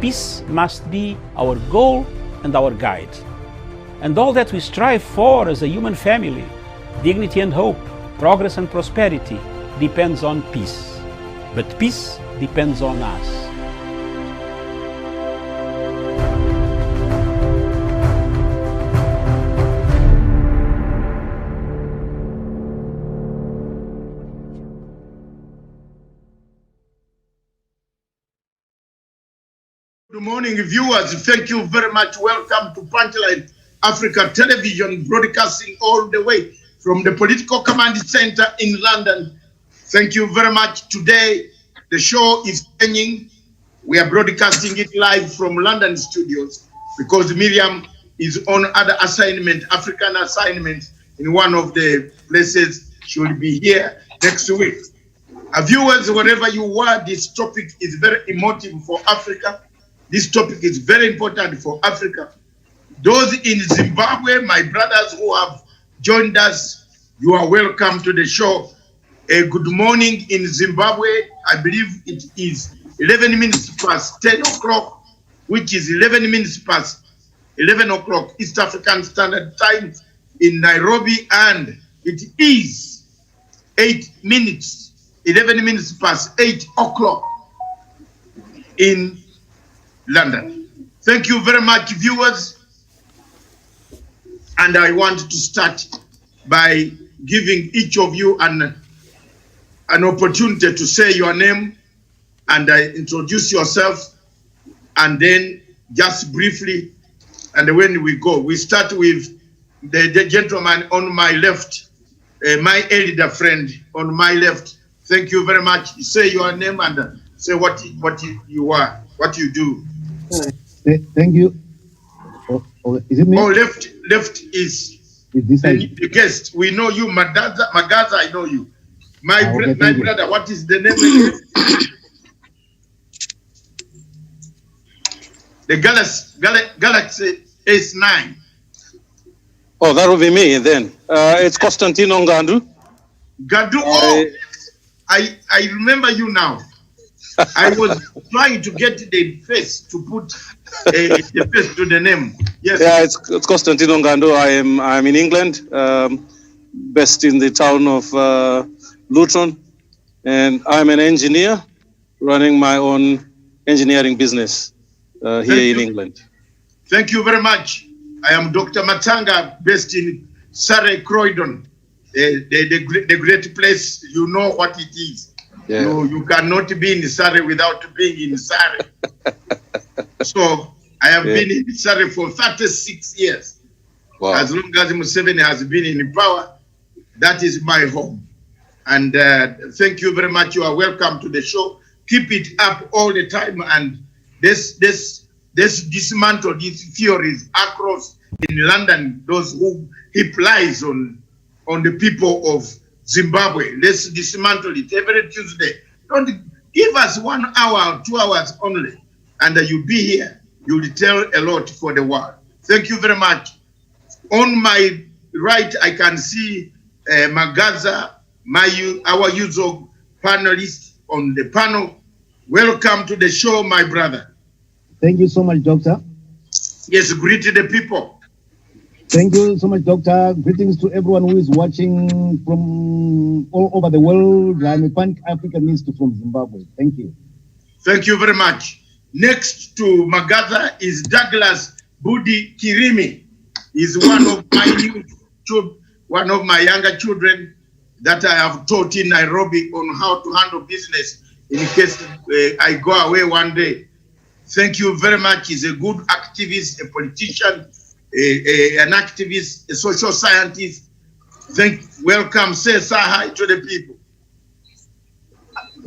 peace must be our goal and our guide. And all that we strive for as a human family, dignity and hope, progress and prosperity, depends on peace. But peace depends on us. Good morning, viewers. Thank you very much. Welcome to Punchline Africa Television, broadcasting all the way from the Political Command Center in London. Thank you very much. Today, the show is changing. We are broadcasting it live from London studios because Miriam is on other assignment, African assignment, in one of the places. She will be here next week. Viewers, wherever you are, this topic is very emotive for Africa. This topic is very important for Africa. Those in Zimbabwe, my brothers who have joined us, you are welcome to the show. Good morning in Zimbabwe. I believe it is 11 minutes past 10 o'clock, which is 11 minutes past 11 o'clock East African Standard Time in Nairobi, and it is 11 minutes past 8 o'clock in London. Thank you very much, viewers. And I want to start by giving each of you an opportunity to say your name and introduce yourself, and then just briefly, and when we go, we start with the gentleman on my left, my elder friend on my left. Thank you very much. Say your name and say what you are, what you do. Thank you. Is it me? Oh, left is the guest. We know you, Magaza, I know you. My brother, what is the name again? The Galaxy S9. Oh, that will be me then. It's Constantino Ngandu. Gandu, oh, I remember you now. I was trying to get the face to put the face to the name. Yes. Yeah, it's Constantino Ngandu. I'm in England, based in the town of Luton, and I'm an engineer running my own engineering business here in England. Thank you very much. I am Dr. Matanga, based in Surrey, Croydon, the great place. You know what it is. Yeah. You cannot be in Surrey without being in Surrey. So I have been in Surrey for 36 years. Wow. As long as Museveni has been in power, that is my home. And thank you very much. You are welcome to the show. Keep it up all the time, and this dismantle these theories across in London, those who heap lies on the people of Zimbabwe. Let's dismantle it every Tuesday. Don't give us 1 hour or 2 hours only, and you'll be here. You'll tell a lot for the world. Thank you very much. On my right, I can see Magaza, our usual panelist on the panel. Welcome to the show, my brother. Thank you so much, Doctor. Yes, greet the people. Thank you so much, Doctor. Greetings to everyone who is watching from all over the world. I'm a Pan-Africanist from Zimbabwe. Thank you. Thank you very much. Next to Magaza is Douglas Budi Kirimi. He's one of my younger children that I have taught in Nairobi on how to handle business in case I go away one day. Thank you very much. He's a good activist, a politician, an activist, a social scientist. Welcome. Say hi to the people.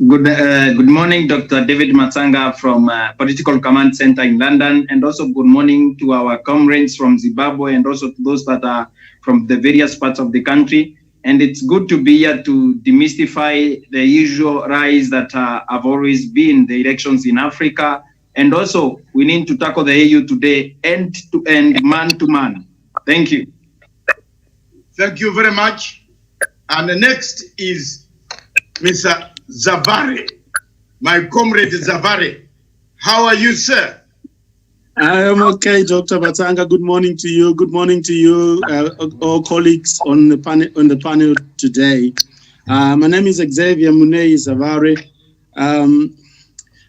Good morning, Dr. David Matsanga from Political Command Center in London, and also good morning to our comrades from Zimbabwe and also to those that are from the various parts of the country. And it's good to be here to demystify the usual rise that have always been the elections in Africa. And also, we need to tackle the AU today, end to end, man to man. Thank you. Thank you very much. And the next is Mr. Zavare, my comrade Zavare. How are you, sir? I am okay, Dr. Matsanga. Good morning to you. Good morning to you, all colleagues on the panel today. My name is Xavier Munei Zavare.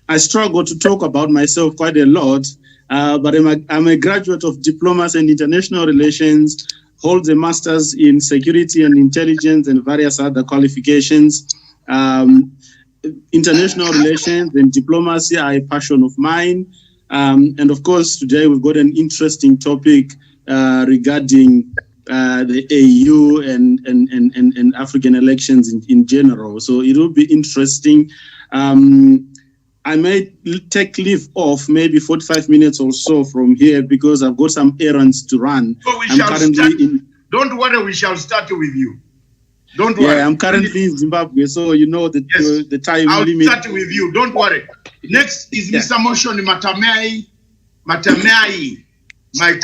I struggle to talk about myself quite a lot, but I'm a graduate of Diplomas and International Relations, holds a master's in Security and Intelligence and various other qualifications. International relations and diplomacy are a passion of mine. And of course, today we've got an interesting topic regarding the AU and African elections in general. So it will be interesting. I may take leave off maybe 45 minutes or so from here because I've got some errands to run. So don't worry, we shall start with you. Don't worry. Yeah, I'm currently in Zimbabwe, so you know the time limit. I'll start with you. Don't worry. Next is Mr. Motion Matamai, my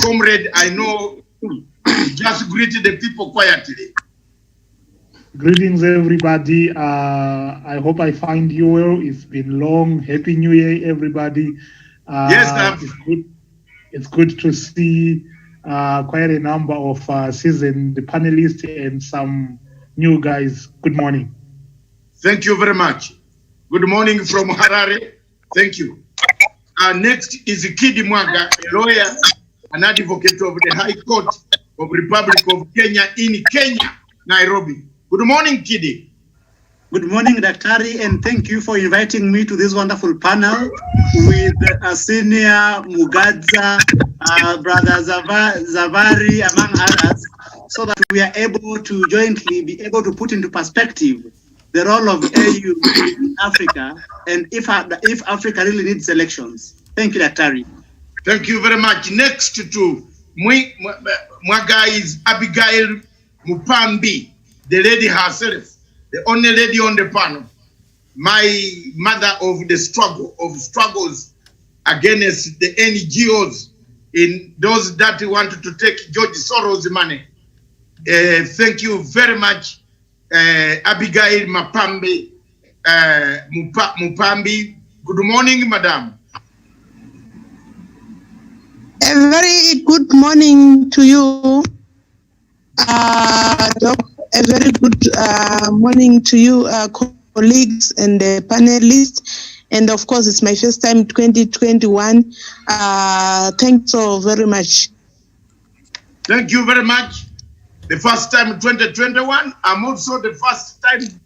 comrade. I know. Just greet the people quietly. Greetings, everybody. I hope I find you well. It's been long. Happy New Year, everybody. Yes, it's good to see quite a number of seasoned panelists and some new guys. Good morning. Thank you very much. Good morning from Harare. Thank you. Next is Kidi Mwaga, a lawyer, an advocate of the High Court of Republic of Kenya in Kenya, Nairobi. Good morning, Kidi. Good morning, Daktari, and thank you for inviting me to this wonderful panel with Senior Mugadza, Brother Zavari, among others, so that we are able to jointly be able to put into perspective the role of AU in Africa and if Africa really needs elections. Thank you, Daktari. Thank you very much. Next to Mwaga is Abigail Mupambi, the lady herself, the only lady on the panel, my mother of the struggles against the NGOs in those that wanted to take George Soros' money. Thank you very much, Abigail Mupambi. Mupambi. Good morning, madam. A very good morning to you, a very good morning to you, colleagues and panelists. And of course, it's my first time 2021. Thanks so very much. Thank you very much. The first time 2021. I'm also the first time.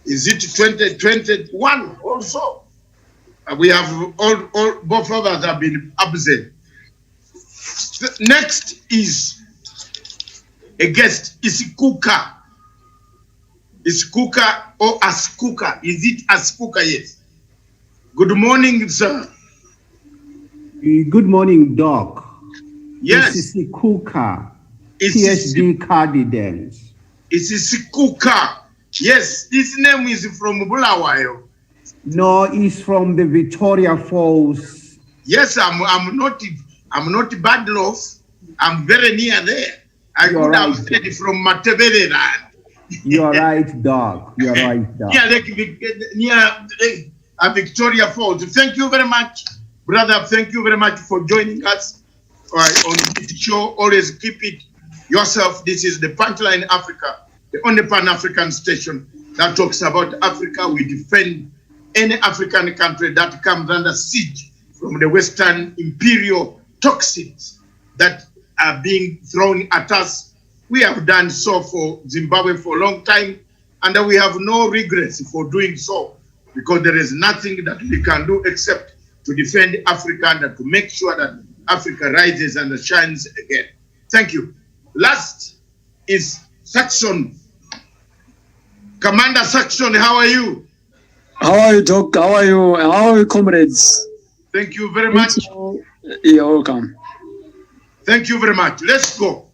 Is it 2021 also? We have both of us have been absent. Next is a guest, Isikuka. Isikuka or Askuka. Is it Askuka? Yes. Good morning, sir. Good morning, Doc. Yes. Isikuka, PhD candidate. Isikuka. Yes, his name is from Bulawayo. No, he's from the Victoria Falls. Yes, I'm not bad off. I'm very near there. I could have said from Matebeleland. You're right, Doc. You're right, Doc. Near Victoria Falls. Thank you very much, brother. Thank you very much for joining us on this show. Always keep it yourself. This is the Punchline Africa, the only Pan-African station that talks about Africa. We defend any African country that comes under siege from the Western imperial toxins that are being thrown at us. We have done so for Zimbabwe for a long time, and we have no regrets for doing so, because there is nothing that we can do except to defend Africa and to make sure that Africa rises and shines again. Thank you. Last is Saxon. Commander Saxon, how are you? How are you, Doc? How are you? How are you, comrades? Thank you very much. You're welcome. Thank you very much. Let's go.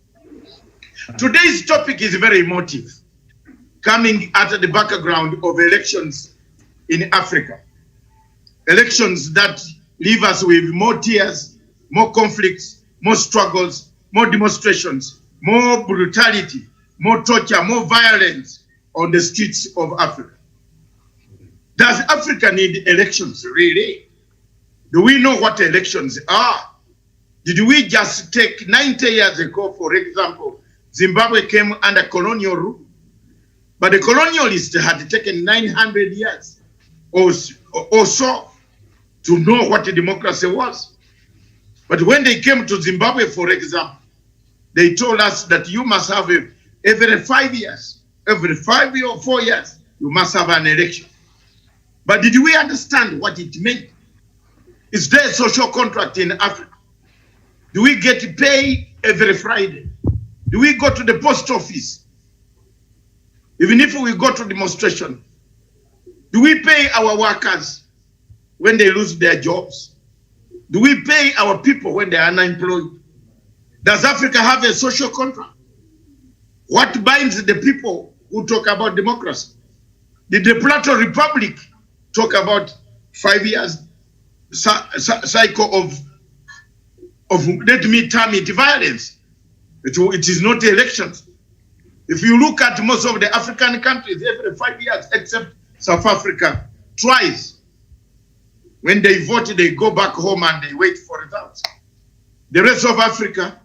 Today's topic is very emotive, coming at the background of elections in Africa. Elections that leave us with more tears, more conflicts, more struggles, more demonstrations, more brutality, more torture, more violence on the streets of Africa. Does Africa need elections, really? Do we know what elections are? Did we just take 90 years ago, for example, Zimbabwe came under colonial rule, but the colonialists had taken 900 years or so to know what democracy was. But when they came to Zimbabwe, for example, they told us that you must have every 5 years, every 5 or 4 years, you must have an election. But did we understand what it meant? Is there a social contract in Africa? Do we get paid every Friday? Do we go to the post office? Even if we go to demonstration, do we pay our workers when they lose their jobs? Do we pay our people when they are unemployed? Does Africa have a social contract? What binds the people who talk about democracy? Did the Plateau Republic talk about 5 years cycle of let me term it violence? It is not elections. If you look at most of the African countries, every 5 years, except South Africa, twice. When they vote, they go back home and they wait for results. The rest of Africa,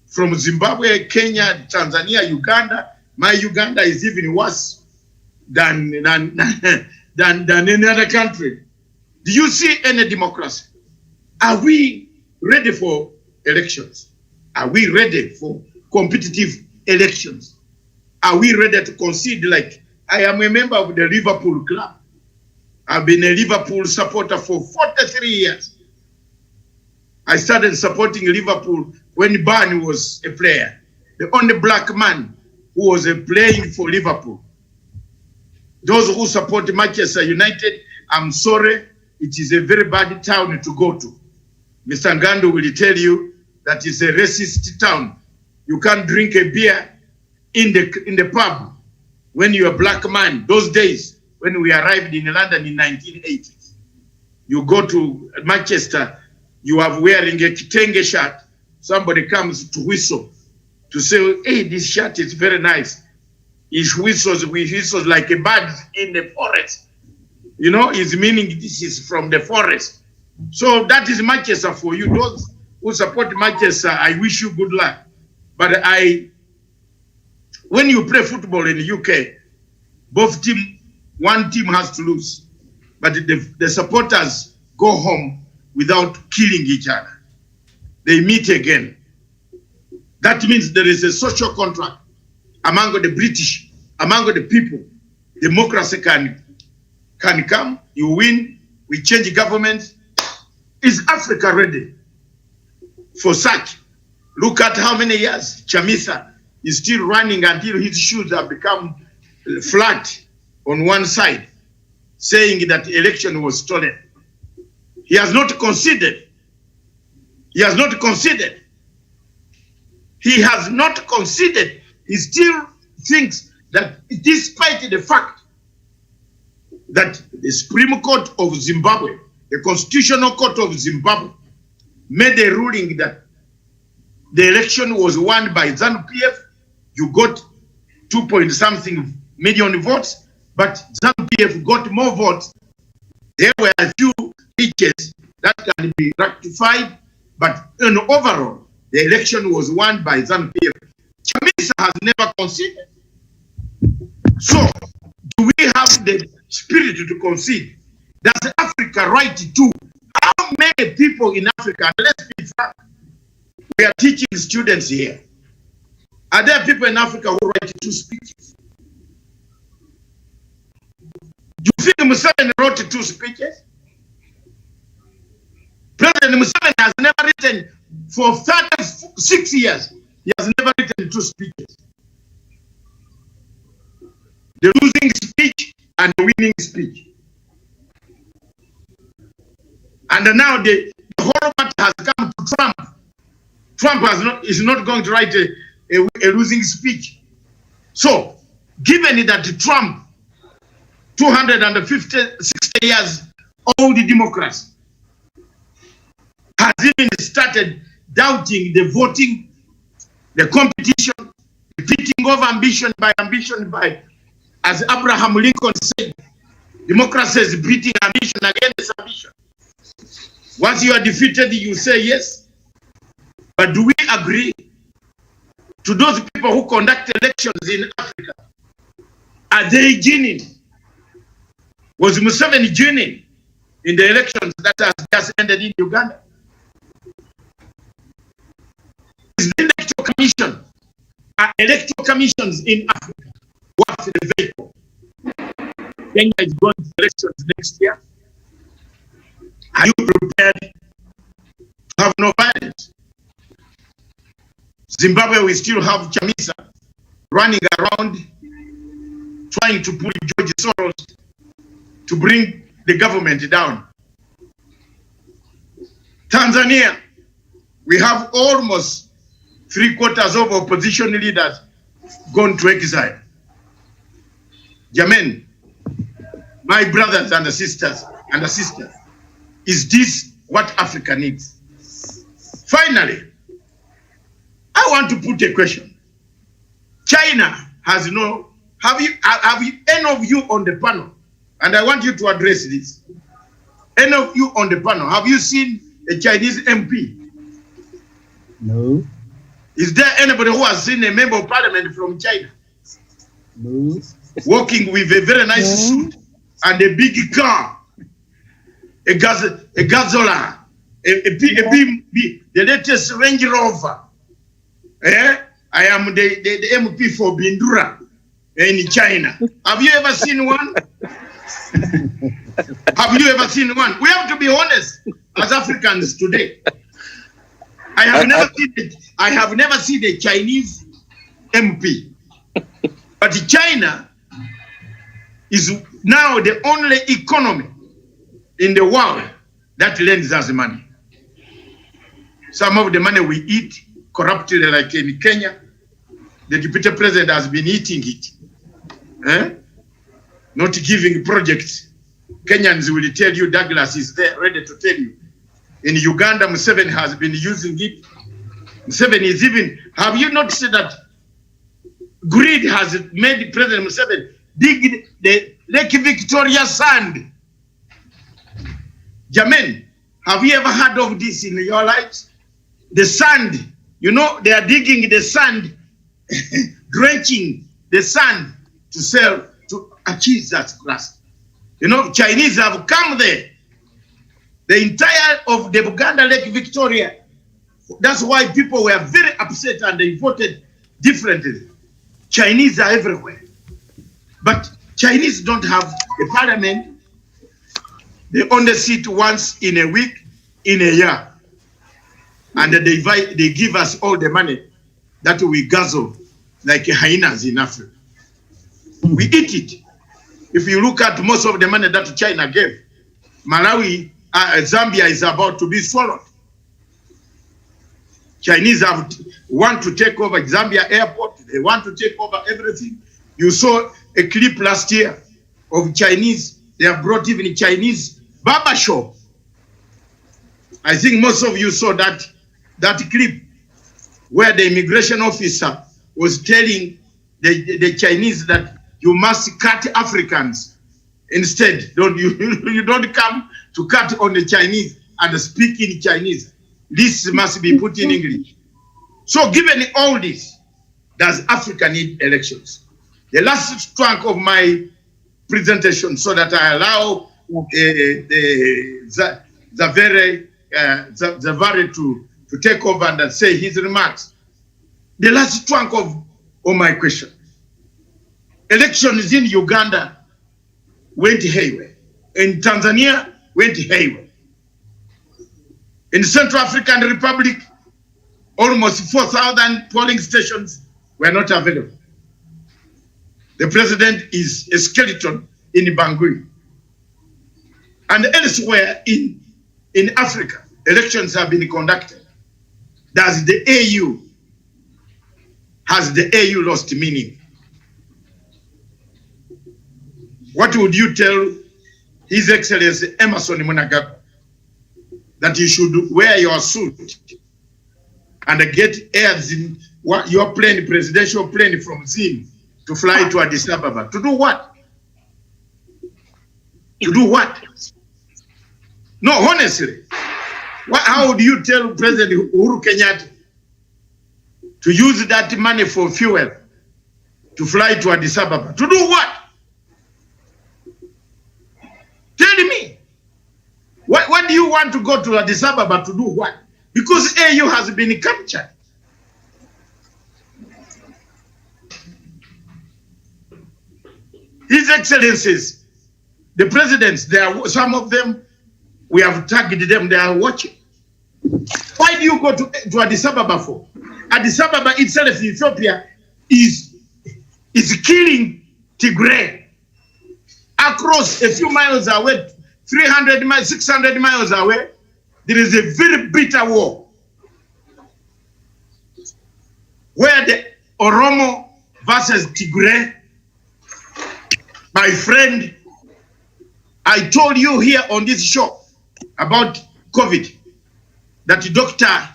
from Zimbabwe, Kenya, Tanzania, Uganda, my Uganda is even worse than any other country. Do you see any democracy? Are we ready for elections? Are we ready for competitive elections? Are we ready to concede? Like, I am a member of the Liverpool club. I've been a Liverpool supporter for 43 years. I started supporting Liverpool when Barney was a player, the only black man who was playing for Liverpool. Those who support Manchester United, I'm sorry, it is a very bad town to go to. Mr. Ngandu will tell you that it's a racist town. You can't drink a beer in the pub when you're a black man. Those days, when we arrived in London in 1980s, you go to Manchester, you are wearing a kitenge shirt, somebody comes to whistle, to say, hey, this shirt is very nice. He whistles like a bird in the forest. You know, his meaning this is from the forest. So that is Manchester for you. Those who support Manchester, I wish you good luck. But when you play football in the UK, one team has to lose. But the supporters go home without killing each other. They meet again. That means there is a social contract among the British, among the people. Democracy can come, you win, we change government. Is Africa ready for such? Look at how many years Chamisa is still running until his shoes have become flat on one side, saying that the election was stolen. He has not conceded. He has not conceded. He has not conceded. He still thinks that despite the fact that the Supreme Court of Zimbabwe, the Constitutional Court of Zimbabwe, made a ruling that the election was won by ZANU-PF, you got 2-point-something million votes, but ZANU-PF got more votes. There were a few glitches that can be rectified, but in overall, the election was won by ZANU-PF. Chamisa has never conceded. So, do we have the spirit to concede? Does Africa right to? How many people in Africa, let's be frank, we are teaching students here. Are there people in Africa who write 2 speeches? You think Museveni wrote 2 speeches? President Museveni has never written, for 36 years, he has never written 2 speeches. The losing speech and the winning speech. And now the whole matter has come to Trump. Trump is not going to write a losing speech. So, given that Trump, 60 years old democracy, has even started doubting the voting, the competition, defeating of ambition by, as Abraham Lincoln said, democracy is beating ambition against ambition. Once you are defeated, you say yes. But do we agree to those people who conduct elections in Africa? Are they genuine? Was Museveni genuine in the elections that has just ended in Uganda? Is the electoral commission, are electoral commissions in Africa worth the vehicle? Kenya is going to elections next year. Are you prepared to have no violence? Zimbabwe, we still have Chamisa running around trying to pull George Soros to bring the government down. Tanzania, we have almost 3/4 of opposition leaders gone to exile. Jamen, my brothers and sisters, is this what Africa needs? Finally, I want to put a question. China has no, have you any of you on the panel, and I want you to address this. Any of you on the panel, have you seen a Chinese MP? No. Is there anybody who has seen a member of parliament from China? No. Walking with a very nice suit and a big car, a gasola, the latest Range Rover. I am the MP for Bindura in China. Have you ever seen one? Have you ever seen one? We have to be honest as Africans today. I have never seen a Chinese MP. But China is now the only economy in the world that lends us money. Some of the money we eat corruptly, like in Kenya, the deputy president has been eating it. Not giving projects. Kenyans will tell you, Douglas is there, ready to tell you. In Uganda, Museveni has been using it. Museveni is even, have you noticed that greed has made President Museveni dig the Lake Victoria sand? Jamen, have you ever heard of this in your lives? The sand, you know, they are digging the sand, drenching the sand to sell, to achieve that class. You know, Chinese have come there. The entire of the Buganda Lake Victoria. That's why people were very upset and they voted differently. Chinese are everywhere. But Chinese don't have a parliament. They only sit once in a week, in a year. And they give us all the money that we guzzle like hyenas in Africa. We eat it. If you look at most of the money that China gave, Malawi, Zambia is about to be swallowed. Chinese want to take over Zambia airport. They want to take over everything. You saw a clip last year of Chinese. They have brought even a Chinese barber shop. I think most of you saw that clip where the immigration officer was telling the Chinese that you must cut Africans. Instead, you don't come to cut on the Chinese and speak in Chinese. This must be put in English. So given all this, does Africa need elections? The last chunk of my presentation, so that I allow Zavari to take over and say his remarks. The last chunk of my question. Elections in Uganda went haywire. In Tanzania, went haywire. In Central African Republic, almost 4,000 polling stations were not available. The president is a skeleton in Bangui. And elsewhere in Africa, elections have been conducted. Has the AU lost meaning? What would you tell His Excellency Emerson Mnangagwa? That you should wear your suit and get airs in your plane, presidential plane from Zim to fly to Addis Ababa. To do what? To do what? No, honestly. How do you tell President Uhuru Kenyatta to use that money for fuel to fly to Addis Ababa. To do what? Tell me. What do you want to go to Addis Ababa to do what? Because AU has been captured. His Excellencies, the presidents, some of them, we have tagged them, they are watching. Why do you go to Addis Ababa for? Addis Ababa itself, Ethiopia, is killing Tigray. Across a few miles away, 300 miles, 600 miles away, there is a very bitter war where the Oromo versus Tigray. My friend, I told you here on this show about COVID that Dr.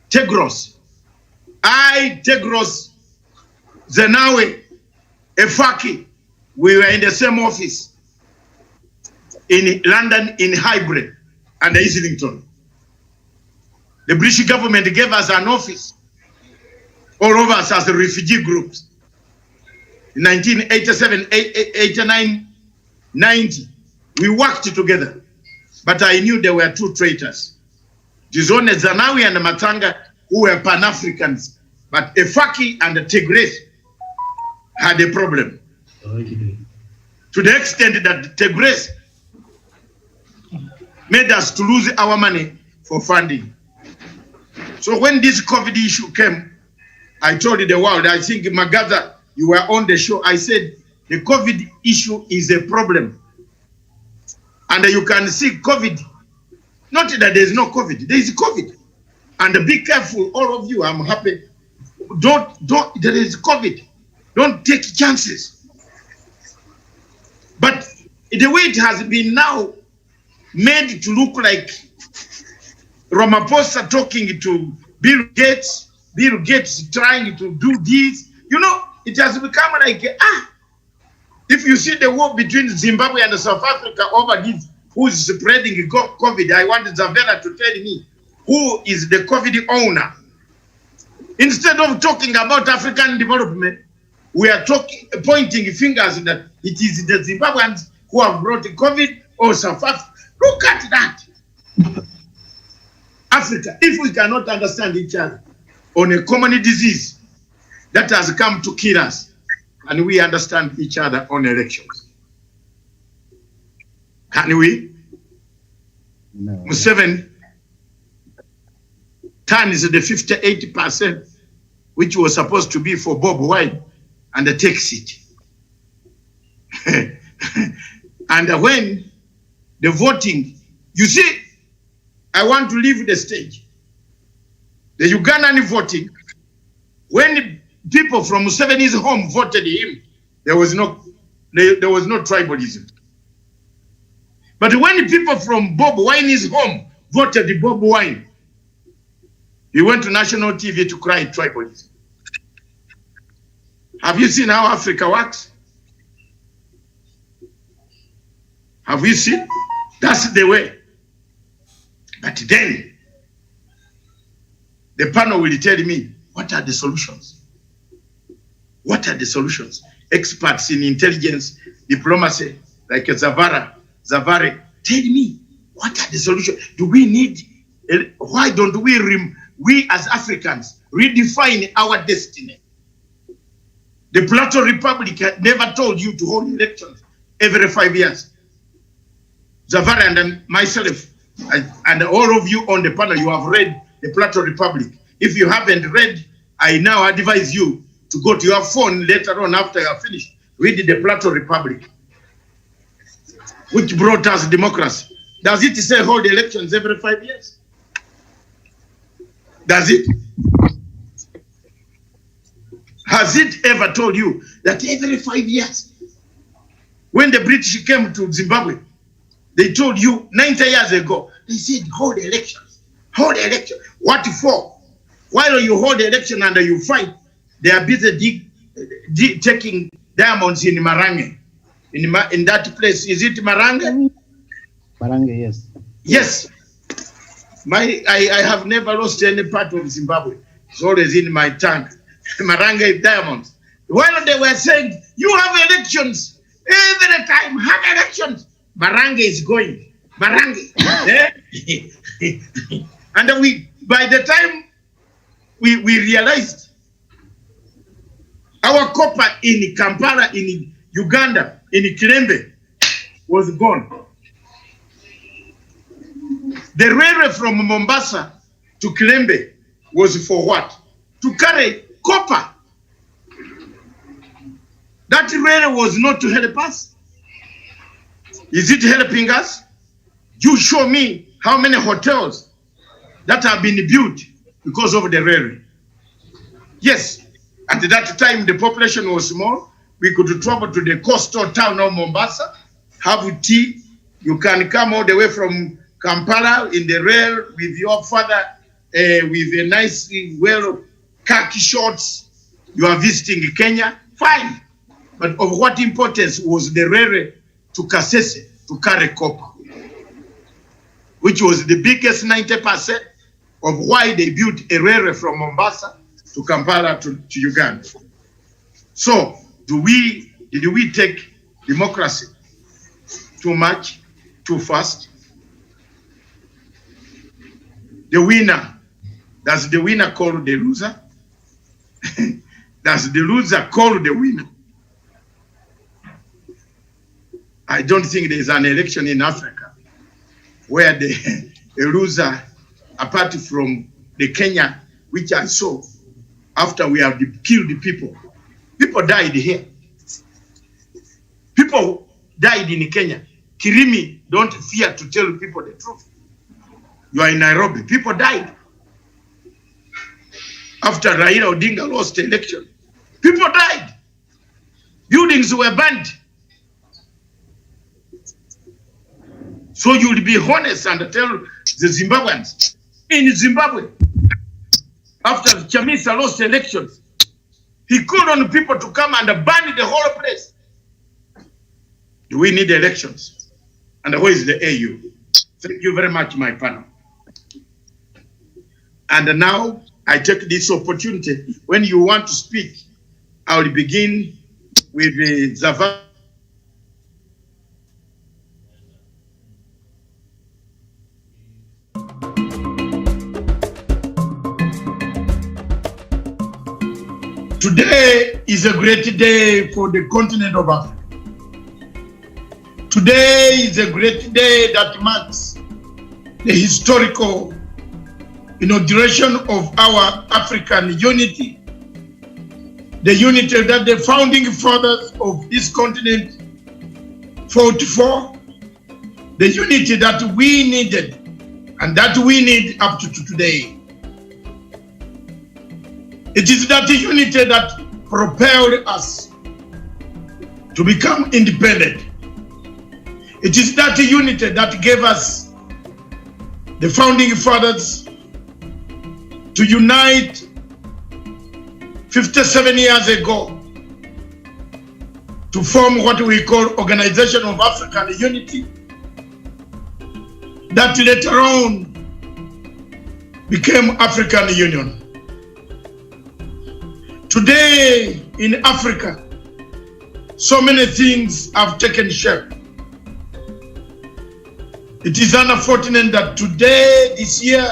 Tedros, Tedros Zenawi Efaki, we were in the same office in London in Highbury and Islington. The British government gave us an office, all of us as refugee groups. In 1987, 89, 90, we worked together. But I knew there were two traitors. Jizone Zenawi and Matanga, who were Pan-Africans. But Efaki and Tigray had a problem. To the extent that Tigray made us to lose our money for funding. So when this COVID issue came, I told the world, I think Magaza, you were on the show, I said, the COVID issue is a problem. And you can see COVID, not that there's no COVID, there is COVID. And be careful, all of you, I'm happy. There is COVID. Don't take chances. But the way it has been now made to look like Ramaphosa talking to Bill Gates trying to do this, you know, it has become like, if you see the war between Zimbabwe and South Africa over this, who is spreading COVID, I want Zavera to tell me who is the COVID owner. Instead of talking about African development, we are pointing fingers that it is the Zimbabweans who have brought COVID or South Africa. Look at that. Africa, if we cannot understand each other on a common disease that has come to kill us, and we understand each other on elections. Can we? No. Museveni turns the 58%, which was supposed to be for Bob Wine, and takes it. And when the voting, you see, I want to leave the stage. The Ugandan voting, when people from Museveni's home voted him, there was no tribalism. But when people from Bob Wine's home voted Bob Wine, he went to national TV to cry tribalism. Have you seen how Africa works? Have you seen? That's the way. But then, the panel will tell me, what are the solutions? What are the solutions? Experts in intelligence, diplomacy, like Zavari, tell me, what are the solutions? Do we need, why don't we as Africans redefine our destiny? The Plateau Republic never told you to hold elections every 5 years. Zavari and myself, and all of you on the panel, you have read the Plateau Republic. If you haven't read, I now advise you to go to your phone later on after you are finished. Read the Plateau Republic, which brought us democracy. Does it say hold elections every 5 years? Does it? Has it ever told you that every 5 years, when the British came to Zimbabwe, they told you 90 years ago, they said hold elections, hold elections. What for? While you hold election and you fight, they are busy taking diamonds in Marange. In that place, is it Marange? Marange, yes. Yes. I have never lost any part of Zimbabwe. It's always in my tongue. Maranga Diamonds. While they were saying, you have elections, every time have elections, Maranga is going. Maranga. And we, by the time we realized our copper in Kampala, in Uganda, in Kilembe was gone. The railway from Mombasa to Kilembe was for what? To carry copper. That railway was not to help us. Is it helping us? You show me how many hotels that have been built because of the railway. Yes, at that time the population was small. We could travel to the coastal town of Mombasa, have tea. You can come all the way from Kampala in the rail with your father with a nice, well, khaki shorts. You are visiting Kenya, fine. But of what importance was the railway to Kasese to carry copper, which was the biggest 90% of why they built a railway from Mombasa to Kampala to Uganda. So, did we take democracy too much, too fast? The winner, does the winner call the loser? Does the loser call the winner? I don't think there is an election in Africa where the loser, apart from the Kenya, which I saw after we have killed the people. People died here. People died in Kenya. Kirimi, don't fear to tell people the truth. You are in Nairobi. People died. After Raila Odinga lost the election, people died. Buildings were burned. So you will be honest and tell the Zimbabweans, in Zimbabwe, after Chamisa lost the elections, he called on people to come and burn the whole place. Do we need elections? And where is the AU? Thank you very much, my panel. And now I take this opportunity. When you want to speak, I will begin with Zavari. Today is a great day for the continent of Africa. Today is a great day that marks the historical inauguration of our African unity. The unity that the founding fathers of this continent fought for. The unity that we needed and that we need up to today. It is that unity that propelled us to become independent. It is that unity that gave us the founding fathers to unite 57 years ago to form what we call Organization of African Unity, that later on became African Union. Today in Africa, so many things have taken shape. It is unfortunate that today, this year,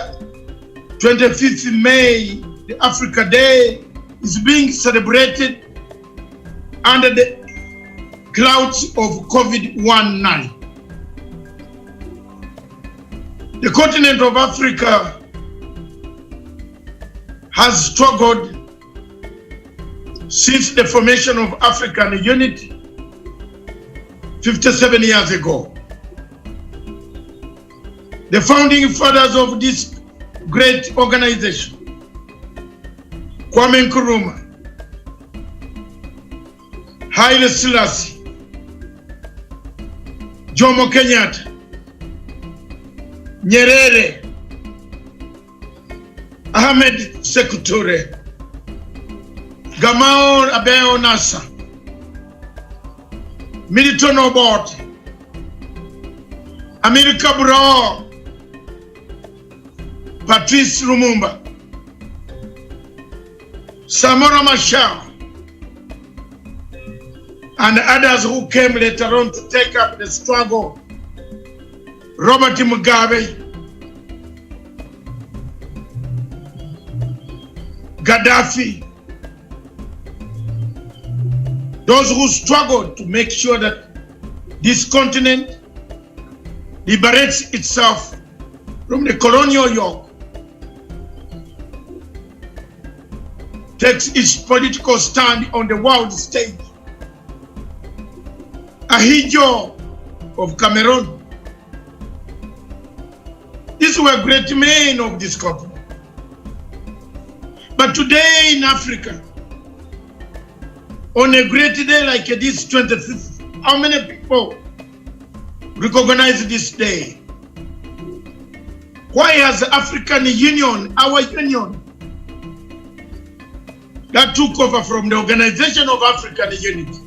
25th May, the Africa Day, is being celebrated under the clouds of COVID-19. The continent of Africa has struggled since the formation of African unity 57 years ago. The founding fathers of this great organization, Kwame Nkrumah, Haile Selassie, Jomo Kenyatta, Nyerere, Ahmed Sekou Toure, Gamal Abdel Nasser, Milton Obote, Amir Cabral, Patrice Lumumba, Samora Machel, and others who came later on to take up the struggle, Robert Mugabe, Gaddafi, those who struggled to make sure that this continent liberates itself from the colonial yoke, takes its political stand on the world stage. Ahidjo of Cameroon. These were great men of this continent. But today in Africa, on a great day like this 25th, how many people recognize this day? Why has the African Union, our union, that took over from the Organization of African Unity,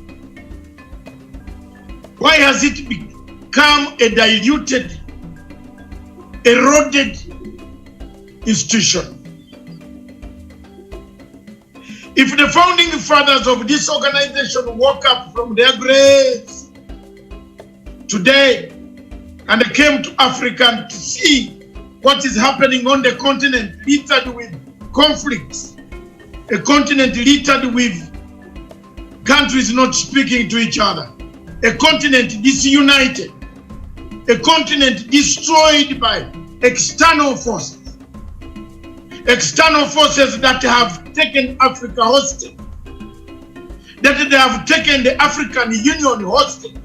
why has it become a diluted, eroded institution? If the founding fathers of this organization woke up from their graves today and came to Africa to see what is happening on the continent littered with conflicts, a continent littered with countries not speaking to each other, a continent disunited, a continent destroyed by external forces that have taken Africa hostage, that they have taken the African Union hostage,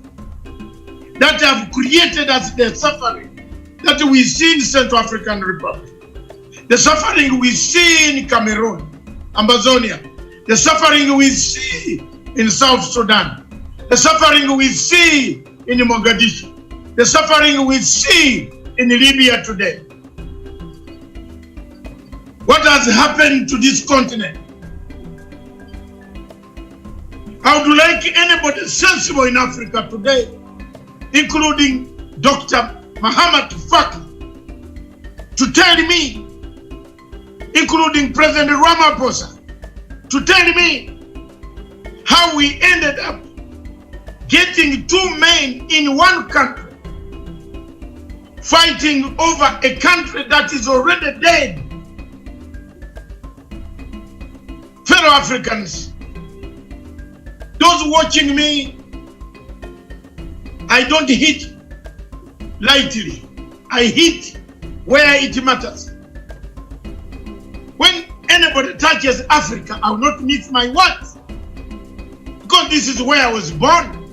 that have created us the suffering that we see in Central African Republic, the suffering we see in Cameroon, Amazonia, the suffering we see in South Sudan, the suffering we see in Mogadishu, the suffering we see in Libya today. What has happened to this continent? I would like anybody sensible in Africa today, including Dr. Muhammad Faki, to tell me, including President Ramaphosa, to tell me how we ended up getting two men in one country fighting over a country that is already dead. Fellow Africans, those watching me, I don't hit lightly. I hit where it matters. When anybody touches Africa, I will not miss my words, because this is where I was born.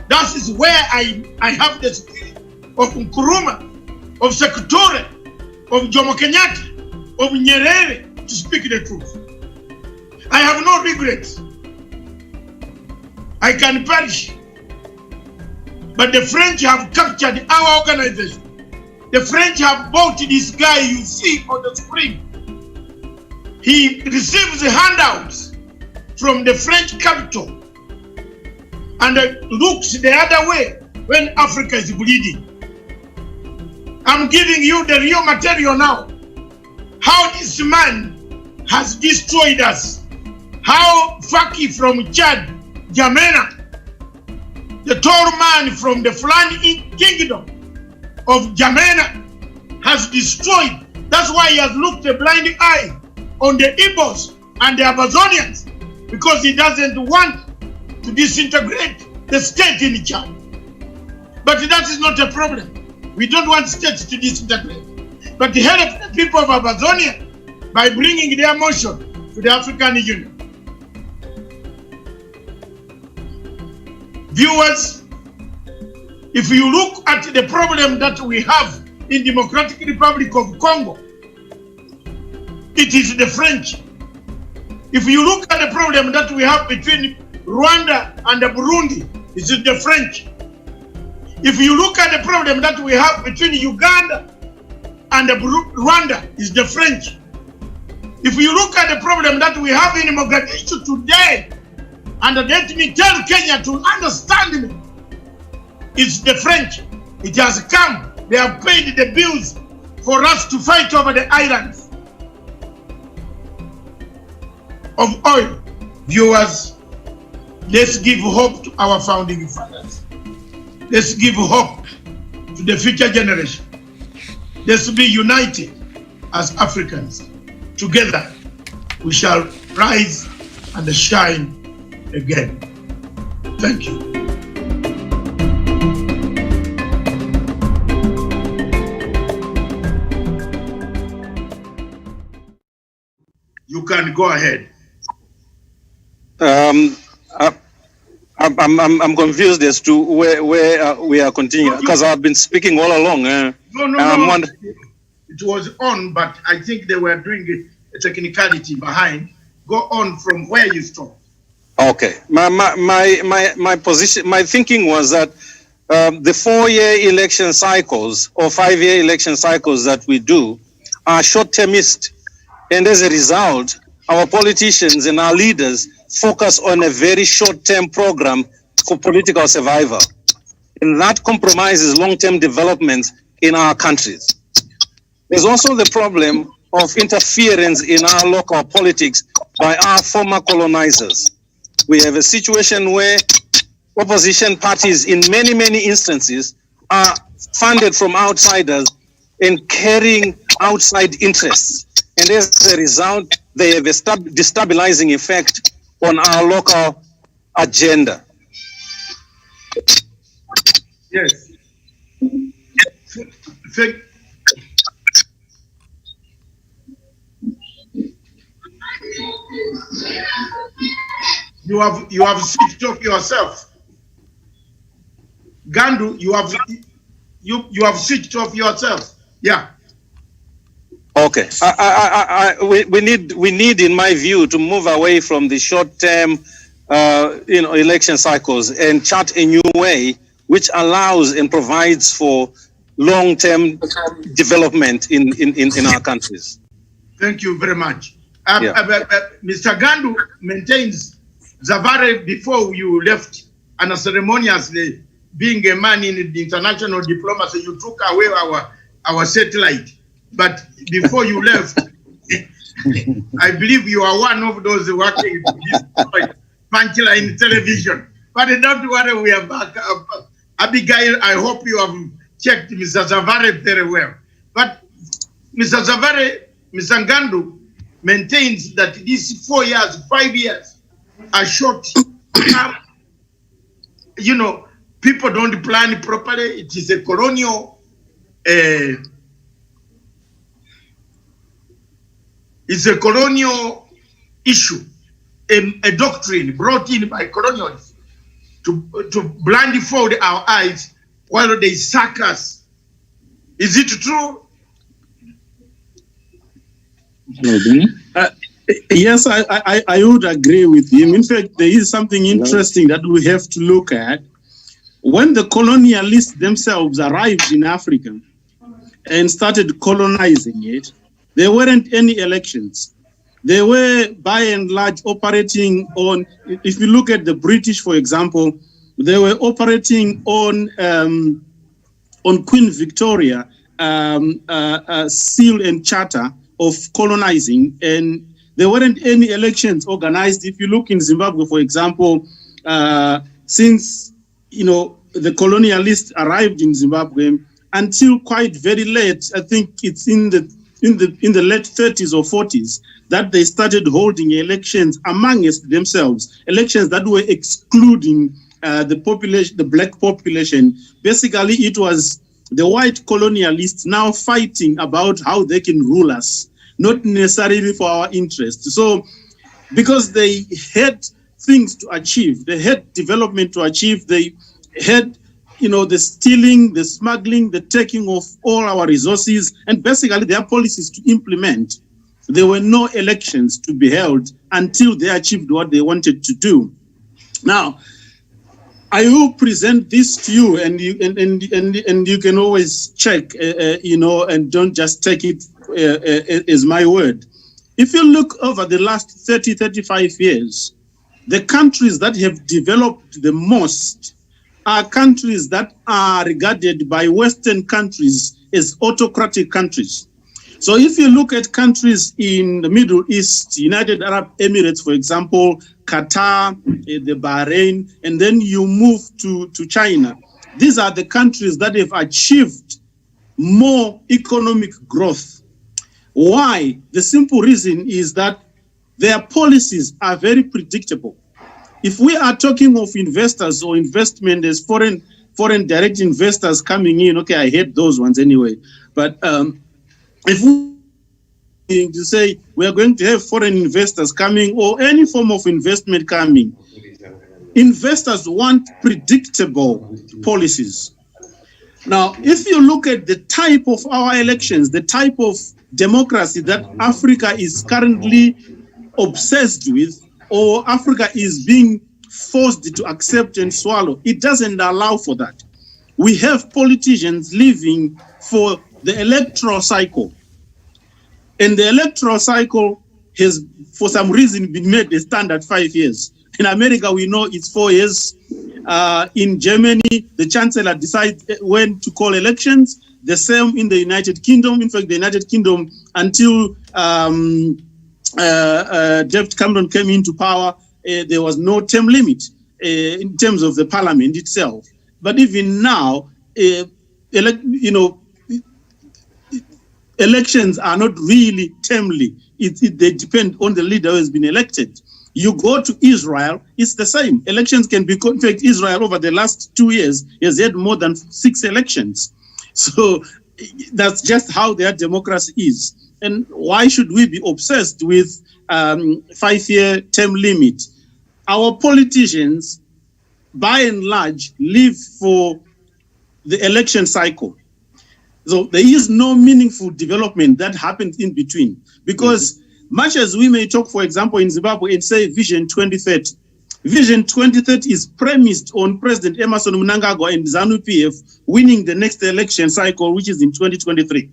That is where I have the spirit of Nkrumah, of Sekou, of Jomo Kenyatta, of Nyerere, to speak the truth. I have no regrets. I can perish. But the French have captured our organization. The French have bought this guy you see on the screen. He receives handouts from the French capital and looks the other way when Africa is bleeding. I'm giving you the real material now. How this man has destroyed us. How Faki from Chad, Jamena, the tall man from the Fulani kingdom of Jamena, has destroyed. That's why he has looked a blind eye on the Igbos and the Amazonians, because he doesn't want to disintegrate the state in Chad. But that is not a problem. We don't want states to disintegrate. But to help the people of Amazonia by bringing their motion to the African Union. Viewers, if you look at the problem that we have in Democratic Republic of Congo, it is the French. If you look at the problem that we have between Rwanda and Burundi, it is the French. If you look at the problem that we have between Uganda and Rwanda, it is the French. If you look at the problem that we have in Mogadishu today, and let me tell Kenya to understand me, it's the French. It has come. They have paid the bills for us to fight over the islands. of oil. Viewers, let's give hope to our founding fathers. Let's give hope to the future generation. Let's be united as Africans. Together, we shall rise and shine again. Thank you. You can go ahead. I'm confused as to where we are continuing, because I've been speaking all along. No. It was on, but I think they were doing a technicality behind. Go on from where you stopped. Okay. My position, my thinking was that the 4-year election cycles or 5-year election cycles that we do are short-termist, and as a result, our politicians and our leaders focus on a very short-term program for political survival. And that compromises long-term development in our countries. There's also the problem of interference in our local politics by our former colonizers. We have a situation where opposition parties in many instances are funded from outsiders and carrying outside interests. And as a result, they have a destabilizing effect on our local agenda. Yes. You have switched off yourself. Gandu, you have switched off yourself. Yeah. Okay. We need, in my view, to move away from the short-term, election cycles and chart a new way which allows and provides for long-term development in our countries. Thank you very much. Mr. Gandu maintains Zavare, before you left, unceremoniously, being a man in the international diplomacy, you took away our satellite. But before you left, I believe you are one of those working this punchline television. But don't worry, we are back. Abigail, I hope you have checked Mr. Zavare very well. But Mr. Zavare, Mr. Gandu maintains that these 4 years, 5 years are short. People don't plan properly. It is a colonial issue, a doctrine brought in by colonialists to blindfold our eyes while they suck us. Is it true? Yes, I would agree with him. In fact, there is something interesting that we have to look at. When the colonialists themselves arrived in Africa and started colonizing it, there weren't any elections. They were, by and large, operating on, if you look at the British, for example, they were operating on Queen Victoria seal and charter of colonizing, and there weren't any elections organized. If you look in Zimbabwe, for example, since the colonialists arrived in Zimbabwe until quite very late, I think it's in the late 30s or 40s, that they started holding elections amongst themselves, elections that were excluding the population, the black population. Basically, it was the white colonialists now fighting about how they can rule us, not necessarily for our interests. So, because they had things to achieve, they had development to achieve, they had the stealing, the smuggling, the taking of all our resources, and basically their policies to implement. There were no elections to be held until they achieved what they wanted to do. Now, I will present this to you, and you can always check, and don't just take it as my word. If you look over the last 30, 35 years, the countries that have developed the most are countries that are regarded by Western countries as autocratic countries. So if you look at countries in the Middle East, United Arab Emirates, for example, Qatar, the Bahrain, and then you move to China, these are the countries that have achieved more economic growth. Why? The simple reason is that their policies are very predictable. If we are talking of investors or investment as foreign direct investors coming in, okay, I hate those ones anyway, but if we to say we are going to have foreign investors coming or any form of investment coming, investors want predictable policies. Now, if you look at the type of our elections, the type of democracy that Africa is currently obsessed with, or Africa is being forced to accept and swallow, it doesn't allow for that. We have politicians living for the electoral cycle. And the electoral cycle has, for some reason, been made a standard 5 years. In America, we know it's 4 years. In Germany, the chancellor decides when to call elections. The same in the United Kingdom. In fact, the United Kingdom, until David Cameron came into power, there was no term limit in terms of the parliament itself. But even now, elections are not really termly. They depend on the leader who has been elected. You go to Israel, it's the same. Elections can be, in fact, Israel over the last 2 years has had more than 6 elections. So that's just how their democracy is. And why should we be obsessed with 5-year term limit? Our politicians, by and large, live for the election cycle. So there is no meaningful development that happens in between. Because much as we may talk, for example, in Zimbabwe and say Vision 2030, Vision 2030 is premised on President Emmerson Mnangagwa and ZANU-PF winning the next election cycle, which is in 2023.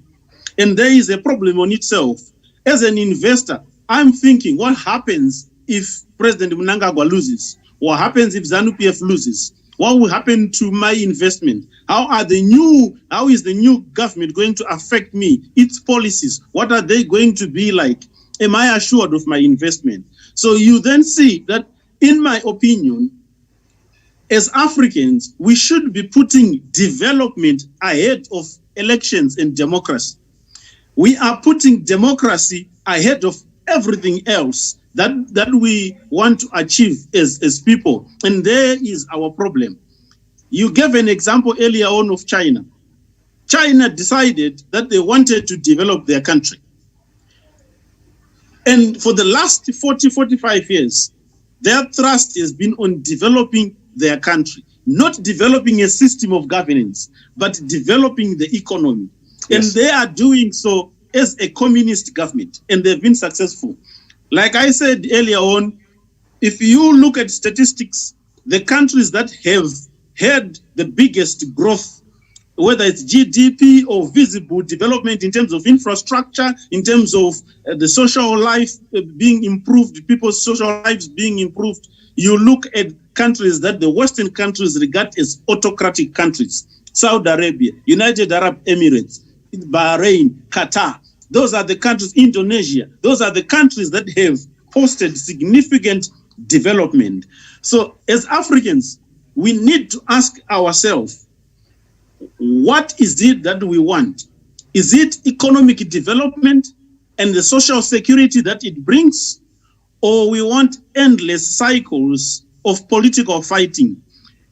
And there is a problem on itself. As an investor, I'm thinking, what happens if President Mnangagwa loses? What happens if ZANU-PF loses? What will happen to my investment? How is the new government going to affect me? Its policies, what are they going to be like? Am I assured of my investment? So you then see that, in my opinion, as Africans, we should be putting development ahead of elections and democracy. We are putting democracy ahead of everything else that we want to achieve as people. And there is our problem. You gave an example earlier on of China. China decided that they wanted to develop their country. And for the last 40, 45 years, their thrust has been on developing their country, not developing a system of governance, but developing the economy. Yes. And they are doing so as a communist government, and they've been successful. Like I said earlier on, if you look at statistics, the countries that have had the biggest growth, whether it's GDP or visible development in terms of infrastructure, in terms of the social life being improved, people's social lives being improved, you look at countries that the Western countries regard as autocratic countries. Saudi Arabia, United Arab Emirates, Bahrain, Qatar. Those are the countries, Indonesia. Those are the countries that have posted significant development. So as Africans, we need to ask ourselves, what is it that we want? Is it economic development and the social security that it brings? Or we want endless cycles of political fighting?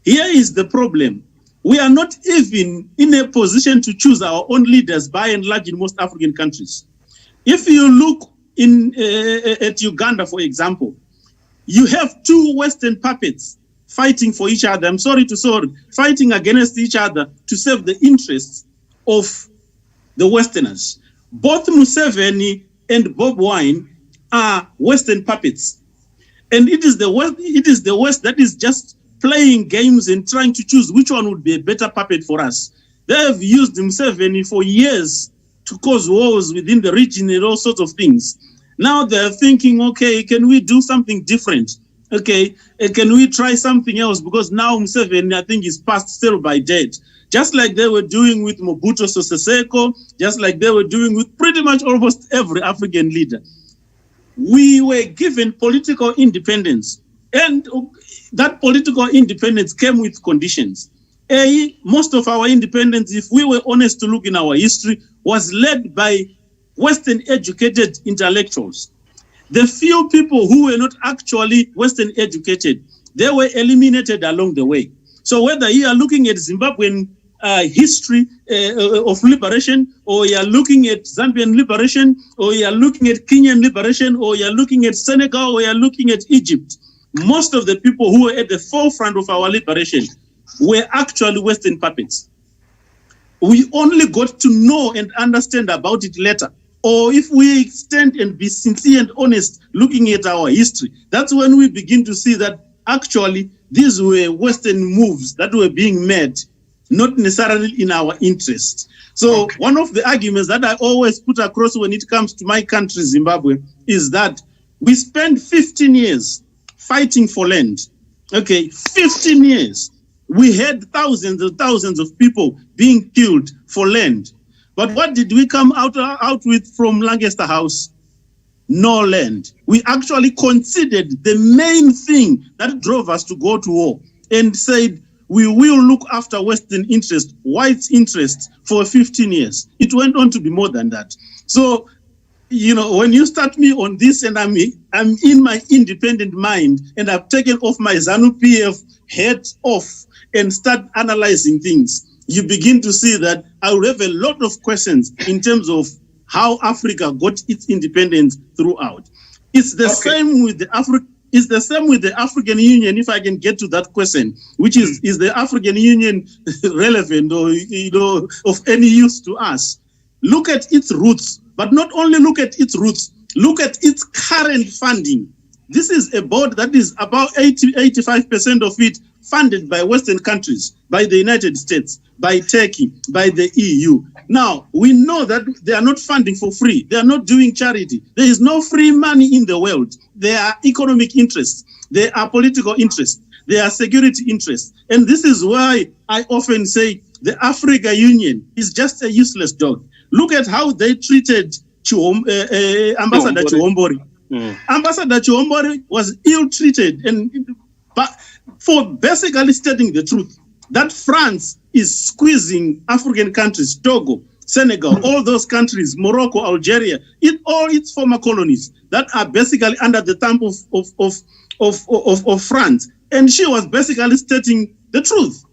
Here is the problem. We are not even in a position to choose our own leaders by and large in most African countries. If you look at Uganda, for example, you have two Western puppets fighting for each other. I'm sorry to say, fighting against each other to serve the interests of the Westerners. Both Museveni and Bob Wine are Western puppets. And it is the West that is just playing games and trying to choose which one would be a better puppet for us. They have used Museveni for years to cause wars within the region and all sorts of things. Now they're thinking, okay, can we do something different? Okay, can we try something else? Because now Museveni, I think, is past sell by dead. just like they were doing with Mobutu Sese Seko, just like they were doing with pretty much almost every African leader. We were given political independence, and that political independence came with conditions. Most of our independence, if we were honest to look in our history, was led by Western educated intellectuals. The few people who were not actually Western educated, they were eliminated along the way. So whether you are looking at Zimbabwean history of liberation, or you are looking at Zambian liberation, or you are looking at Kenyan liberation, or you are looking at Senegal, or you are looking at Egypt, most of the people who were at the forefront of our liberation were actually Western puppets. We only got to know and understand about it later. Or if we stand and be sincere and honest looking at our history, that's when we begin to see that actually these were Western moves that were being made, not necessarily in our interest. So one of the arguments that I always put across when it comes to my country, Zimbabwe, is that we spent 15 years fighting for land. Okay, 15 years. We had thousands and thousands of people being killed for land. But what did we come out with from Lancaster House? No land. We actually considered the main thing that drove us to go to war and said, we will look after Western interest, white interest for 15 years. It went on to be more than that. So, you know, when you start me on this and I'm in my independent mind and I've taken off my ZANU-PF head off and start analyzing things, you begin to see that I will have a lot of questions in terms of how Africa got its independence throughout. It's the same with the African Union, if I can get to that question, which is the African Union relevant or, you know, of any use to us? Look at its roots, but not only look at its roots, look at its current funding. This is a board that is about 85% of it funded by Western countries, by the United States, by Turkey, by the EU. Now, we know that they are not funding for free. They are not doing charity. There is no free money in the world. There are economic interests. There are political interests. There are security interests. And this is why I often say the Africa Union is just a useless dog. Look at how they treated Ambassador Chihombori. Ambassador Chihombori was ill-treated but for basically stating the truth that France is squeezing African countries, Togo, Senegal, all those countries, Morocco, Algeria, all its former colonies that are basically under the thumb of France. And she was basically stating the truth.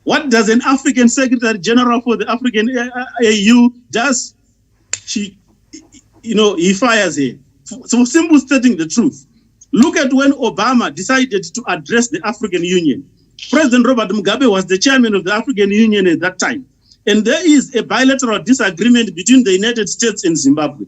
What does an African Secretary General for the African AU does? He fires her. So simple stating the truth. Look at when Obama decided to address the African Union. President Robert Mugabe was the chairman of the African Union at that time. And there is a bilateral disagreement between the United States and Zimbabwe.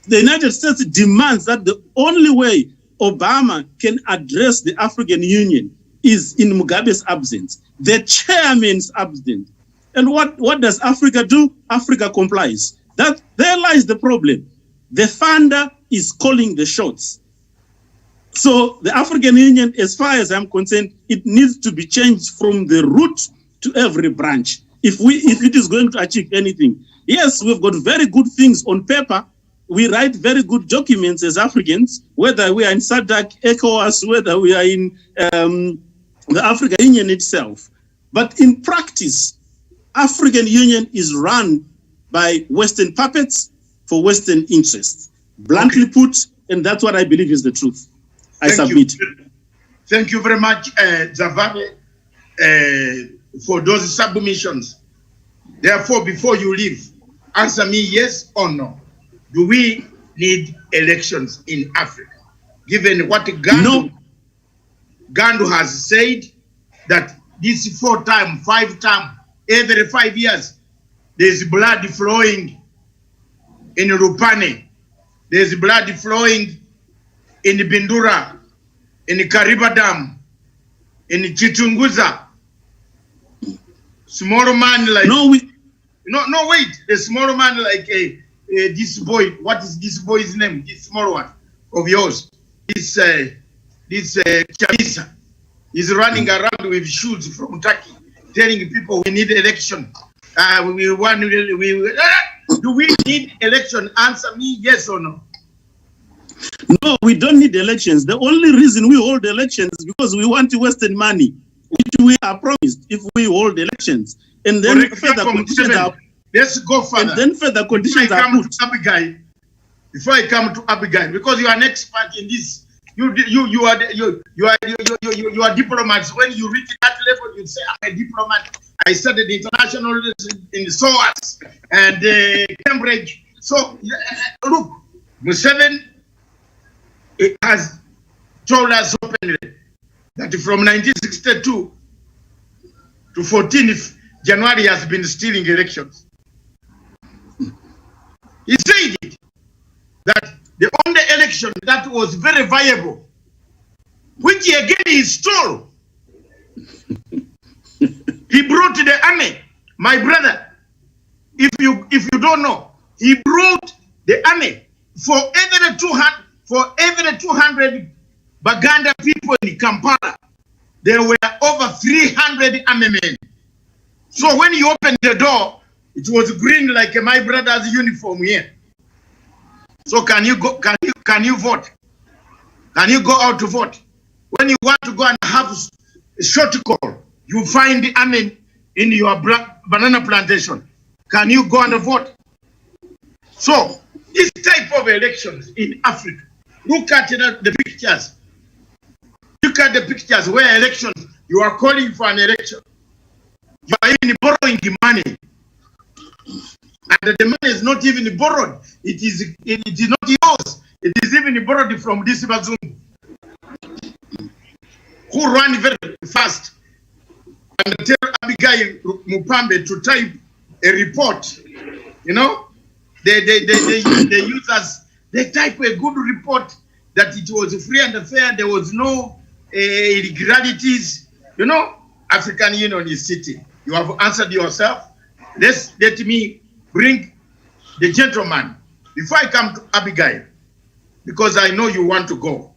The United States demands that the only way Obama can address the African Union is in Mugabe's absence, the chairman's absence. And what does Africa do? Africa complies. There lies the problem. The funder is calling the shots. So the African Union, as far as I'm concerned, it needs to be changed from the root to every branch if it is going to achieve anything. Yes, we've got very good things on paper. We write very good documents as Africans, whether we are in SADC, ECOWAS, whether we are in the African Union itself. But in practice, African Union is run by Western puppets for Western interests. Bluntly put, and that's what I believe is the truth. I submit. Thank you very much, Zavare, for those submissions. Therefore, before you leave, answer me yes or no. Do we need elections in Africa? Given what Gandu has said, that this 4-term, 5-term, every 5 years, there's blood flowing in Rupane, there's blood flowing in Bindura, in Kariba Dam, in Chitunguza. Small man like wait, a small man like this boy. What is this boy's name? This small one of yours. This Chamisa is running around with shoes from Turkey. telling people we need election. Do we need election? Answer me yes or no. No, we don't need elections. The only reason we hold elections is because we want Western money, which we are promised if we hold elections. And then further conditions are. Let's go further. And then further conditions are put. Before I come to Abigail, because you are an expert in this, you are diplomats. When you reach that level, you say I'm a diplomat. I studied international relations in SOAS and Cambridge. So look, Museveni has told us openly that from 1962 to 14th January has been stealing elections. He said it, that the only election that was very viable, which again he stole. He brought the army, my brother. If you don't know, he brought the army for every 200 Baganda people in Kampala. There were over 300 army men. So when you opened the door, it was green like my brother's uniform here. So can you go? Can you vote? Can you go out to vote? When you want to go and have a short call, you find the army in your banana plantation. Can you go and vote? So this type of elections in Africa, look at the pictures. Look at the pictures where elections, you are calling for an election. You are even borrowing money. And the money is not even borrowed. It is not yours. It is even borrowed from this Bazoum, who ran very fast and tell Abigail Mupambe to type a report. You know, they use us. They type a good report that it was free and fair. There was no irregularities. You know, African Union is sitting. You have answered yourself. Let me bring the gentleman before I come to Abigail, because I know you want to go,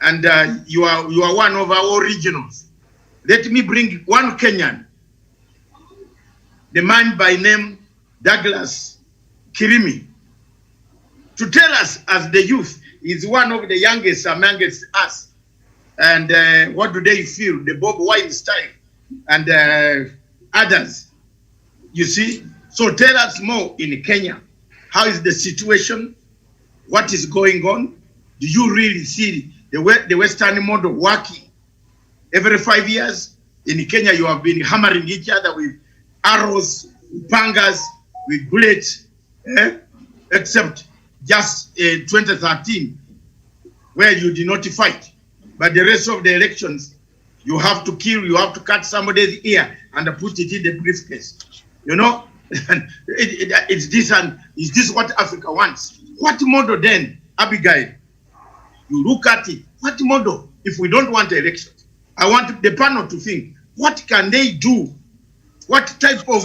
and you are one of our originals. Let me bring one Kenyan, the man by name Douglas Kirimi, to tell us, as the youth, is one of the youngest amongst us, and what do they feel? The Bob Weinstein and others, you see. So tell us more in Kenya. How is the situation? What is going on? Do you really see the Western model working? Every 5 years in Kenya, you have been hammering each other with arrows, pangas, with bullets, except just 2013, where you did not fight. But the rest of the elections, you have to kill, you have to cut somebody's ear and put it in the briefcase. You know? Is this what Africa wants? What model then, Abigail? You look at it. What model? If we don't want elections, I want the panel to think, what can they do? What type of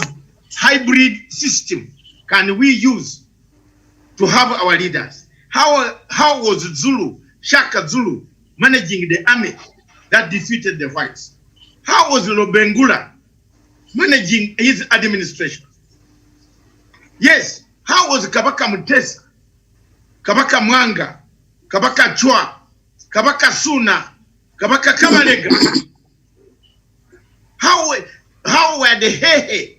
hybrid system can we use to have our leaders? How was Shaka Zulu managing the army that defeated the whites? How was Lobengula managing his administration? Yes, how was Kabaka Mutesa, Kabaka Mwanga, Kabaka Chua, Kabaka Suna, Kabaka Kabalega? How were the Hehe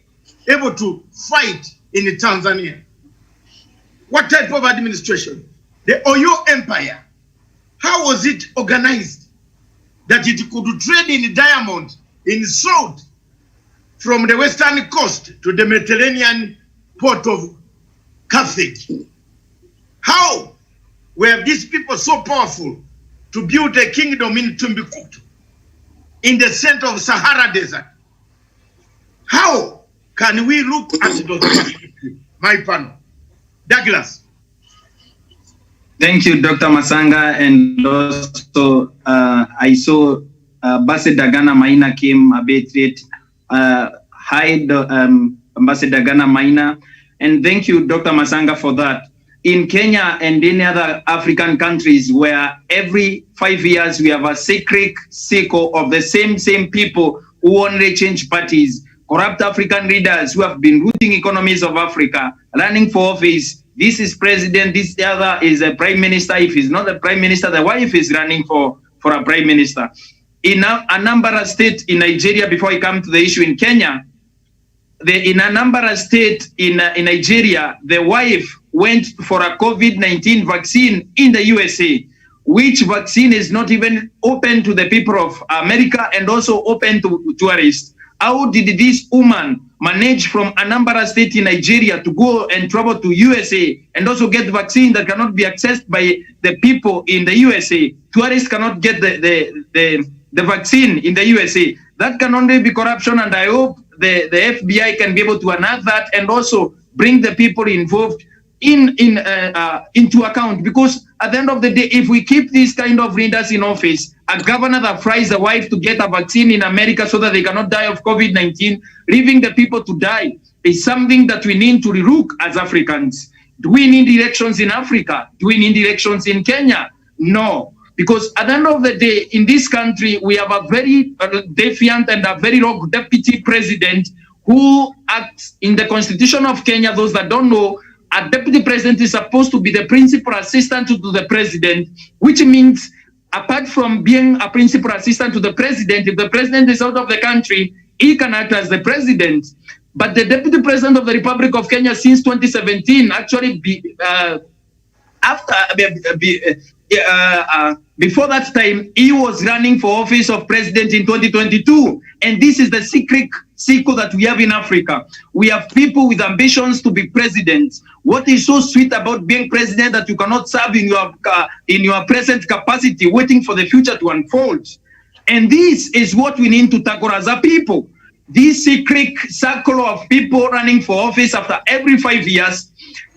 able to fight in Tanzania? What type of administration? The Oyo Empire, how was it organized that it could trade in diamond, in salt, from the western coast to the Mediterranean port of Carthage? How were these people so powerful to build a kingdom in Timbuktu, in the center of Sahara Desert? How can we look at those people, my panel? Douglas. Thank you, Dr. Masanga. And also, I saw Ambassador Ghana Maina came a bit late. Hi, Ambassador Ghana Maina. And thank you, Dr. Masanga, for that. In Kenya and in other African countries where every 5 years we have a sacred cycle of the same people who only change parties, corrupt African leaders who have been rooting economies of Africa, running for office. This is president, this the other is a prime minister. If he's not the prime minister, the wife is running for a prime minister. In Anambra State in Nigeria, before I come to the issue in Kenya, in Anambra State in Nigeria, the wife went for a COVID-19 vaccine in the USA, which vaccine is not even open to the people of America and also open to tourists. How did this woman manage from Anambra State in Nigeria to go and travel to USA and also get vaccine that cannot be accessed by the people in the USA? Tourists cannot get the vaccine in the USA. That can only be corruption, and I hope the FBI can be able to unearth that and also bring the people involved into account, because at the end of the day, if we keep these kind of leaders in office, a governor that fries the wife to get a vaccine in America so that they cannot die of COVID-19, leaving the people to die, is something that we need to relook as Africans. Do we need elections in Africa? Do we need elections in Kenya? No, because at the end of the day, in this country, we have a very defiant and a very rogue deputy president who acts in the constitution of Kenya. Those that don't know, a deputy president is supposed to be the principal assistant to the president, which means apart from being a principal assistant to the president, if the president is out of the country, he can act as the president. But the deputy president of the Republic of Kenya since 2017, actually before that time, he was running for office of president in 2022. And this is the secret that we have in Africa. We have people with ambitions to be presidents. What is so sweet about being president that you cannot serve in your present capacity, waiting for the future to unfold? And this is what we need to tackle as a people. This secret circle of people running for office after every 5 years,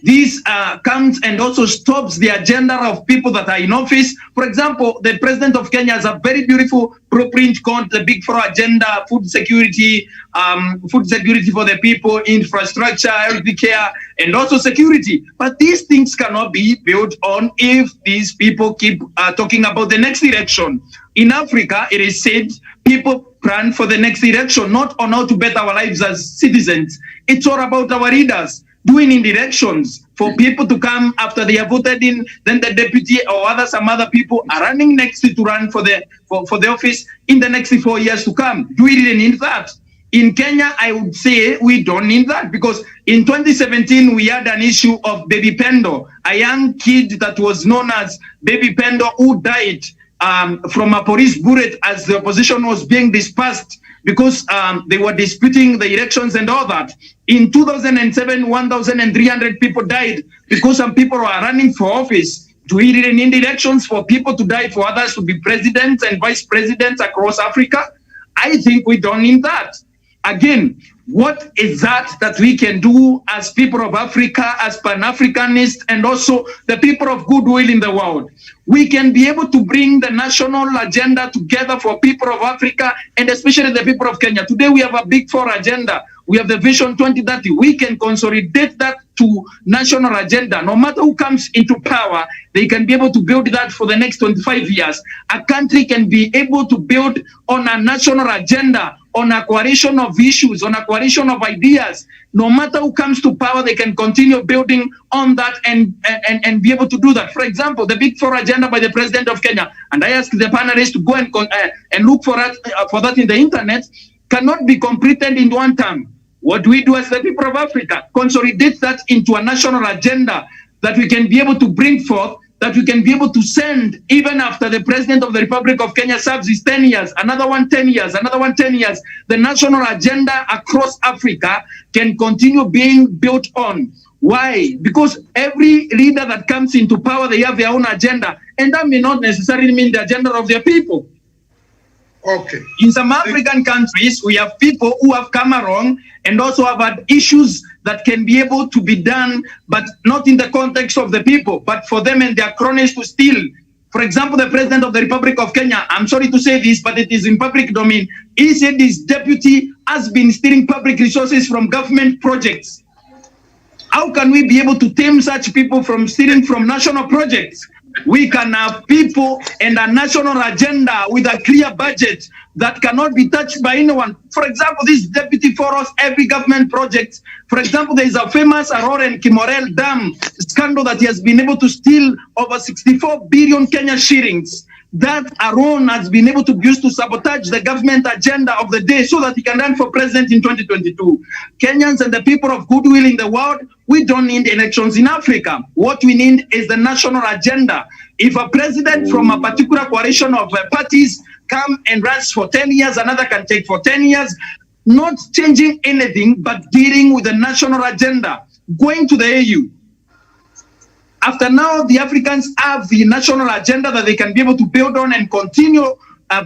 this comes and also stops the agenda of people that are in office. For example, the president of Kenya has a very beautiful blueprint called the Big Four Agenda: food security for the people, infrastructure, healthcare, and also security. But these things cannot be built on if these people keep talking about the next election. In Africa, it is said people plan for the next election, not on how to better our lives as citizens. It's all about our leaders doing in elections for people to come after they are voted in, then the deputy or some other people are running next to run for the office in the next 4 years to come. Do we really need that? In Kenya, I would say we don't need that, because in 2017, we had an issue of Baby Pendo, a young kid that was known as Baby Pendo, who died from a police bullet as the opposition was being dispersed because they were disputing the elections and all that. In 2007, 1,300 people died because some people were running for office. Do we really need elections for people to die, for others to be presidents and vice presidents across Africa? I think we don't need that. Again, what is that we can do as people of Africa, as Pan-Africanists, and also the people of goodwill in the world? We can be able to bring the national agenda together for people of Africa, and especially the people of Kenya. Today we have a Big Four agenda. We have the Vision 2030. We can consolidate that to national agenda. No matter who comes into power, they can be able to build that for the next 25 years. A country can be able to build on a national agenda, on a coalition of issues, on a coalition of ideas. No matter who comes to power, they can continue building on that and be able to do that. For example, the Big Four agenda by the president of Kenya, and I asked the panelists to go and look for that in the internet, cannot be completed in one term. What do we do as the people of Africa? Consolidate that into a national agenda that we can be able to bring forth, that we can be able to send even after the president of the Republic of Kenya serves his 10 years, another one 10 years, another one 10 years. The national agenda across Africa can continue being built on. Why? Because every leader that comes into power, they have their own agenda, and that may not necessarily mean the agenda of their people. Okay. In some African countries, we have people who have come along and also have had issues that can be able to be done, but not in the context of the people, but for them and their cronies to steal. For example, the president of the Republic of Kenya, I'm sorry to say this, but it is in public domain. He said his deputy has been stealing public resources from government projects. How can we be able to tame such people from stealing from national projects? We can have people and a national agenda with a clear budget that cannot be touched by anyone. For example, this deputy for us, every government project. For example, there is a famous Aurora and Kimorel Dam scandal that he has been able to steal over 64 billion Kenya shillings. That alone has been able to be used to sabotage the government agenda of the day so that he can run for president in 2022. Kenyans and the people of goodwill in the world, we don't need elections in Africa. What we need is the national agenda. If a president from a particular coalition of parties come and runs for 10 years, another can take for 10 years, not changing anything, but dealing with the national agenda, going to the AU. After now, the Africans have the national agenda that they can be able to build on and continue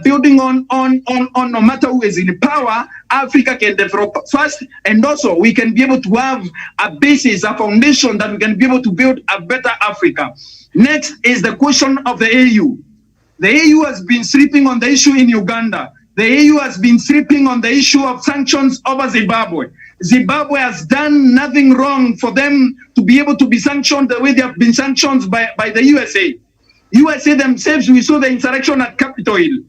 building on no matter who is in power. Africa can develop first, and also we can be able to have a basis, a foundation that we can be able to build a better Africa. Next is the question of the AU. The AU has been sleeping on the issue in Uganda. The AU has been sleeping on the issue of sanctions over Zimbabwe. Zimbabwe has done nothing wrong for them to be able to be sanctioned the way they have been sanctioned by the USA. USA themselves, we saw the insurrection at Capitol Hill.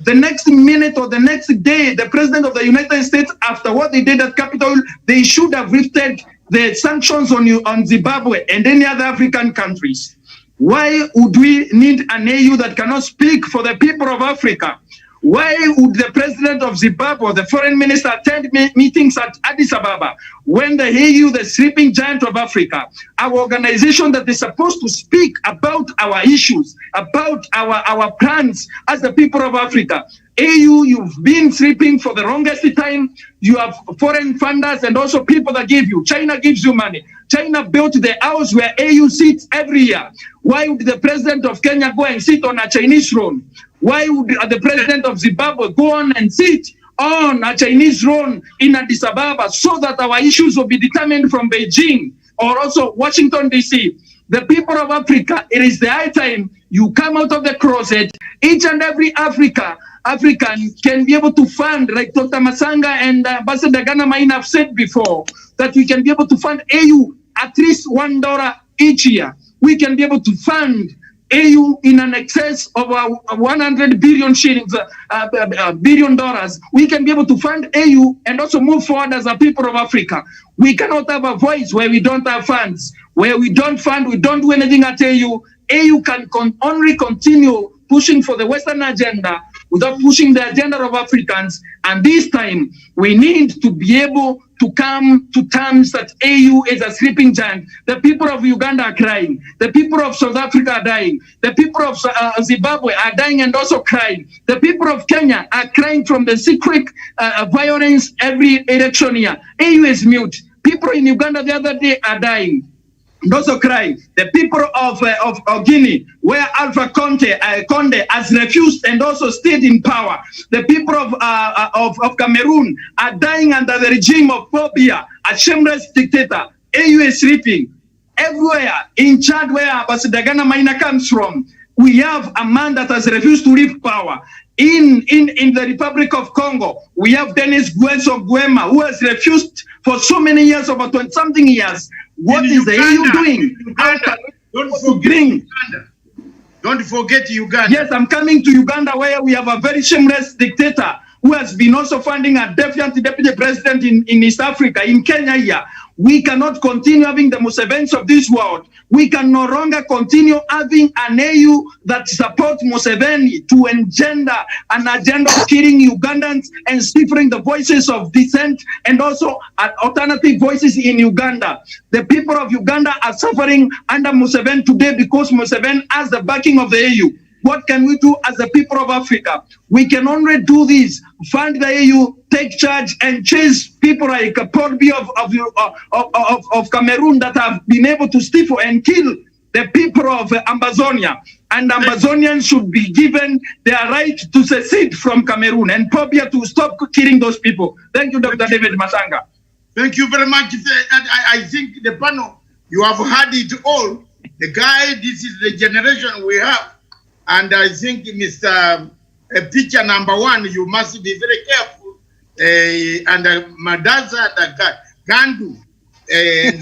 The next minute or the next day, the president of the United States, after what they did at Capitol Hill, they should have lifted the sanctions on Zimbabwe and any other African countries. Why would we need an AU that cannot speak for the people of Africa? Why would the president of Zimbabwe, the foreign minister, attend meetings at Addis Ababa when the AU, the sleeping giant of Africa, our organization that is supposed to speak about our issues, about our plans as the people of Africa? AU, you've been sleeping for the longest time. You have foreign funders and also people that give you. China gives you money. China built the house where AU sits every year. Why would the president of Kenya go and sit on a Chinese throne? Why would the president of Zimbabwe go on and sit on a Chinese throne in Addis Ababa so that our issues will be determined from Beijing or also Washington, D.C.? The people of Africa, it is the high time you come out of the closet. Each and every African can be able to fund, like Dr. Matsanga and Ambassador Ghana Maina have said before, that we can be able to fund AU at least $1 each year. We can be able to fund AU in an excess of 100 billion shillings, $billion. We can be able to fund AU and also move forward as a people of Africa. We cannot have a voice where we don't have funds, where we don't fund, we don't do anything at AU. AU can only continue pushing for the Western agenda without pushing the agenda of Africans. And this time, we need to be able to come to terms that AU is a sleeping giant. The people of Uganda are crying. The people of South Africa are dying. The people of Zimbabwe are dying and also crying. The people of Kenya are crying from the secret violence every election year. AU is mute. People in Uganda the other day are dying and also crying. The people of Guinea, where Alpha Conde has refused and also stayed in power. The people of Cameroon are dying under the regime of Paul Biya, a shameless dictator. AU is sleeping. Everywhere in Chad, where Ambassador Ghana Maina comes from, we have a man that has refused to leave power. In the Republic of Congo, we have Denis Nguesso Nguema, who has refused for so many years, over 20-something years. What is the AU doing? Don't forget Uganda. Yes, I'm coming to Uganda, where we have a very shameless dictator who has been also funding a deputy president in East Africa, in Kenya here. We cannot continue having the Musevenis of this world. We can no longer continue having an AU that supports Museveni to engender an agenda of killing Ugandans and stifling the voices of dissent and also alternative voices in Uganda. The people of Uganda are suffering under Museveni today because Museveni has the backing of the AU. What can we do as the people of Africa? We can only do this: fund the AU, take charge, and chase people like Paul Biya of Cameroon that have been able to stifle and kill the people of Amazonia. And Amazonians should be given their right to secede from Cameroon, and Paul Biya to stop killing those people. Thank you, Dr. David Matsanga. Thank you very much. I think the panel, you have heard it all. The guy, this is the generation we have. And I think, Mr. Picture number one, you must be very careful. And Madaza, the Gandu, and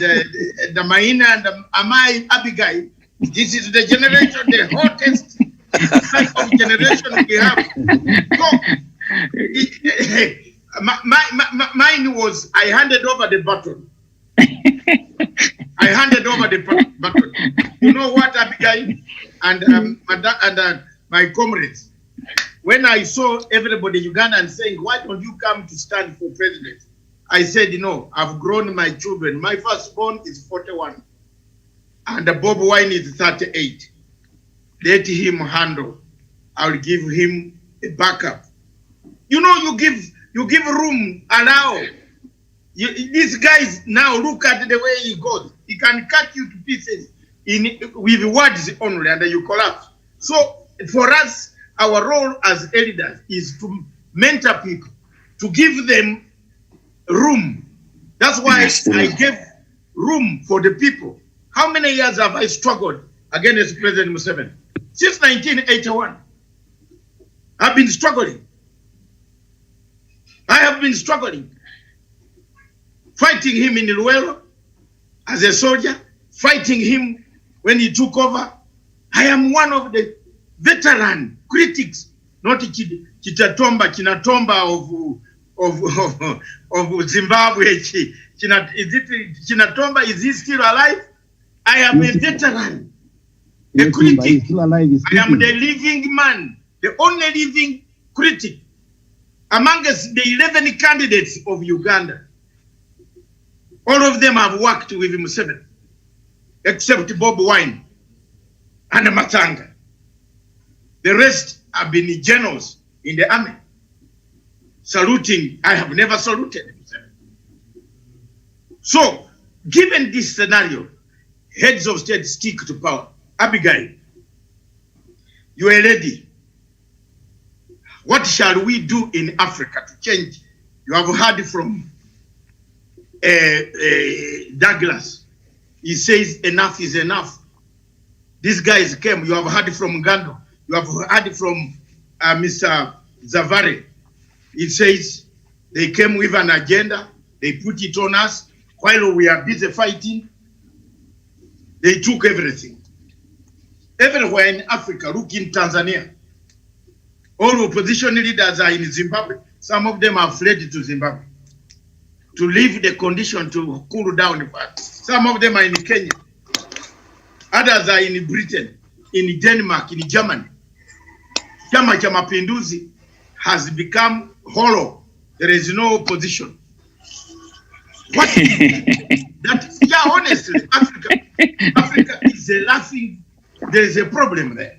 the Maina, and Amai Abigail, This is the generation, the hottest type of generation we have. So, mine was, I handed over the baton. I handed over the baton. You know what, Abigail and my comrades, when I saw everybody Ugandan saying, why don't you come to stand for president? I said, no, I've grown my children. My firstborn is 41 and Bob Wine is 38. Let him handle. I'll give him a backup. You know, you give room, allow. These guys now, look at the way he goes. He can cut you to pieces with words only and you collapse. So for us, our role as elders is to mentor people, to give them room. That's why I gave room for the people. How many years have I struggled against President Museveni? Since 1981. I've been struggling. I have been struggling. Fighting him in Luelo as a soldier, fighting him when he took over. I am one of the veteran critics, not Chinatomba of Zimbabwe. Chinatomba, is he still alive? I am a veteran, a critic. I am the living man, the only living critic amongst the 11 candidates of Uganda. All of them have worked with Museveni, except Bob Wine and Matanga. The rest have been generals in the army. Saluting, I have never saluted Museveni. So, given this scenario, heads of state stick to power. Abigail, you are a lady. What shall we do in Africa to change? You have heard from Douglas. He says enough is enough. These guys came. You have heard from Gando. You have heard from Mr. Zavari. He says they came with an agenda. They put it on us while we are busy fighting. They took everything. Everywhere in Africa, look in Tanzania. All opposition leaders are in Zimbabwe. Some of them have fled to Zimbabwe to leave the condition to cool down. Some of them are in Kenya. Others are in Britain, in Denmark, in Germany. Chama cha Mapinduzi has become hollow. There is no opposition. What? Yeah, honestly, Africa is a laughing. There is a problem there.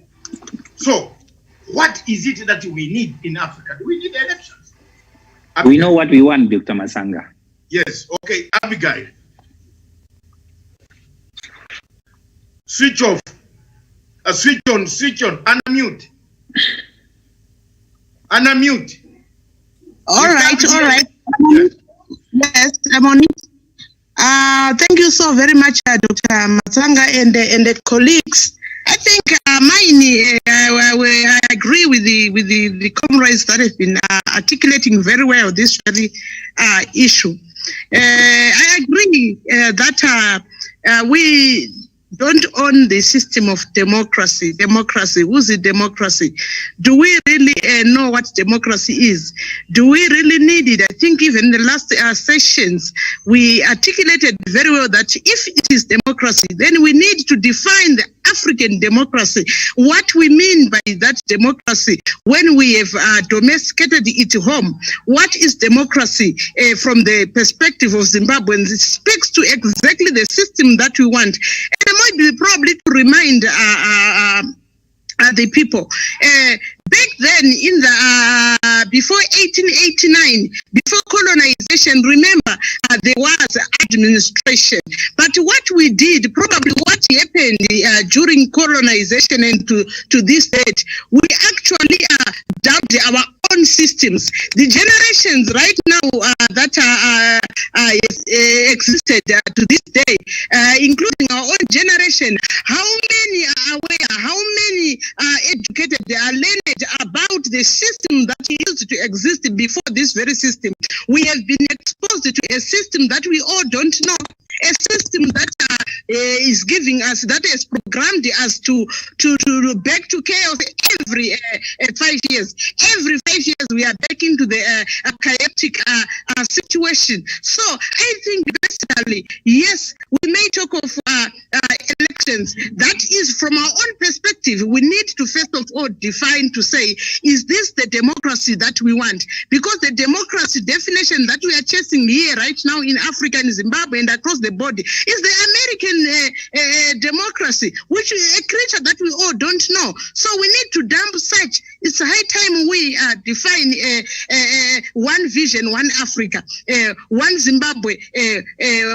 So, what is it that we need in Africa? Do we need elections? We know what we want, Dr. Masanga. Yes, okay, Abigail. Switch off. Switch on, unmute. Unmute. All right. Yes, I'm on it. Thank you so very much, Dr. Masanga and the colleagues. I think I agree with the comrades that have been articulating very well this very issue. I agree that we don't own the system of democracy. Who's the democracy? Do we really know what democracy is? Do we really need it? I think even in the last sessions, we articulated very well that if it is democracy, then we need to define the African democracy. What we mean by that democracy when we have domesticated it home. What is democracy from the perspective of Zimbabweans? It speaks to exactly the system that we want. And I might be probably to remind the people. Back then, in the before 1889, before colonization, remember there was administration. But what we did, probably what happened during colonization and to this date, we actually dubbed our own systems. The generations right now that existed to this day, including our own generation, how many are aware, how many are educated, they are learned about the system that used to exist before this very system. We have been exposed to a system that we all don't know. a system that is giving us, that has programmed us to back to chaos every 5 years. Every 5 years we are back into the chaotic situation. So I think basically, yes, we may talk of elections. That is from our own perspective. We need to first of all define to say, is this the democracy that we want? Because the democracy definition that we are chasing here right now in Africa and Zimbabwe and across the board is the American democracy, which is a creature that we all don't know. So we need to dump such. It's high time we define one vision, one Africa, one Zimbabwe,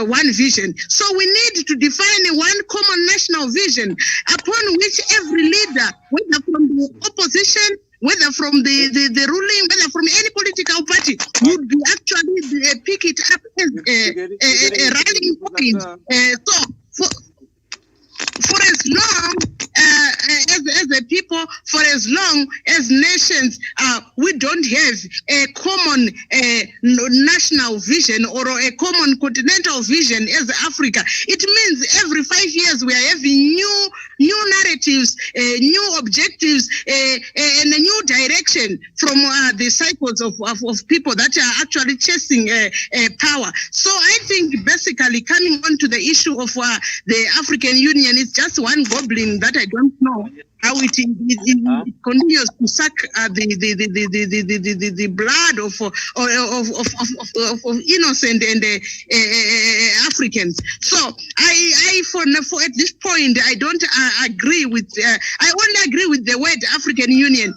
one vision. So we need to define one common national vision upon which every leader, whether from the opposition, whether from the ruling, whether from any political party, would be actually pick it up as a rallying point. So for as long as a people, for as long as nations, we don't have a common national vision or a common continental vision as Africa. It means every 5 years we are having new narratives, new objectives, and a new direction from the cycles of people that are actually chasing power. So I think basically coming on to the issue of the African Union, it's just one goblin that I don't know how it continues to suck the blood of innocent and Africans. So I for at this point I don't agree with. I only agree with the word African Union.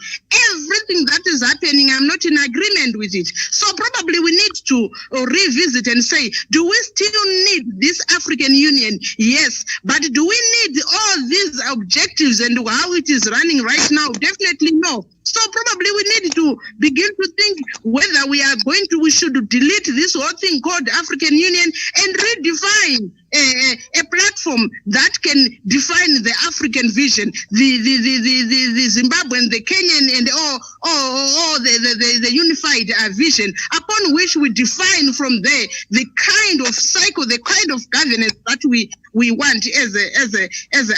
Everything that is happening, I'm not in agreement with it. So probably we need to revisit and say, do we still need this African Union? Yes, but do we need all these objectives and how it is running right now? Definitely no. So probably we need to begin to think whether we should delete this whole thing called African Union and redefine a platform that can define the African vision, the Zimbabwean, the Kenyan, and all the unified vision, upon which we define from there the kind of cycle, the kind of governance that we want as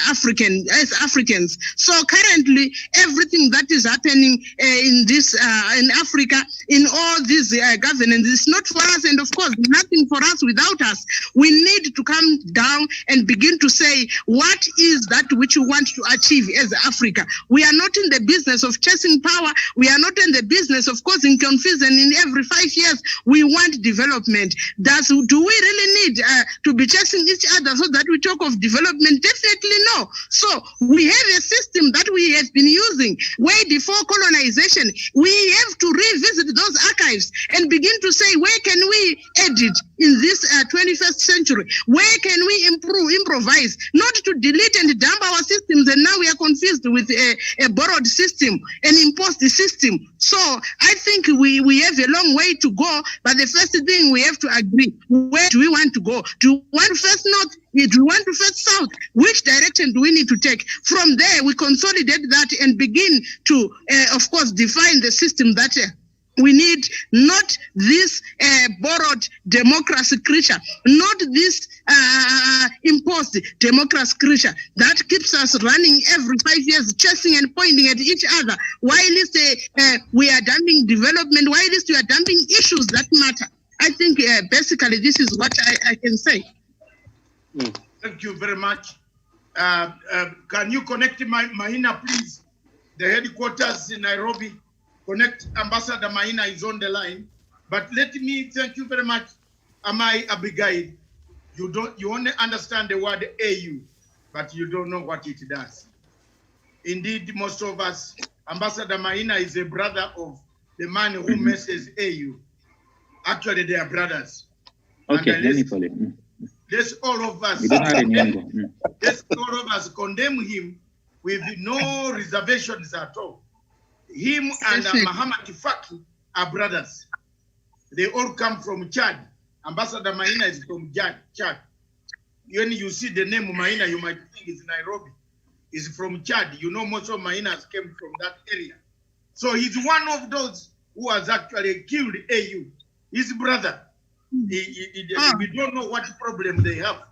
Africans. So currently, everything that is happening in Africa, in all these governance, is not for us, and of course, nothing for us without us. We need to come down and begin to say, what is that which we want to achieve as Africa? We are not in the business of chasing power. We are not in the business of causing confusion. In every 5 years, we want development. Do we really need to be chasing each other so that we talk of development? Definitely no. So we have a system that we have been using way before colonization. We have to revisit those archives and begin to say, where can we edit in this 21st century? Where can we improvise, not to delete and dump our systems, and now we are confused with a borrowed system, an imposed system. So I think we have a long way to go, but the first thing we have to agree, where do we want to go? Do we want to face north? Do we want to face south? Which direction do we need to take? From there, we consolidate that and begin to, of course, define the system that we need, not this borrowed democracy creature, not this imposed democracy creature that keeps us running every 5 years, chasing and pointing at each other. While we are dumping development, while we are dumping issues that matter. I think basically this is what I can say. Thank you very much. Can you connect Mahina, please? The headquarters in Nairobi. Connect. Ambassador Mahina is on the line. But let me thank you very much, Amai Abigail. You only understand the word AU, but you don't know what it does. Indeed, most of us, Ambassador Mahina is a brother of the man who messes AU. Actually, they are brothers. Okay, let me follow. Let's all of us condemn him with no reservations at all. Him and Muhammad Faki are brothers. They all come from Chad. Ambassador Mahina is from Chad. When you see the name Mahina, you might think it's Nairobi. He's from Chad. You know, most of Mahinas came from that area. So he's one of those who has actually killed AU. His brother, We don't know what problem they have,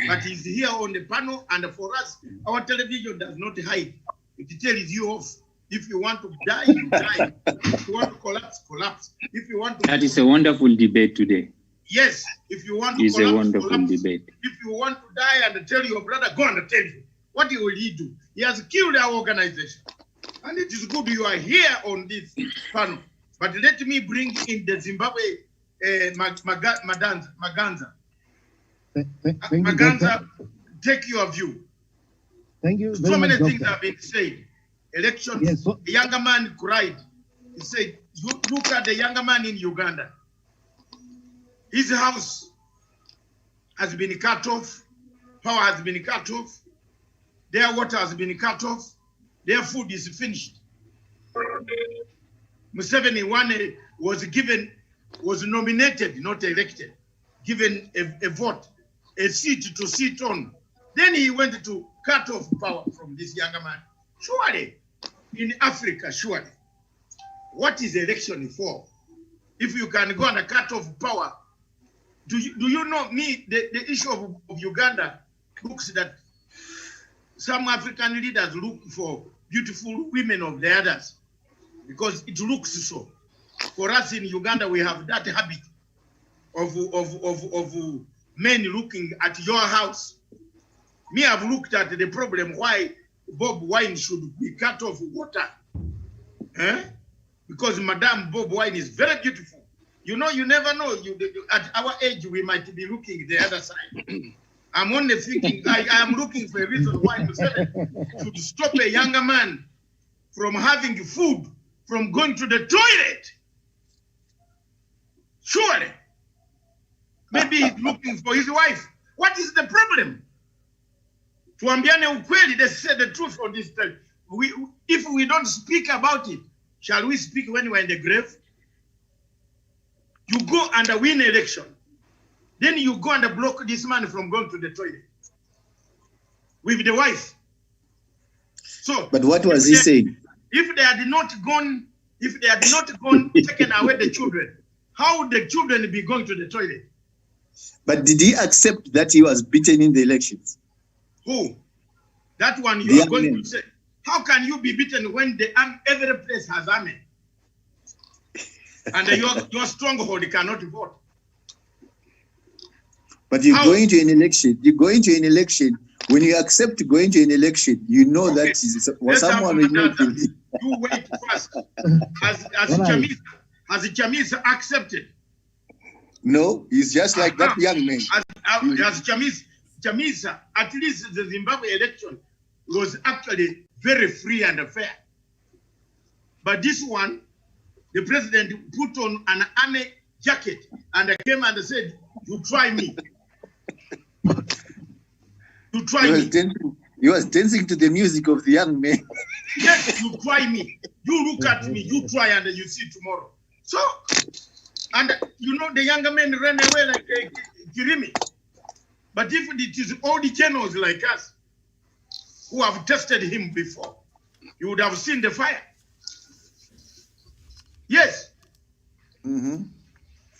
but he's here on the panel, and for us, our television does not hide. It tells you off. If you want to die, you die. If you want to collapse, collapse. If you want to... That is a wonderful debate today. Yes, if you want to it's collapse, a wonderful collapse. debate. If you want to die and tell your brother, go and tell you. What will he do? He has killed our organization. And it is good you are here on this panel. But let me bring in the Zimbabwe Maganza. Thank you, Maganza, Doctor. take your view. Thank you very So much, many things Doctor. have been said. Elections, Yes, so- a younger man cried. He said, you look at the younger man in Uganda. His house has been cut off. Power has been cut off. Their water has been cut off. Their food is finished. Museveni was nominated, not elected, given a vote, a seat to sit on. Then he went to cut off power from this younger man. Surely, in Africa, surely, what is election for? If you can go and cut off power, do you know me? The issue of Uganda looks that some African leaders look for beautiful women of the others because it looks so. For us in Uganda, we have that habit of men looking at your house. Me, I've looked at the problem why Bob Wine should be cut off water. Because Madame Bob Wine is very beautiful. You know, you never know. At our age, we might be looking the other side. I'm only thinking, I am looking for a reason why Museveni should stop a younger man from having food, from going to the toilet. Surely. Maybe he's looking for his wife. What is the problem? Tuambiane ukweli, they say the truth on this time. If we don't speak about it, shall we speak when we're in the grave? You go and win election. Then you go and block this man from going to the toilet with the wife. So, but what was he saying? If they had not gone, taken away the children, how would the children be going to the toilet? But did he accept that he was beaten in the elections? Who? That one you are going to say. How can you be beaten when every place has army? And your stronghold cannot vote. But you go into an election. You go into an election. When you accept going to an election, you know that someone will not kill you. You wait first. Has Chamisa accepted? No, he's just like that young man. As Chamisa, at least the Zimbabwe election was actually very free and fair. But this one, the president put on an army jacket and came and said, you try me. You try me. He was dancing to the music of the young man. Yes, you try me. You look at me, you try and you see tomorrow. So, and you know, the younger men ran away like Kirimi. But if it is all the generals like us who have tested him before, you would have seen the fire. Yes.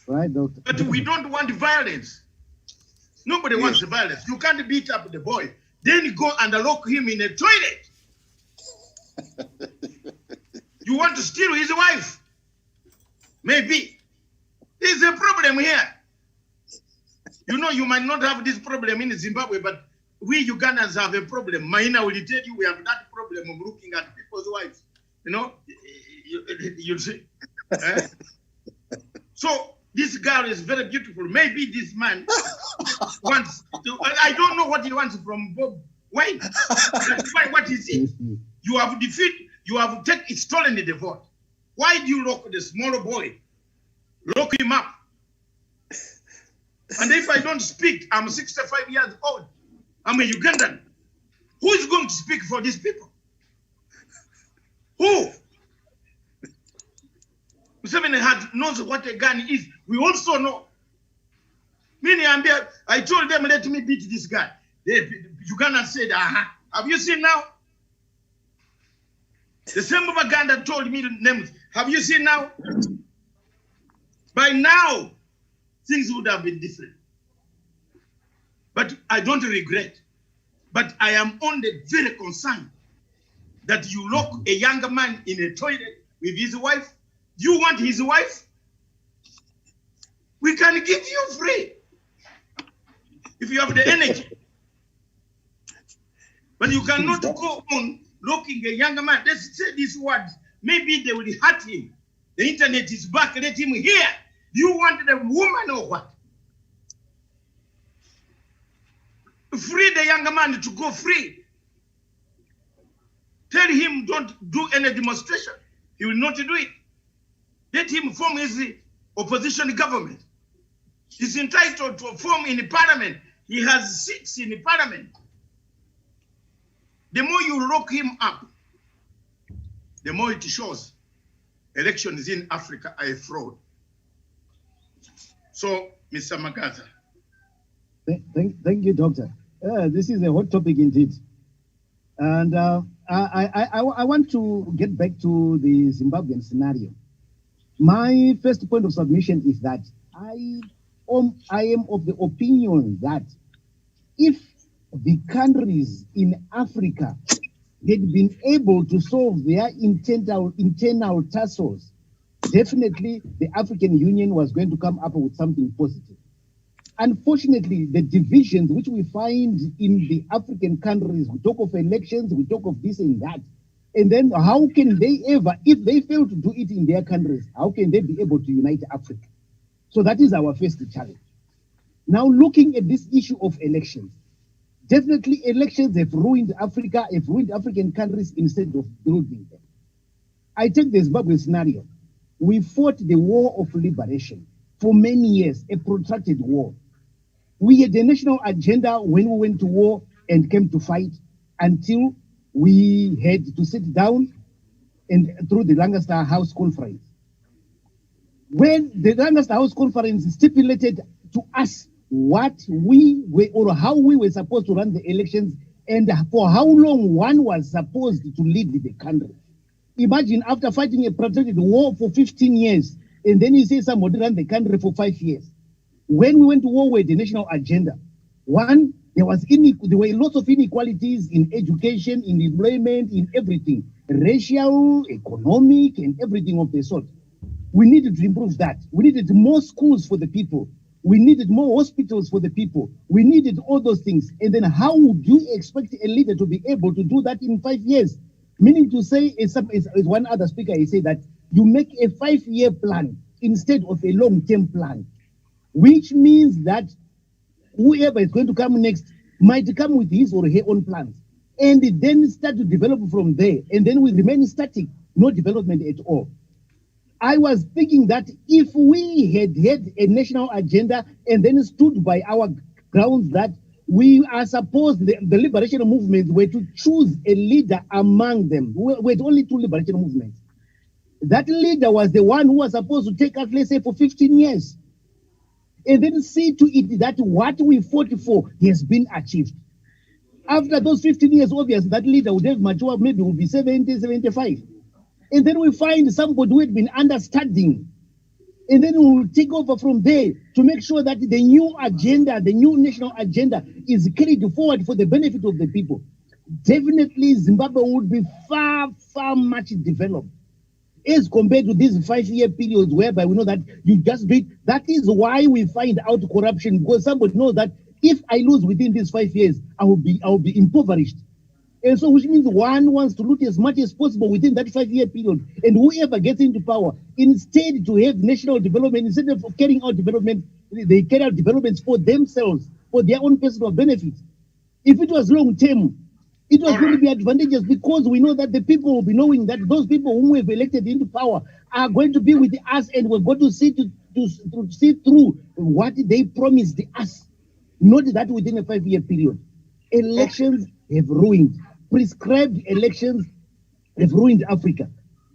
Right, Doctor. But we don't want violence. Nobody wants violence. You can't beat up the boy. Then go and lock him in a toilet. You want to steal his wife? Maybe. There's a problem here. You know, you might not have this problem in Zimbabwe, but we Ugandans have a problem. Maina will tell you we have that problem of looking at people's wives. You know, you see. So this girl is very beautiful. Maybe this man wants to, I don't know what he wants from Bob Wine. What is it? You have defeated, you have stolen the vote. Why do you lock the smaller boy? Lock him up. And if I don't speak, I'm 65 years old. I'm a Ugandan. Who is going to speak for these people? Who? Museveni knows what a gun is. We also know. Meaning, I told them, let me beat this guy. The Ugandans said, have you seen now? The same Uganda told me the names. Have you seen now? By now, things would have been different. But I don't regret. But I am only very concerned that you lock a younger man in a toilet with his wife. Do you want his wife? We can give you free if you have the energy. But you cannot go on locking a younger man. Let's say these words. Maybe they will hurt him. The internet is back. Let him hear. Do you want the woman or what? Free the younger man to go free. Tell him don't do any demonstration. He will not do it. Let him form his opposition government. He's entitled to form in the parliament. He has seats in the parliament. The more you lock him up, the more it shows elections in Africa are a fraud. So, Mr. Magaza. Thank you, Doctor. This is a hot topic indeed. And I want to get back to the Zimbabwean scenario. My first point of submission is that I am of the opinion that if the countries in Africa had been able to solve their internal tussles, definitely the African Union was going to come up with something positive. Unfortunately, the divisions which we find in the African countries, we talk of elections, we talk of this and that, and then how can they ever, if they fail to do it in their countries, how can they be able to unite Africa? So that is our first challenge. Now, looking at this issue of elections, definitely elections have ruined Africa, have ruined African countries instead of building them. I take the Zimbabwe scenario. We fought the war of liberation for many years, a protracted war. We had a national agenda when we went to war and came to fight until we had to sit down and through the Lancaster House Conference. When the Lancaster House Conference stipulated to us what we were or how we were supposed to run the elections and for how long one was supposed to lead the country. Imagine after fighting a protracted war for 15 years, and then you say somebody ran the country for 5 years. When we went to war with the national agenda, one, there were lots of inequalities in education, in employment, in everything, racial, economic, and everything of the sort. We needed to improve that. We needed more schools for the people. We needed more hospitals for the people. We needed all those things. And then how would you expect a leader to be able to do that in 5 years? Meaning to say, as one other speaker, he said that you make a 5-year plan instead of a long-term plan, which means that whoever is going to come next might come with his or her own plans and then start to develop from there. And then we remain static, no development at all. I was thinking that if we had had a national agenda and then stood by our grounds that we are supposed, the liberation movements were to choose a leader among them. We had only 2 liberation movements. That leader was the one who was supposed to take us, let's say, for 15 years. And then see to it that what we fought for has been achieved. After those 15 years, obviously, that leader would have matured, maybe would be 70, 75. And then we find somebody who had been understudying. And then we will take over from there to make sure that the new agenda, the new national agenda is carried forward for the benefit of the people. Definitely, Zimbabwe would be far, far much developed as compared to these 5-year periods whereby we know that you just do it. That is why we find out corruption, because somebody knows that if I lose within these 5 years, I will be impoverished. And so, which means one wants to loot as much as possible within that 5-year period. And whoever gets into power, instead to have national development, instead of carrying out development, they carry out developments for themselves, for their own personal benefit. If it was long term, it was going to be advantageous because we know that the people will be knowing that those people whom we have elected into power are going to be with us and we're going to see through what they promised us. Not that within a 5-year period. Elections have ruined. Prescribed elections have ruined Africa.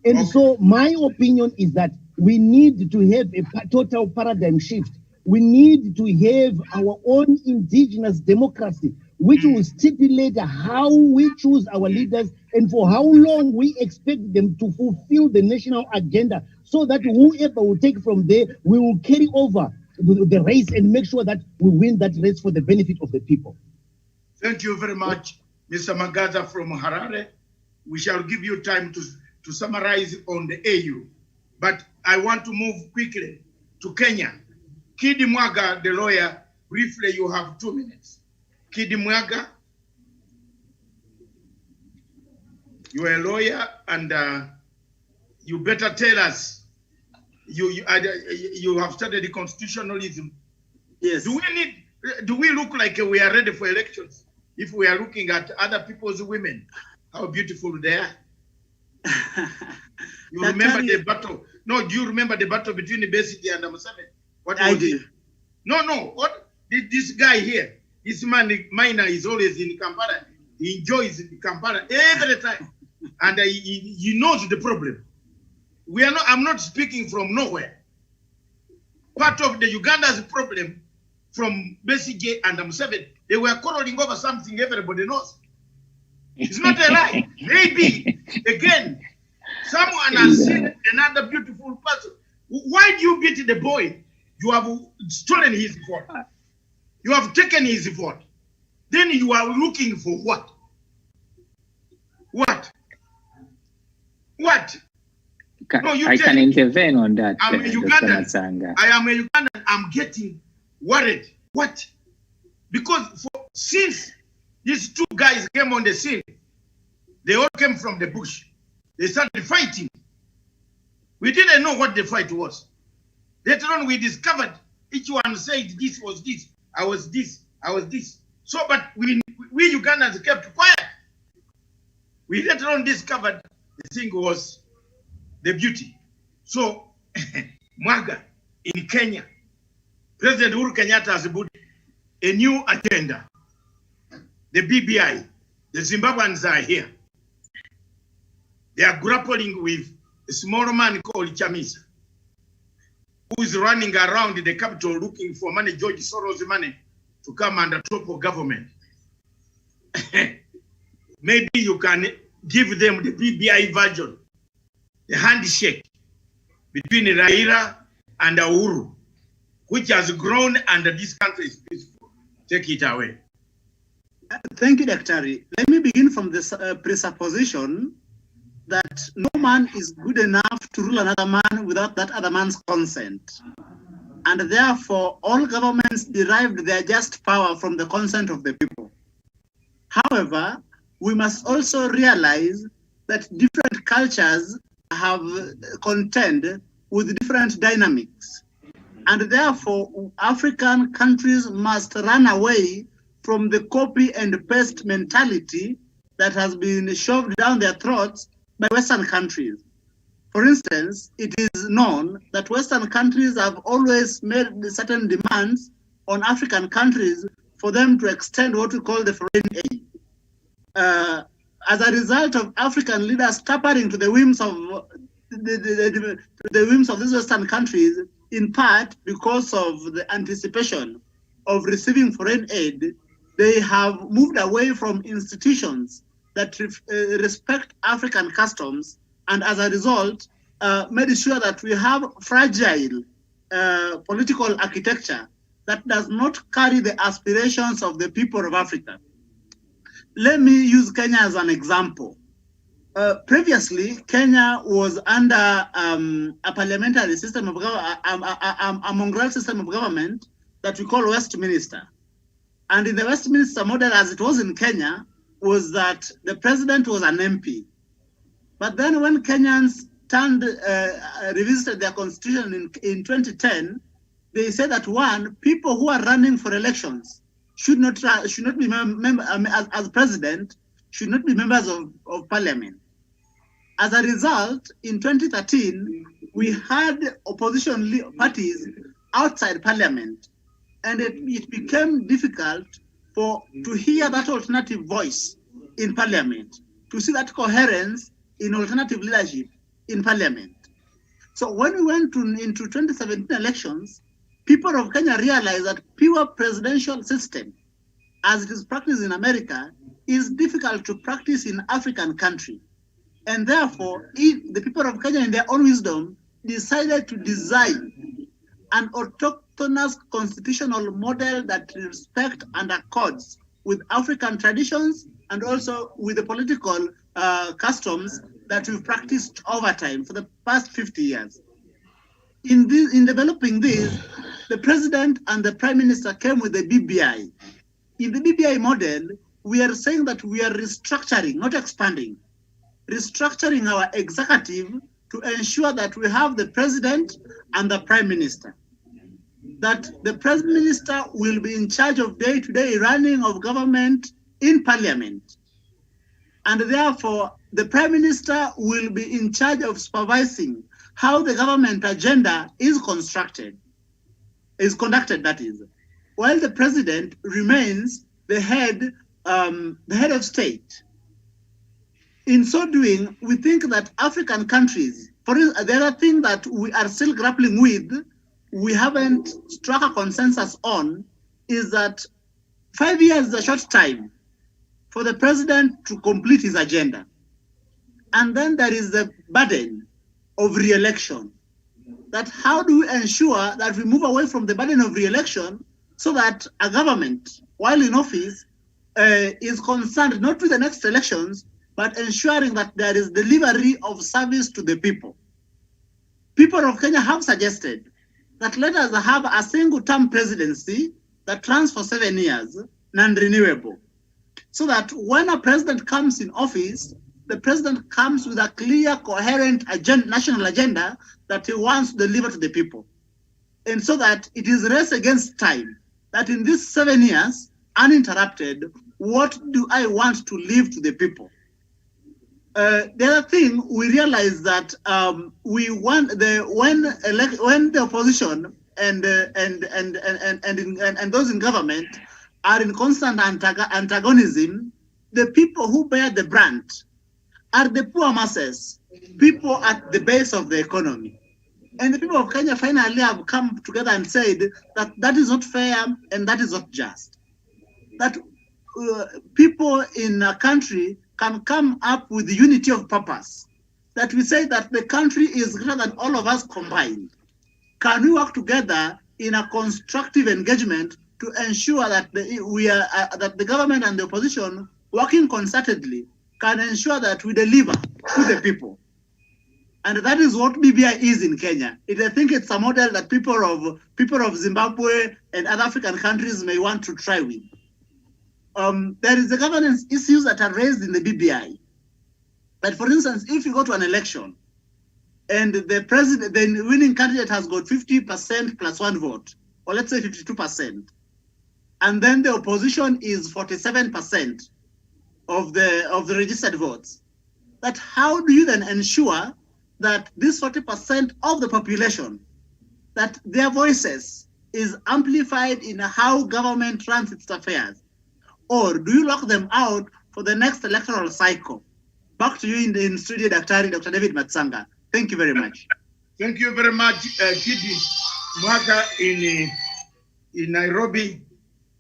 And so my opinion is that we need to have a total paradigm shift. We need to have our own indigenous democracy, which will stipulate how we choose our leaders and for how long we expect them to fulfill the national agenda, so that whoever will take from there, we will carry over the race and make sure that we win that race for the benefit of the people. Thank you very much, Mr. Magaza from Harare. We shall give you time to summarize on the AU. But I want to move quickly to Kenya. Kidi Mwaga, the lawyer, briefly, you have 2 minutes. Kidi Mwaga, you are a lawyer, and you better tell us. You have studied the constitutionalism. Yes. Do we look like we are ready for elections if we are looking at other people's women, how beautiful they are? You remember the battle? No, do you remember the battle between Besigye and Museveni? What I did. No. What did this guy here? This man, Maina, is always in Kampala. He enjoys Kampala every time, and he knows the problem. I'm not speaking from nowhere. Part of the Uganda's problem from Besigye and Museveni, they were quarreling over something everybody knows. It's not a lie. Maybe, again, someone has seen another beautiful person. Why do you beat the boy? You have stolen his vote. You have taken his vote. Then you are looking for what? What? No, I can intervene on that. I'm a Ugandan. I am a Ugandan. I'm getting worried. What? Because since these two guys came on the scene, they all came from the bush. They started fighting. We didn't know what the fight was. Later on, we discovered each one said this was this, I was this, I was this. So, but we Ugandans kept quiet. We later on discovered the thing was the beauty. So, Mwaga, in Kenya, President Uhuru Kenyatta has put a new agenda. The BBI, the Zimbabweans are here. They are grappling with a small man called Chamisa, who is running around the capital looking for money, George Soros money, to come under top of government. Maybe you can give them the BBI version, the handshake between Raila and Uhuru, which has grown under this country is peaceful. Take it away. Thank you, Dr. Let me begin from this presupposition that no man is good enough to rule another man without that other man's consent. And therefore, all governments derived their just power from the consent of the people. However, we must also realize that different cultures have contend with different dynamics. And therefore, African countries must run away from the copy and paste mentality that has been shoved down their throats by Western countries. For instance, it is known that Western countries have always made certain demands on African countries for them to extend what we call the foreign aid. As a result of African leaders tappering to the whims of the whims of these Western countries, in part because of the anticipation of receiving foreign aid, they have moved away from institutions that respect African customs, and as a result, made sure that we have fragile political architecture that does not carry the aspirations of the people of Africa. Let me use Kenya as an example. Previously, Kenya was under a parliamentary system of government, a mongrel system of government that we call Westminster. And in the Westminster model, as it was in Kenya, was that the president was an MP. But then when Kenyans revisited their constitution in 2010, they said that one, people who are running for elections should not be as president, should not be members of parliament. As a result, in 2013, we had opposition parties outside parliament, and it became difficult to hear that alternative voice in parliament, to see that coherence in alternative leadership in parliament. So when we went into 2017 elections, people of Kenya realized that pure presidential system, as it is practiced in America, is difficult to practice in African country. And therefore, the people of Kenya, in their own wisdom, decided to design an autochthonous constitutional model that respects and accords with African traditions and also with the political customs that we've practiced over time for the past 50 years. In developing this, the president and the prime minister came with the BBI. In the BBI model, we are saying that we are restructuring, not expanding, restructuring our executive to ensure that we have the president and the prime minister. That the prime minister will be in charge of day-to-day running of government in parliament. And therefore, the prime minister will be in charge of supervising how the government agenda is conducted, that is, while the president remains the head of state. In so doing, we think that African countries, the other thing that we are still grappling with, we haven't struck a consensus on, is that 5 years is a short time for the president to complete his agenda. And then there is the burden of re-election. That how do we ensure that we move away from the burden of re-election so that a government, while in office, is concerned not with the next elections, but ensuring that there is delivery of service to the people. People of Kenya have suggested that let us have a single-term presidency that runs for 7 years, non-renewable, so that when a president comes in office, the president comes with a clear, coherent national agenda that he wants to deliver to the people. And so that it is race against time, that in these 7 years, uninterrupted, what do I want to leave to the people? The other thing, we realize that we want when the opposition and those in government are in constant antagonism, the people who bear the brunt are the poor masses, people at the base of the economy. And the people of Kenya finally have come together and said that that is not fair and that is not just. That people in a country can come up with the unity of purpose. That we say that the country is greater than all of us combined. Can we work together in a constructive engagement to ensure that that the government and the opposition, working concertedly, can ensure that we deliver to the people? And that is what BBI is in Kenya. I think it's a model that people of Zimbabwe and other African countries may want to try with. There is the governance issues that are raised in the BBI. But for instance, if you go to an election and the winning candidate has got 50% plus 1 vote, or let's say 52%, and then the opposition is 47% of the registered votes, that how do you then ensure that this 40% of the population, that their voices is amplified in how government runs its affairs? Or do you lock them out for the next electoral cycle? Back to you in studio, Dr. David Matsanga. Thank you very much. Thank you very much, Gidi Mwaka in Nairobi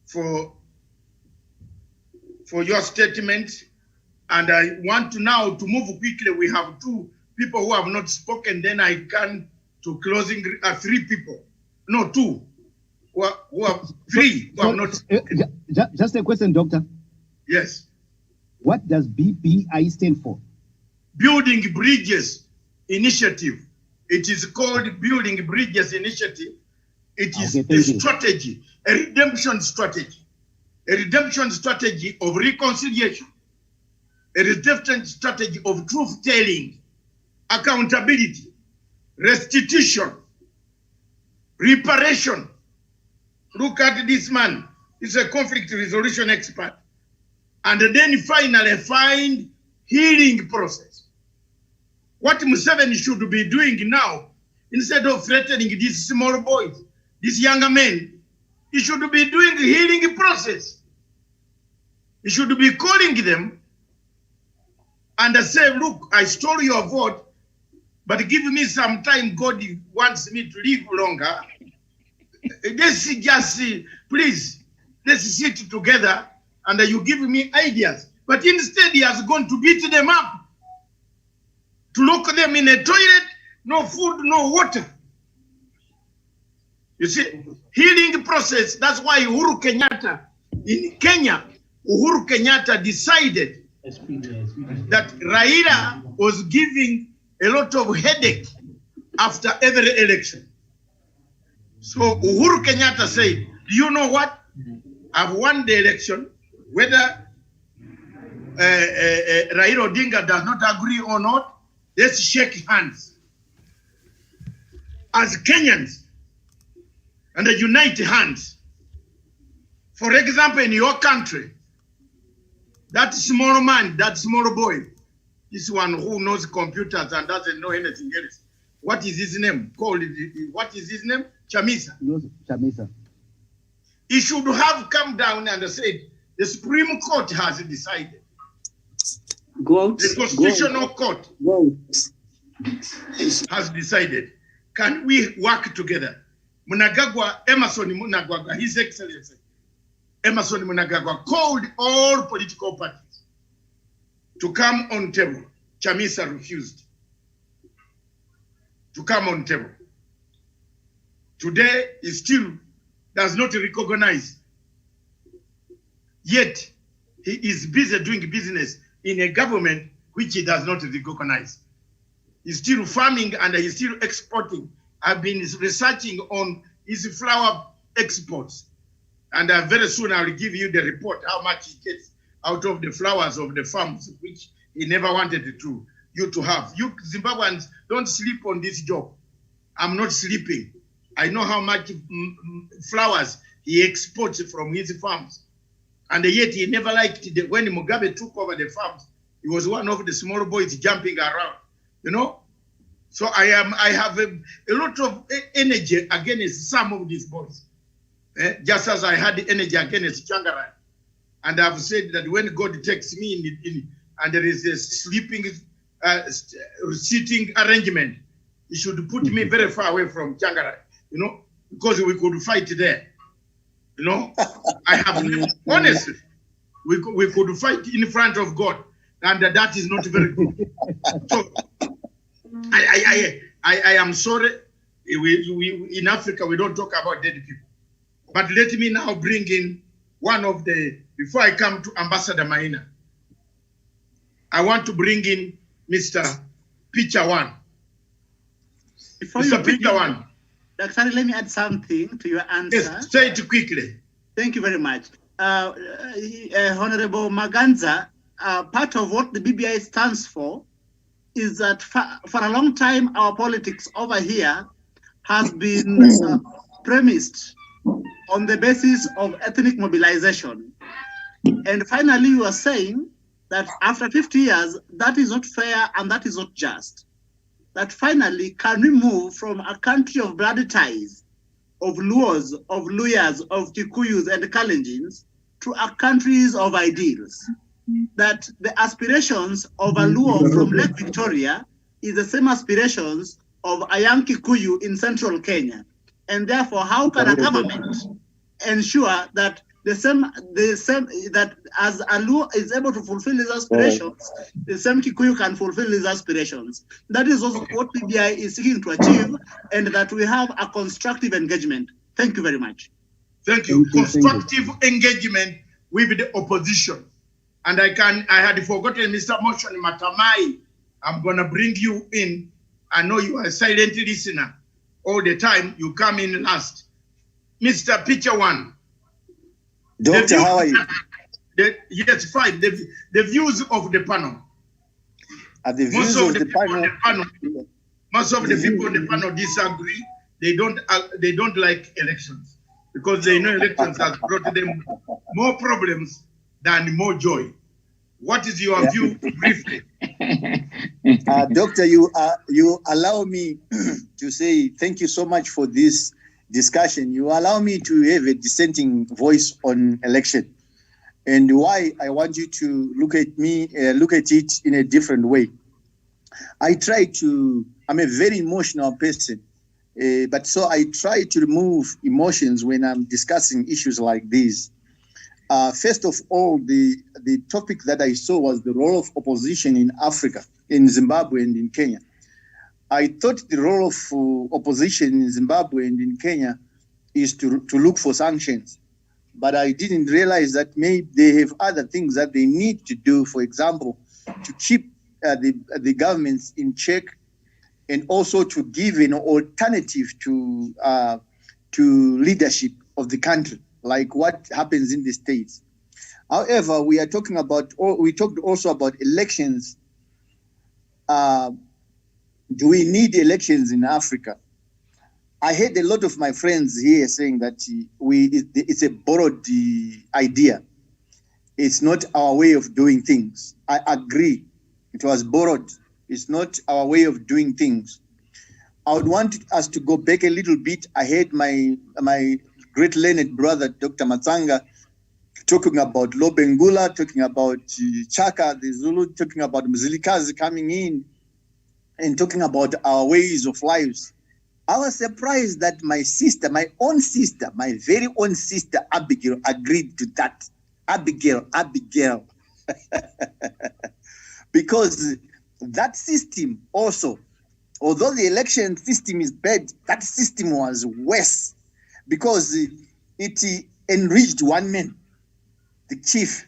for your statement. And I want to now to move quickly. We have 2 people who have not spoken. Then I can to closing 3 people. No, 2. Who have 3 who have not spoken. Just a question, Doctor. Yes. What does BBI stand for? Building Bridges Initiative. It is called Building Bridges Initiative. It is a strategy, a redemption strategy of reconciliation, a redemption strategy of truth-telling, accountability, restitution, reparation. Look at this man. He's a conflict resolution expert. And then finally find healing process. What Museveni should be doing now, instead of threatening these small boys, these younger men, he should be doing the healing process. He should be calling them and say, look, I stole your vote, but give me some time. God wants me to live longer. Let's just, please, let's sit together and you give me ideas. But instead, he has gone to beat them up, to lock them in a toilet, no food, no water. You see, healing process. That's why Uhuru Kenyatta in Kenya, Uhuru Kenyatta decided that Raila was giving a lot of headache after every election. So Uhuru Kenyatta said, do you know what? I've won the election, whether Raila Odinga does not agree or not, let's shake hands as Kenyans and unite hands. For example, in your country, that small man, that small boy, this one who knows computers and doesn't know anything else, what is his name? What is his name? Chamisa. Chamisa. He should have come down and said, the Supreme Court has decided. The Constitutional Court has decided. Can we work together? Mnangagwa, Emerson Mnangagwa, His Excellency, Emerson Mnangagwa called all political parties to come on table. Chamisa refused to come on table. Today, he still does not recognize. Yet, he is busy doing business in a government which he does not recognize. He's still farming and he's still exporting. I've been researching on his flower exports. And very soon I will give you the report, how much he gets out of the flowers of the farms, which he never wanted you to have. You Zimbabweans, don't sleep on this job. I'm not sleeping. I know how much flowers he exports from his farms. And yet he never liked it. When Mugabe took over the farms, he was one of the small boys jumping around, you know? So I have a lot of energy against some of these boys. Just as I had the energy against Changarai. And I've said that when God takes me in and there is a sleeping, sitting arrangement, he should put me very far away from Changarai, you know, because we could fight there. You know, I have, honestly, we could fight in front of God, and that is not very good. So, I am sorry. In Africa, we don't talk about dead people. But let me now bring in one of the, before I come to Ambassador Maina, I want to bring in Mr. Picture One. Mr. Picture One. Dr. Let me add something to your answer. Yes, say it quickly. Thank you very much. Honorable Maganza, part of what the BBI stands for is that for a long time, our politics over here has been premised on the basis of ethnic mobilization. And finally, you are saying that after 50 years, that is not fair and that is not just. That finally, can we move from a country of blood ties, of Luos, of Luyas, of Kikuyus and Kalenjins, to a countries of ideals? That the aspirations of a Luo from Lake Victoria is the same aspirations of a young Kikuyu in central Kenya. And therefore, how can a government ensure that that as a Luo is able to fulfill his aspirations, the same Kikuyu can fulfill his aspirations? That is also what PBI is seeking to achieve, and that we have a constructive engagement. Thank you very much. Thank you. Constructive engagement with the opposition. And I had forgotten Mr. Motion Matamai. I'm gonna bring you in. I know you are a silent listener. All the time, you come in last. Mr. Picture One. Doctor, how are you? Yes, fine. The views of the panel. The views of the panel. Most of the people on the panel disagree. They don't like elections because they know elections has brought them more problems than more joy. What is your view briefly? Doctor, you allow me to say thank you so much for this discussion. You allow me to have a dissenting voice on election, and why I want you to look at it in a different way. I'm a very emotional person, but so I try to remove emotions when I'm discussing issues like these. First of all, the topic that I saw was the role of opposition in Africa, in Zimbabwe and in Kenya. I thought the role of opposition in Zimbabwe and in Kenya is to look for sanctions. But I didn't realize that maybe they have other things that they need to do, for example, to keep the governments in check, and also to give an alternative to leadership of the country, like what happens in the States. However, we talked also about elections. Do we need elections in Africa? I heard a lot of my friends here saying that it's a borrowed idea. It's not our way of doing things. I agree. It was borrowed. It's not our way of doing things. I would want us to go back a little bit. I heard my great learned brother, Dr. Matsanga, talking about Lobengula, talking about Chaka, the Zulu, talking about Mzilikazi coming in, and talking about our ways of lives. I was surprised that my sister, my very own sister, Abigail, agreed to that. Abigail. Because that system also, although the election system is bad, that system was worse because it enriched one man, the chief,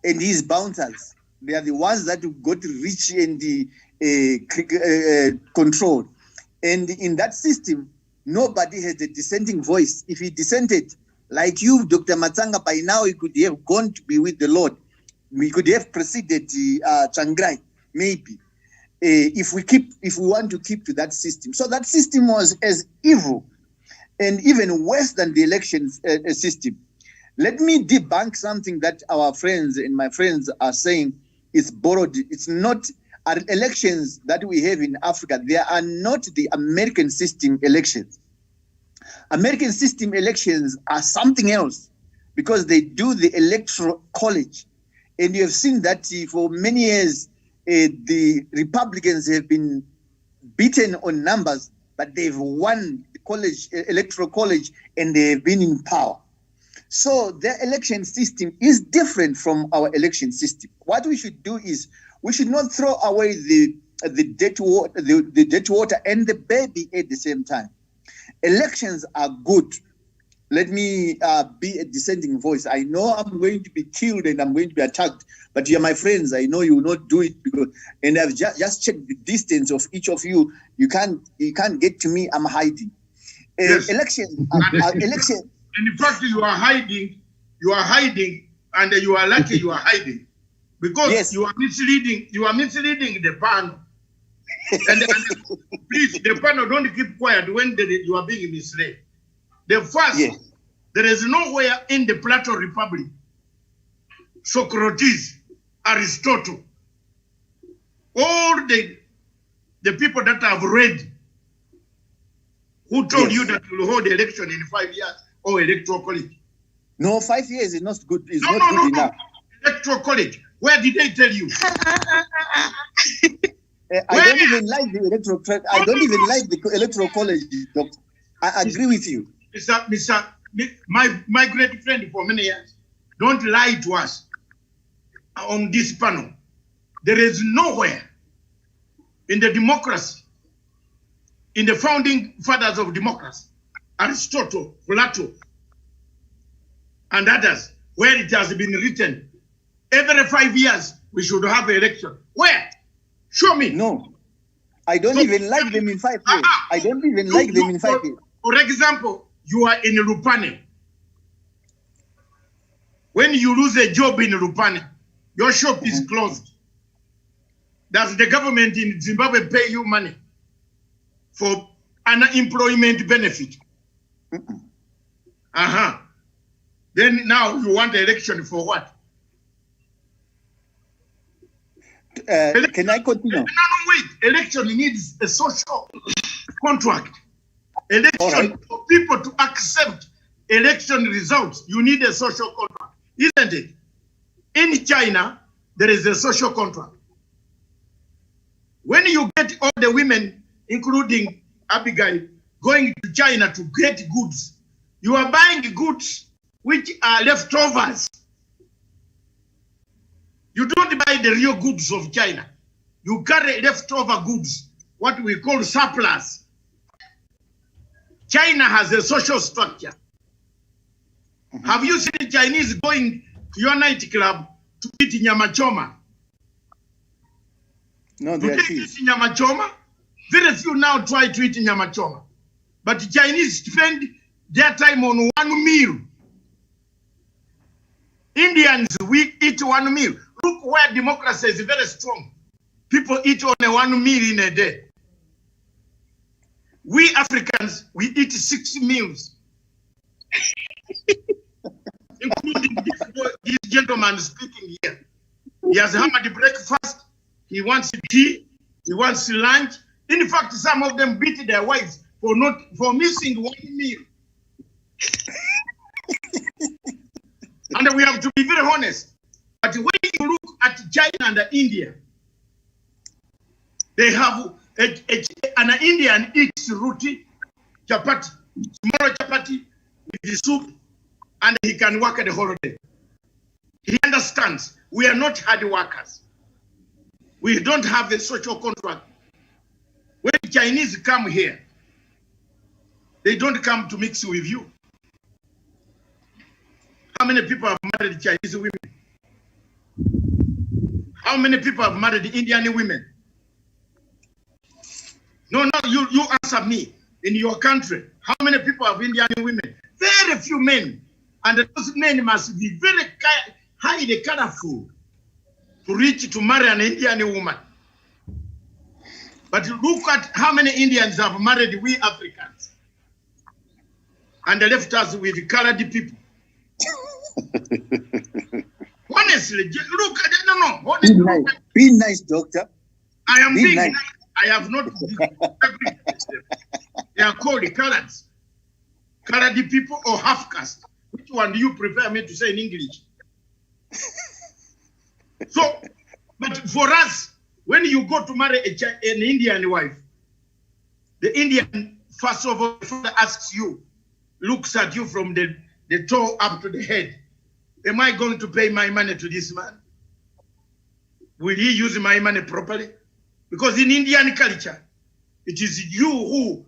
and his bouncers. They are the ones that got rich and controlled. And in that system, nobody has a dissenting voice. If he dissented, like you, Dr. Matsanga, by now he could have gone to be with the Lord. We could have preceded Tsvangirai, maybe, if we want to keep to that system. So that system was as evil and even worse than the election system. Let me debunk something that our friends and my friends are saying is borrowed. It's not. Our elections that we have in Africa, they are not the American system elections. American system elections are something else because they do the electoral college. And you have seen that for many years, the Republicans have been beaten on numbers, but they've won the electoral college, and they have been in power. So their election system is different from our election system. What we should do is we should not throw away the dirty water and the baby at the same time. Elections are good. Let me be a dissenting voice. I know I'm going to be killed and I'm going to be attacked, but you're my friends. I know you will not do it because, and I've just checked the distance of each of you. You can't get to me. I'm hiding. Yes. Election. And in fact, you are hiding, and you are lucky you are hiding. Because yes, you are misleading the panel. and please, the panel, don't keep quiet when you are being misled. The first, yes, there is nowhere in the Plato Republic, Socrates, Aristotle, all the people that have read, who told yes, you that you will hold the election in 5 years or electoral college. No, 5 years is not good. It's not good enough. Electoral college. Where did they tell you? I don't even like the electoral. I don't even like the electoral college, Doctor. I agree with you. My great friend for many years, don't lie to us on this panel. There is nowhere in the democracy, in the founding fathers of democracy, Aristotle, Plato, and others, where it has been written, every 5 years we should have an election. Where? Show me. No. I don't even like them in 5 years. I don't even like them in 5 years. For example, you are in Lupane. When you lose a job in Lupane, your shop is closed. Does the government in Zimbabwe pay you money for unemployment benefit? Then now you want the election for what? Can I continue? No, wait. Election needs a social contract. Election for people to accept election results, you need a social contract, isn't it? In China, there is a social contract. When you get all the women, including Abigail, going to China to get goods, you are buying goods which are leftovers. You don't buy the real goods of China. You carry leftover goods, what we call surplus. China has a social structure. Have you seen the Chinese going to your nightclub to eat nyama choma? No, do they eat nyama choma? Very few now try to eat nyama choma. But the Chinese spend their time on one meal. Indians, we eat one meal. Look where democracy is very strong. People eat only one meal in a day. We Africans, we eat 6 meals. Including this gentleman speaking here. He has hammered breakfast, he wants tea, he wants lunch. In fact, some of them beat their wives for missing one meal. And we have to be very honest. But when you look at China and India, they have an Indian eats roti, chapati, small chapati with the soup, and he can work at the holiday. He understands we are not hard workers. We don't have a social contract. When Chinese come here, they don't come to mix with you. How many people have married Chinese women? How many people have married Indian women? No, you answer me. In your country, how many people have Indian women? Very few men. And those men must be very highly colorful to reach to marry an Indian woman. But look at how many Indians have married we Africans and left us with colored people. Honestly, look at it. No. Be nice, doctor. I am being nice. I have not. They are called coloreds. Colored people or half caste. Which one do you prefer me to say in English? So, but for us, when you go to marry an Indian wife, the Indian, first of all, asks you, looks at you from the toe up to the head. Am I going to pay my money to this man? Will he use my money properly? Because in Indian culture, it is you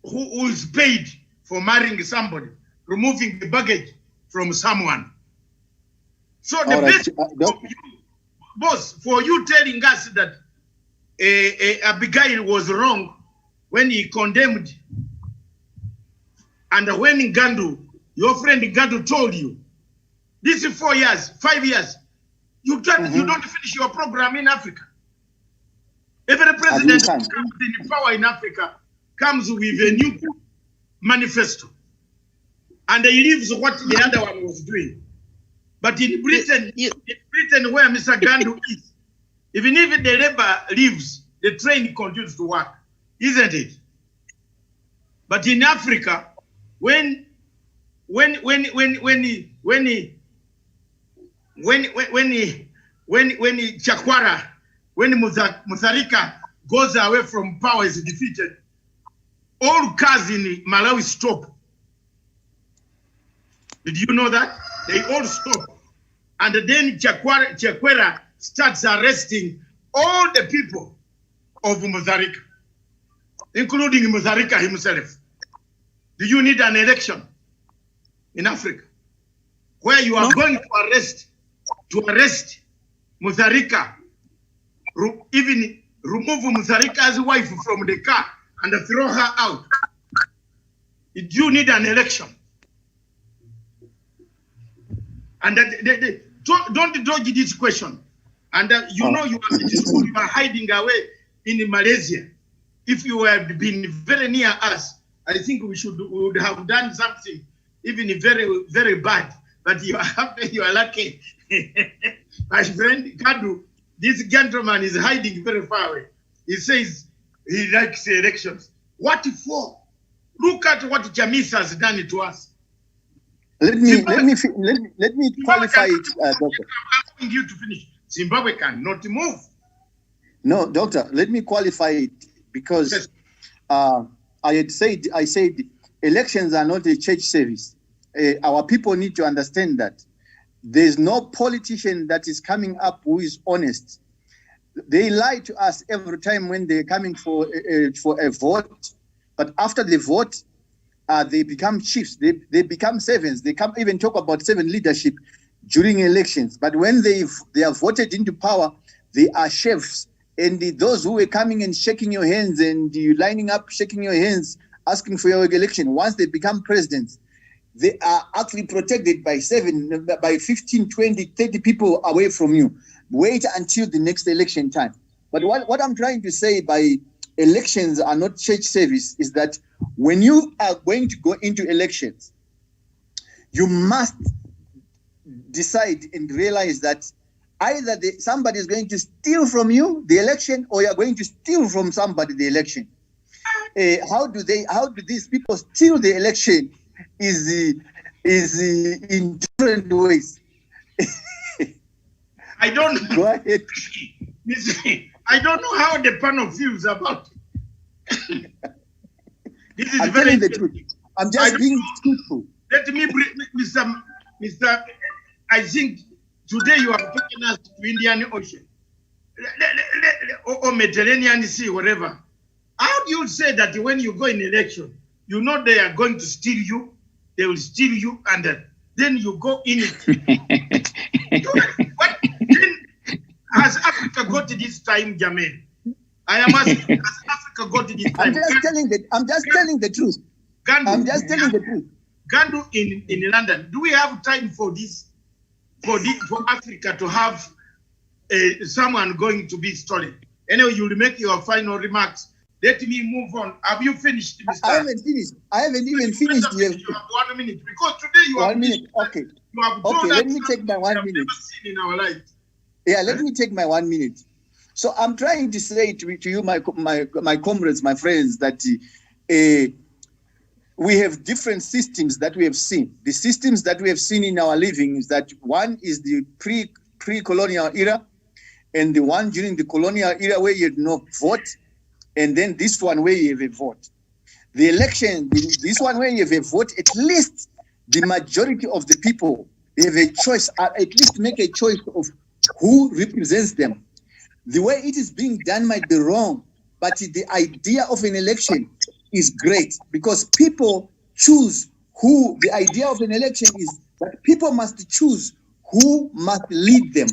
who is paid for marrying somebody, removing the baggage from someone. So the best boss, for you telling us that Abigail was wrong when he condemned, and when Gandu, your friend Gandu told you, this is 4 years, 5 years, you don't finish your program in Africa. Every president who comes in power in Africa comes with a new manifesto. And he leaves what the other one was doing. But in Britain, where Mr. Gandu is, even if the labor leaves, the train continues to work, isn't it? But in Africa, when Chakwara, when Mutharika goes away from power, is defeated, all cars in Malawi stop. Did you know that? They all stop. And then Chakwera starts arresting all the people of Mutharika, including Mutharika himself. Do you need an election in Africa where you are going to arrest Mutharika, even remove Mutharika's wife from the car and throw her out? Do you need an election? And don't dodge this question. And you know you are hiding away in Malaysia. If you had been very near us, I think we would have done something even very, very bad. But you are lucky. My friend Kadu, this gentleman is hiding very far away. He says he likes elections. What for? Look at what Jamis has done to us. Let me qualify it, doctor. I'm asking you to finish. Zimbabwe cannot move. No, doctor, let me qualify it because I said elections are not a church service. Our people need to understand that there's no politician that is coming up who is honest. They lie to us every time when they're coming for a vote, but after the vote, they become chiefs, they become servants, they come even talk about servant leadership during elections. But when they are voted into power, they are chefs. And those who were coming and shaking your hands and you lining up, shaking your hands, asking for your election, once they become presidents, they are actually protected by 15, 20, 30 people away from you. Wait until the next election time. But what I'm trying to say by elections are not church service is that when you are going to go into elections, you must decide and realize that either somebody is going to steal from you the election, or you're going to steal from somebody the election. How do these people steal the election is in different ways. I don't know. Go ahead. I don't know how the panel feels about it. This is I'm very telling the truth. I'm just being truthful. Let me bring Mr. I think today you have taken us to Indian Ocean or Mediterranean Sea, whatever. How do you say that when you go in election, you know they are going to steal you, they will steal you, and then you go in it? What then has Africa got this time, Jermaine? I am asking, has Africa got this time? I'm just telling the truth. Gandu, I'm just telling the truth. Gandu in London, do we have time for this? For Africa to have someone going to be stolen? Anyway, you will make your final remarks. Let me move on. Have you finished, Mr.? I haven't finished. I haven't even finished yet. You have 1 minute because today you have 1 minute. Okay. You have okay. Let me take my 1 minute. Never seen in our life. Yeah. Let me take my 1 minute. So I'm trying to say to you, my comrades, my friends, that we have different systems that we have seen. The systems that we have seen in our living is that one is the pre-colonial era, and the one during the colonial era where you had no vote, and then this one where you have a vote. The election, this one where you have a vote, at least the majority of the people, they have a choice, at least make a choice of who represents them. The way it is being done might be wrong, but the idea of an election is great because people choose who. The idea of an election is that people must choose who must lead them.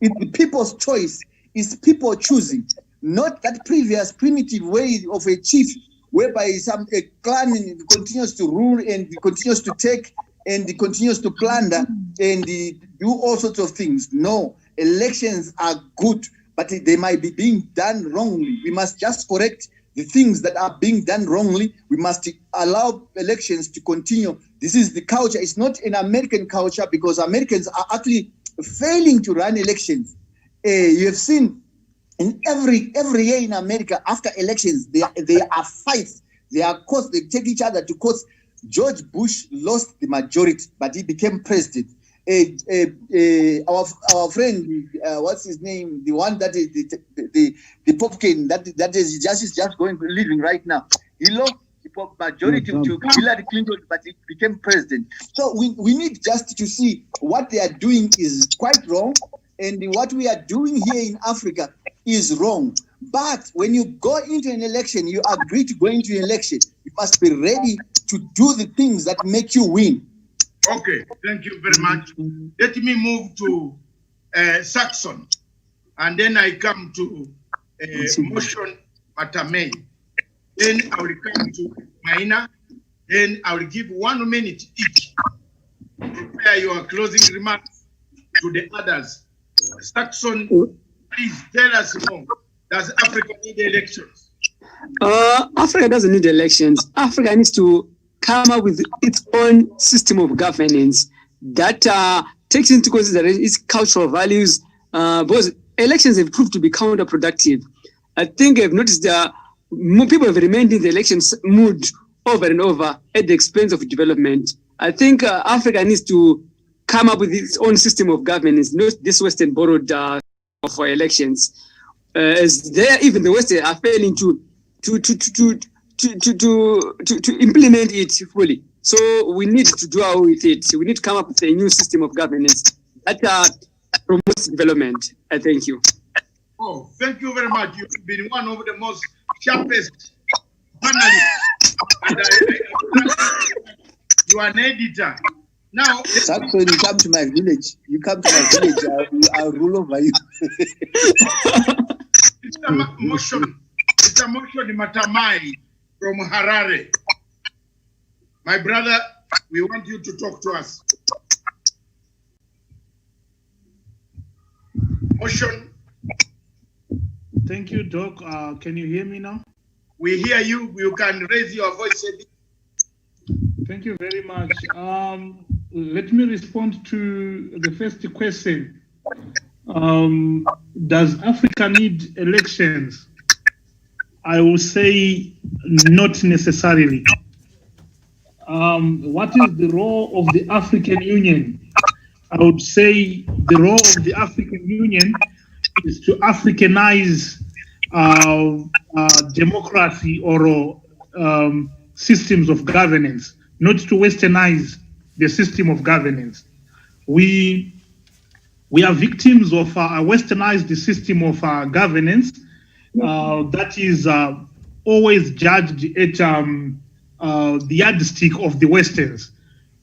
It's the people's choice. It's people choosing, not that previous primitive way of a chief whereby a clan continues to rule and continues to take and continues to plunder and do all sorts of things. No, elections are good, but they might be being done wrongly. We must just correct the things that are being done wrongly. We must allow elections to continue. This is the culture. It's not an American culture because Americans are actually failing to run elections. You have seen in every year in America after elections, there are fights. There are courts. They take each other to courts. George Bush lost the majority, but he became president. Our friend, what's his name? The one that is the pumpkin that is just going living right now. He lost the majority to Hillary Clinton, but he became president. So we need just to see what they are doing is quite wrong, and what we are doing here in Africa is wrong. But when you go into an election, you agree to go into an election, you must be ready to do the things that make you win. Okay, thank you very much. Let me move to Saxon, and then I come to Motion Matamei. Then I will come to Maina. Then I will give 1 minute each. Prepare your closing remarks to the others. Saxon, please tell us more. Does Africa need elections? Africa doesn't need elections. Africa needs to come up with its own system of governance that takes into consideration its cultural values, because elections have proved to be counterproductive. I think I've noticed that more people have remained in the elections mood over and over at the expense of development. I think Africa needs to come up with its own system of governance, not this Western borrowed for elections. As even the West are failing to implement it fully. So we need to do away with it. We need to come up with a new system of governance that promotes development. I thank you. Oh, thank you very much. You've been one of the most sharpest panelist. And you are an editor. Now, Saxon, you come to my village. You come to my village, I'll rule over you. It's a motion Matamai from Harare. My brother, we want you to talk to us. Motion. Thank you, Doc. Can you hear me now? We hear you. You can raise your voice a bit. Thank you very much. Let me respond to the first question. Does Africa need elections? I will say not necessarily. What is the role of the African Union? I would say the role of the African Union is to Africanize democracy or systems of governance, not to Westernize the system of governance. We are victims of a Westernized system of governance that is always judged at the yardstick of the Westerns.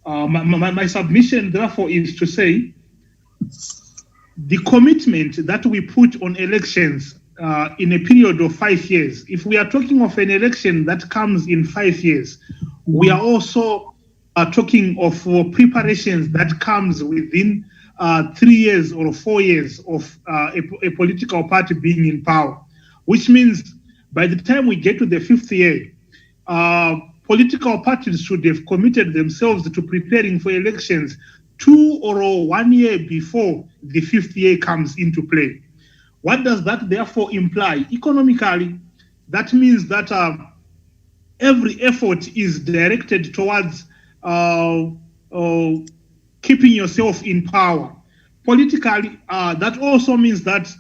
My submission, therefore, is to say the commitment that we put on elections in a period of 5 years, if we are talking of an election that comes in 5 years, we are also talking of preparations that comes within 3 years or 4 years of a political party being in power, which means by the time we get to the 5th year, political parties should have committed themselves to preparing for elections 2 or 1 year before the 5th year comes into play. What does that therefore imply? Economically, that means that every effort is directed towards keeping yourself in power. Politically, that also means that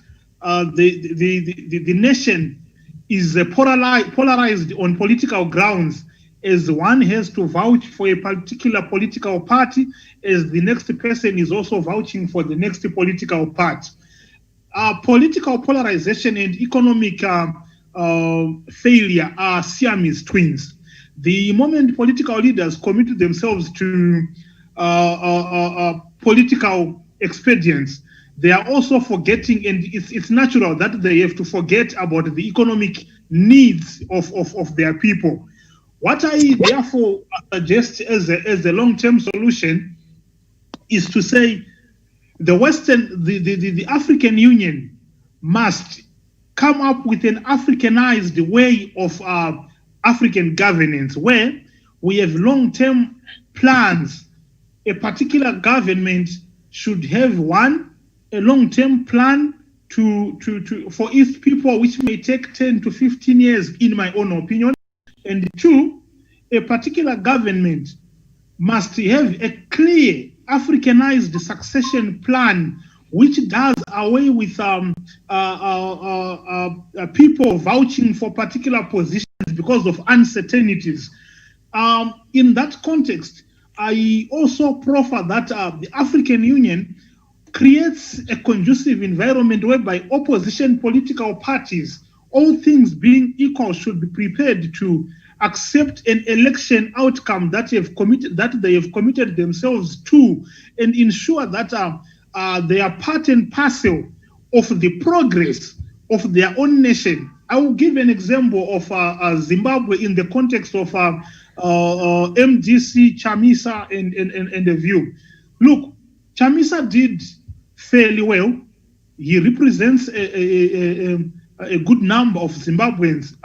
the nation is polarized on political grounds, as one has to vouch for a particular political party, as the next person is also vouching for the next political party. Political polarization and economic failure are Siamese twins. The moment political leaders commit themselves to political expedients, they are also forgetting, and it's natural that they have to forget about the economic needs of their people. What I therefore suggest as a long-term solution is to say the African Union must come up with an Africanized way of African governance, where we have long-term plans. A particular government should have a long-term plan for its people, which may take 10 to 15 years, in my own opinion. And 2, a particular government must have a clear Africanized succession plan, which does away with people vouching for particular positions because of uncertainties. In that context, I also proffer that the African Union creates a conducive environment whereby opposition political parties, all things being equal, should be prepared to accept an election outcome that they have committed themselves to, and ensure that they are part and parcel of the progress of their own nation. I will give an example of Zimbabwe in the context of MDC, Chamisa, and the View. Look, Chamisa did fairly well. He represents a good number of Zimbabweans.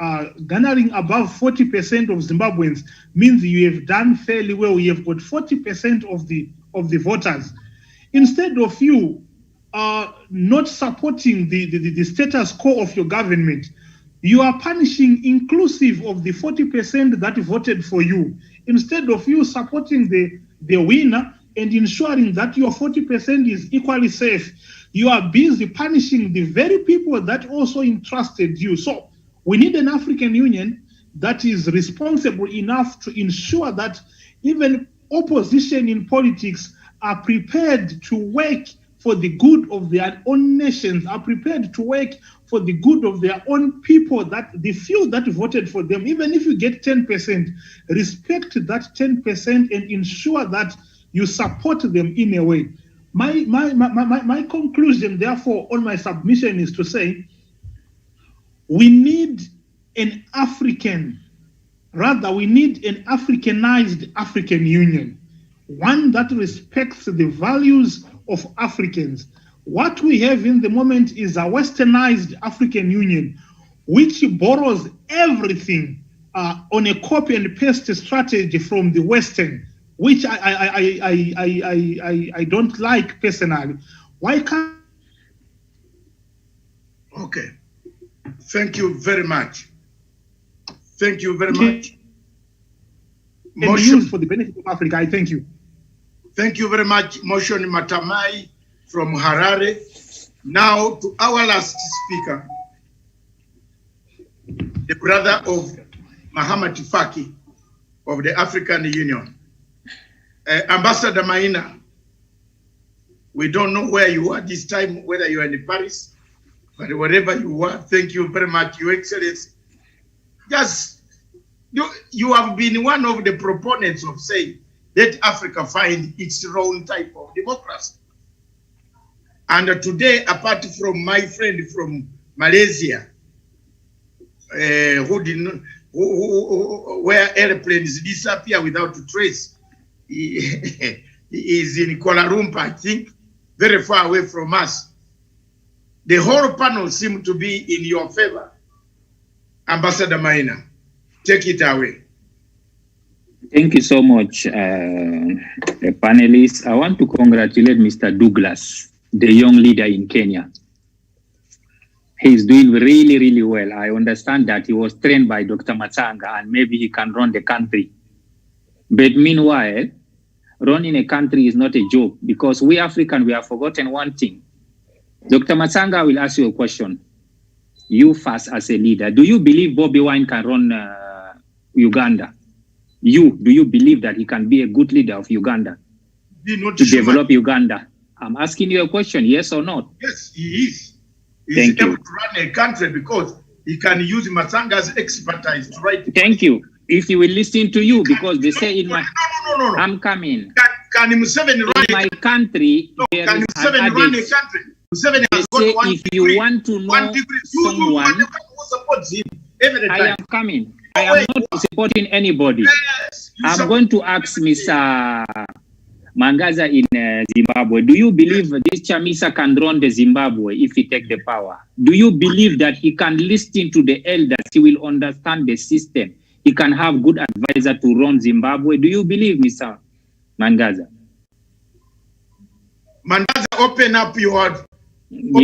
Garnering above 40% of Zimbabweans means you have done fairly well. You have got 40% of the voters. Instead of you not supporting the status quo of your government, you are punishing inclusive of the 40% that voted for you. Instead of you supporting the winner and ensuring that your 40% is equally safe, you are busy punishing the very people that also entrusted you. So we need an African Union that is responsible enough to ensure that even opposition in politics are prepared to work for the good of their own nations, are prepared to work for the good of their own people, that the few that voted for them, even if you get 10%, respect that 10% and ensure that you support them in a way. My conclusion, therefore, on my submission is to say, we need an Africanized African Union, one that respects the values of Africans. What we have in the moment is a westernized African Union, which borrows everything on a copy and paste strategy from the Western, which I don't like personally. Why can't? Okay. Thank you very much. Thank you very much. Motion for the benefit of Africa. I thank you. Thank you very much, Motion Matamai from Harare. Now to our last speaker, the brother of Mahamat Faki of the African Union. Ambassador Maina, we don't know where you are this time, whether you are in Paris, but wherever you are, thank you very much, Your Excellency. Just, you have been one of the proponents of saying, let Africa find its own type of democracy. And today, apart from my friend from Malaysia, where airplanes disappear without a trace, he is in Kuala Lumpur, I think, very far away from us. The whole panel seemed to be in your favor. Ambassador Maina, take it away. Thank you so much, panelists. I want to congratulate Mr. Douglas, the young leader in Kenya. He's doing really, really well. I understand that he was trained by Dr. Matsanga and maybe he can run the country. But meanwhile, running a country is not a joke, because we Africans, we have forgotten one thing. Dr. Matsanga will ask you a question. You first as a leader, do you believe Bobby Wine can run Uganda? Do you believe that he can be a good leader of Uganda? To develop Uganda? I'm asking you a question, yes or not? Yes, he is. He's able to run a country because he can use Matsanga's expertise to write. Thank you. If he will listen to you, because they say in my... No. I'm coming. Can Museveni run in my country? No, can Museveni run a country? Museveni has got one if you want to know someone, I am coming. I am not supporting anybody. Yes, I'm going to ask Mr. Mangaza in Zimbabwe, do you believe this Chamisa can run the Zimbabwe if he take the power? Do you believe that he can listen to the elders? He will understand the system. He can have good advisor to run Zimbabwe. Do you believe, Mr. Mangaza? Mangaza, open up your heart. No.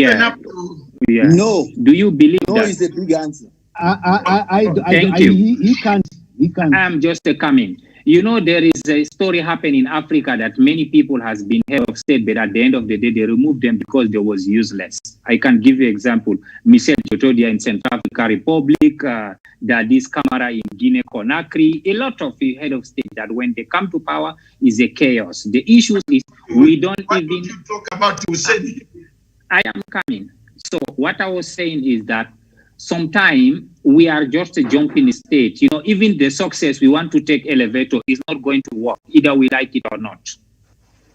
Do you believe no that? No is the big answer. Thank you. He can't. I'm just coming. You know, there is a story happening in Africa that many people has been head of state, but at the end of the day, they removed them because they was useless. I can give you example. Michel Jotodia in Central African Republic, Dadis Camara in Guinea-Conakry, a lot of head of state that when they come to power is a chaos. The issue is we don't Why even... What you talk about Hussein? I am coming. So what I was saying is that sometimes we are just a jumping state. You know, even the success we want to take elevator is not going to work, either we like it or not.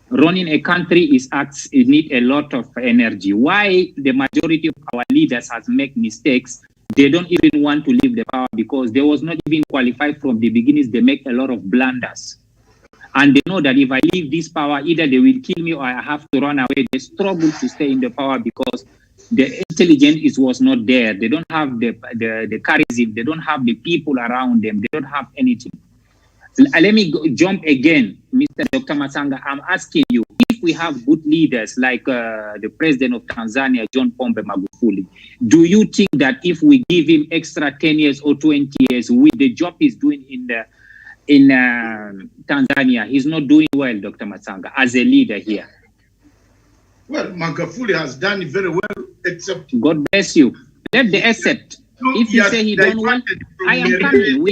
Running a country is it need a lot of energy. Why the majority of our leaders has made mistakes? They don't even want to leave the power because they was not even qualified from the beginnings. They make a lot of blunders. And they know that if I leave this power, either they will kill me or I have to run away. They struggle to stay in the power because the intelligence was not there. They don't have the charisma. They don't have the people around them. They don't have anything. Let me jump again, Mr. Dr. Matsanga. I'm asking you, if we have good leaders like the president of Tanzania, John Pombe Magufuli, do you think that if we give him extra 10 years or 20 years with the job he's doing in Tanzania, he's not doing well, Dr. Matsanga, as a leader here? Well, Magufuli has done very well, except... God bless you. Let the accept. If you say he don't well, I am coming.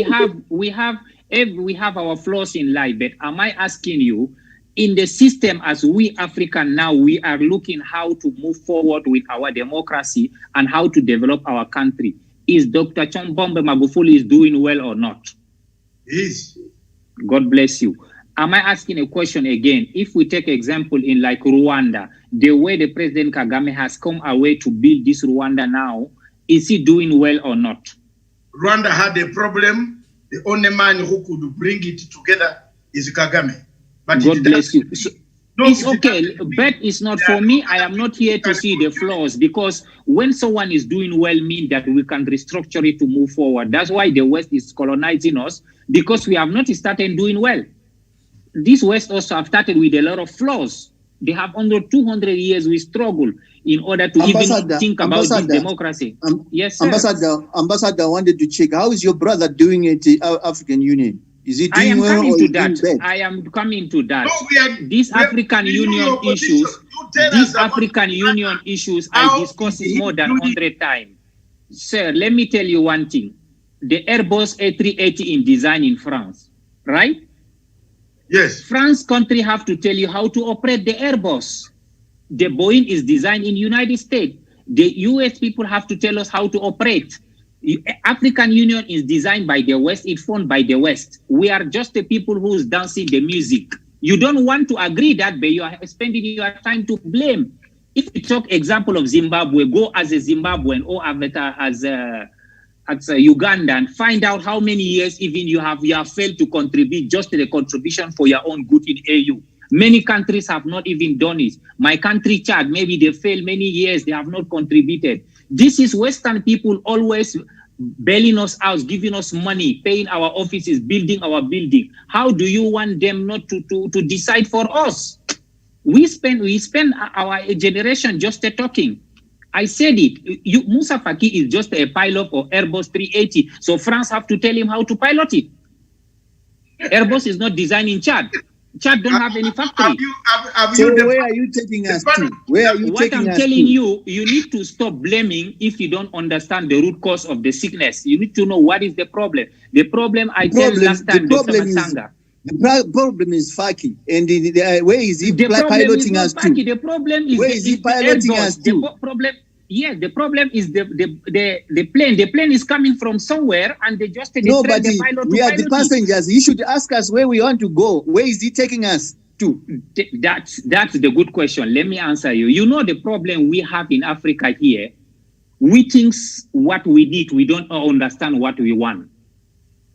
We have our flaws in life, but am I asking you, in the system as we African now, we are looking how to move forward with our democracy and how to develop our country. Is Dr. Chambombe Magufuli is doing well or not? Yes. God bless you. Am I asking a question again? If we take example in like Rwanda, the way the President Kagame has come away to build this Rwanda now, is he doing well or not? Rwanda had a problem. The only man who could bring it together is Kagame. But God bless you. So, it's okay, but it's not for me. I am not here to see the flaws, because when someone is doing well, mean that we can restructure it to move forward. That's why the West is colonizing us, because we have not started doing well. This West also have started with a lot of flaws. They have under 200 years we struggle in order to even think about this democracy. Yes, sir. Ambassador wanted to check, how is your brother doing at the African Union? Is he doing well or doing bad? I am coming to that. These African Union issues, I discussed it more than 100 times. Sir, let me tell you one thing. The Airbus A380 in design in France, right? Yes. France country have to tell you how to operate the Airbus. The Boeing is designed in United States. The US people have to tell us how to operate. African Union is designed by the West, it's funded by the West. We are just the people who's dancing the music. You don't want to agree that, but you are spending your time to blame. If you talk example of Zimbabwe, go as a Zimbabwean or as a Uganda and find out how many years even you have failed to contribute just the contribution for your own good in AU. Many countries have not even done it. My country, Chad, maybe they failed many years, they have not contributed. This is Western people always bailing us out, giving us money, paying our offices, building our building. How do you want them not to decide for us? We spend our generation just talking. I said it. Moussa Faki is just a pilot for Airbus 380. So France have to tell him how to pilot it. Airbus is not designed in Chad. Chad don't have any factory. Where are you taking us to? Where are you taking us to? What I'm telling you, you need to stop blaming if you don't understand the root cause of the sickness. You need to know what is the problem. The problem I told last time, Dr. Matsanga. The problem is Faki. And where is he piloting us to? The problem is where is he piloting us to? The problem is the plane. The plane is coming from somewhere, and they just the pilot. We are the passengers. You should ask us where we want to go. Where is he taking us to? That's the good question. Let me answer you. You know the problem we have in Africa here. We think what we need. We don't understand what we want.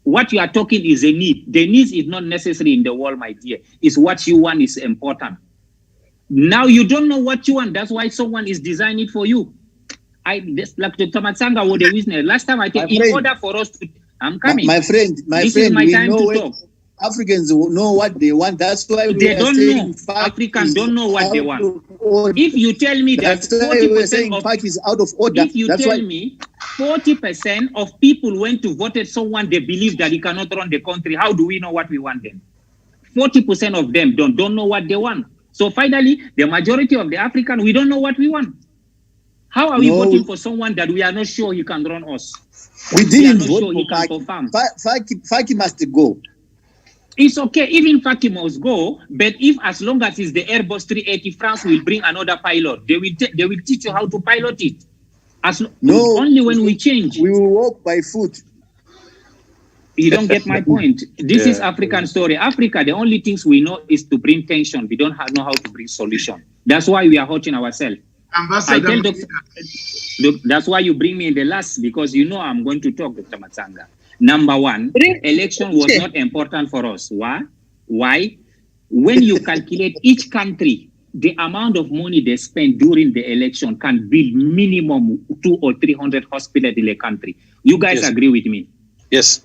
What you are talking is a need. The need is not necessary in the world, my dear. It's what you want is important. Now you don't know what you want. That's why someone is designing it for you. Like Dr. Matsanga was the witness. Last time I think, in order for us to, I'm coming. My friend, we know to talk. Africans know what they want. That's why they don't know. Africans don't know what they want. If you tell me that 40% of Park is out of order, if you tell me 40% of people went to vote someone they believe that he cannot run the country, how do we know what we want then? 40% of them don't know what they want. So finally, the majority of the African, we don't know what we want. How are we voting for someone that we are not sure he can run us? We didn't vote for Faki must go. It's okay, even Faki must go, but if as long as it's the Airbus 380, France will bring another pilot. They will teach you how to pilot it. Only when we change. We will walk by foot. You don't get my point. This is African story. Africa, the only things we know is to bring tension. We don't know how to bring solution. That's why we are hurting ourselves. Ambassador, that's why you bring me in the last, because you know I'm going to talk, Dr. Matsanga. Number one, election was not important for us. Why? When you calculate each country, the amount of money they spend during the election can build minimum 200 or 300 hospitals in the country. You guys agree with me? Yes.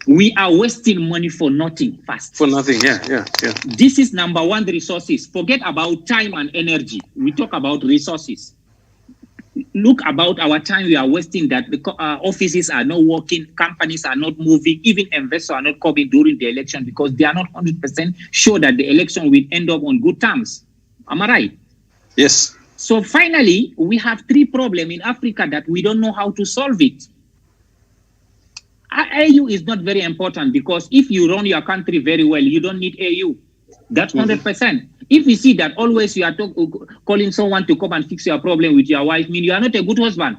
We are wasting money for nothing fast. For nothing, yeah. This is number one, the resources. Forget about time and energy. We talk about resources. Look about our time we are wasting, that the offices are not working, companies are not moving, even investors are not coming during the election because they are not 100% sure that the election will end up on good terms. Am I right? Yes. So finally, we have three problems in Africa that we don't know how to solve it. AU is not very important because if you run your country very well, you don't need AU. That's 100%. If you see that always you are calling someone to come and fix your problem with your wife, mean you are not a good husband.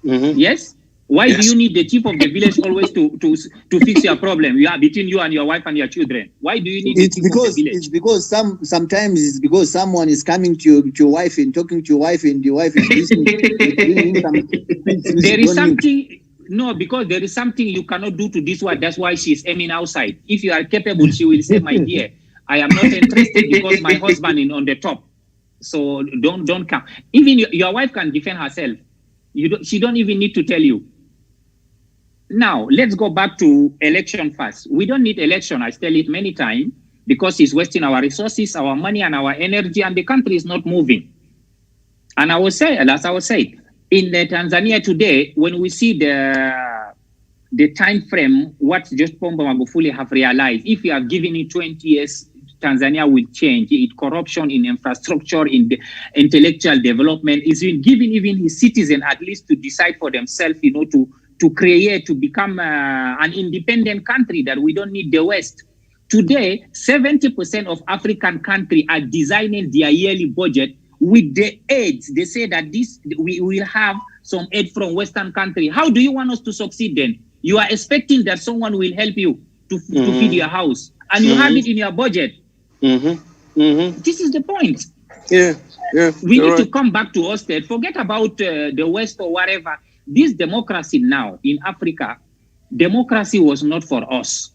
Yes? Why do you need the chief of the village always to fix your problem? You are between you and your wife and your children. Why do you need the chief of the village? It's because sometimes it's because someone is coming to your wife and talking to your wife and your wife is listening. There is something. No, because there is something you cannot do to this one. That's why she's aiming outside. If you are capable, she will say, "My dear, I am not interested because my husband is on the top." So don't come. Even your wife can defend herself. She don't even need to tell you. Now let's go back to election first. We don't need election. I tell it many times because it's wasting our resources, our money, and our energy, and the country is not moving. And I will say, as I was saying, in Tanzania today, when we see the time frame, what just Pombe Magufuli have realized, if you are giving it 20 years, Tanzania will change. Corruption in infrastructure, in the intellectual development, is giving even his citizens at least to decide for themselves, to create, to become an independent country that we don't need the West. Today, 70% of African countries are designing their yearly budget with the aids. They say that we will have some aid from Western country. How do you want us to succeed then? You are expecting that someone will help you to feed your house, and you have it in your budget. This is the point. We need to come back to us. Forget about the West or whatever. This democracy now in Africa, democracy was not for us.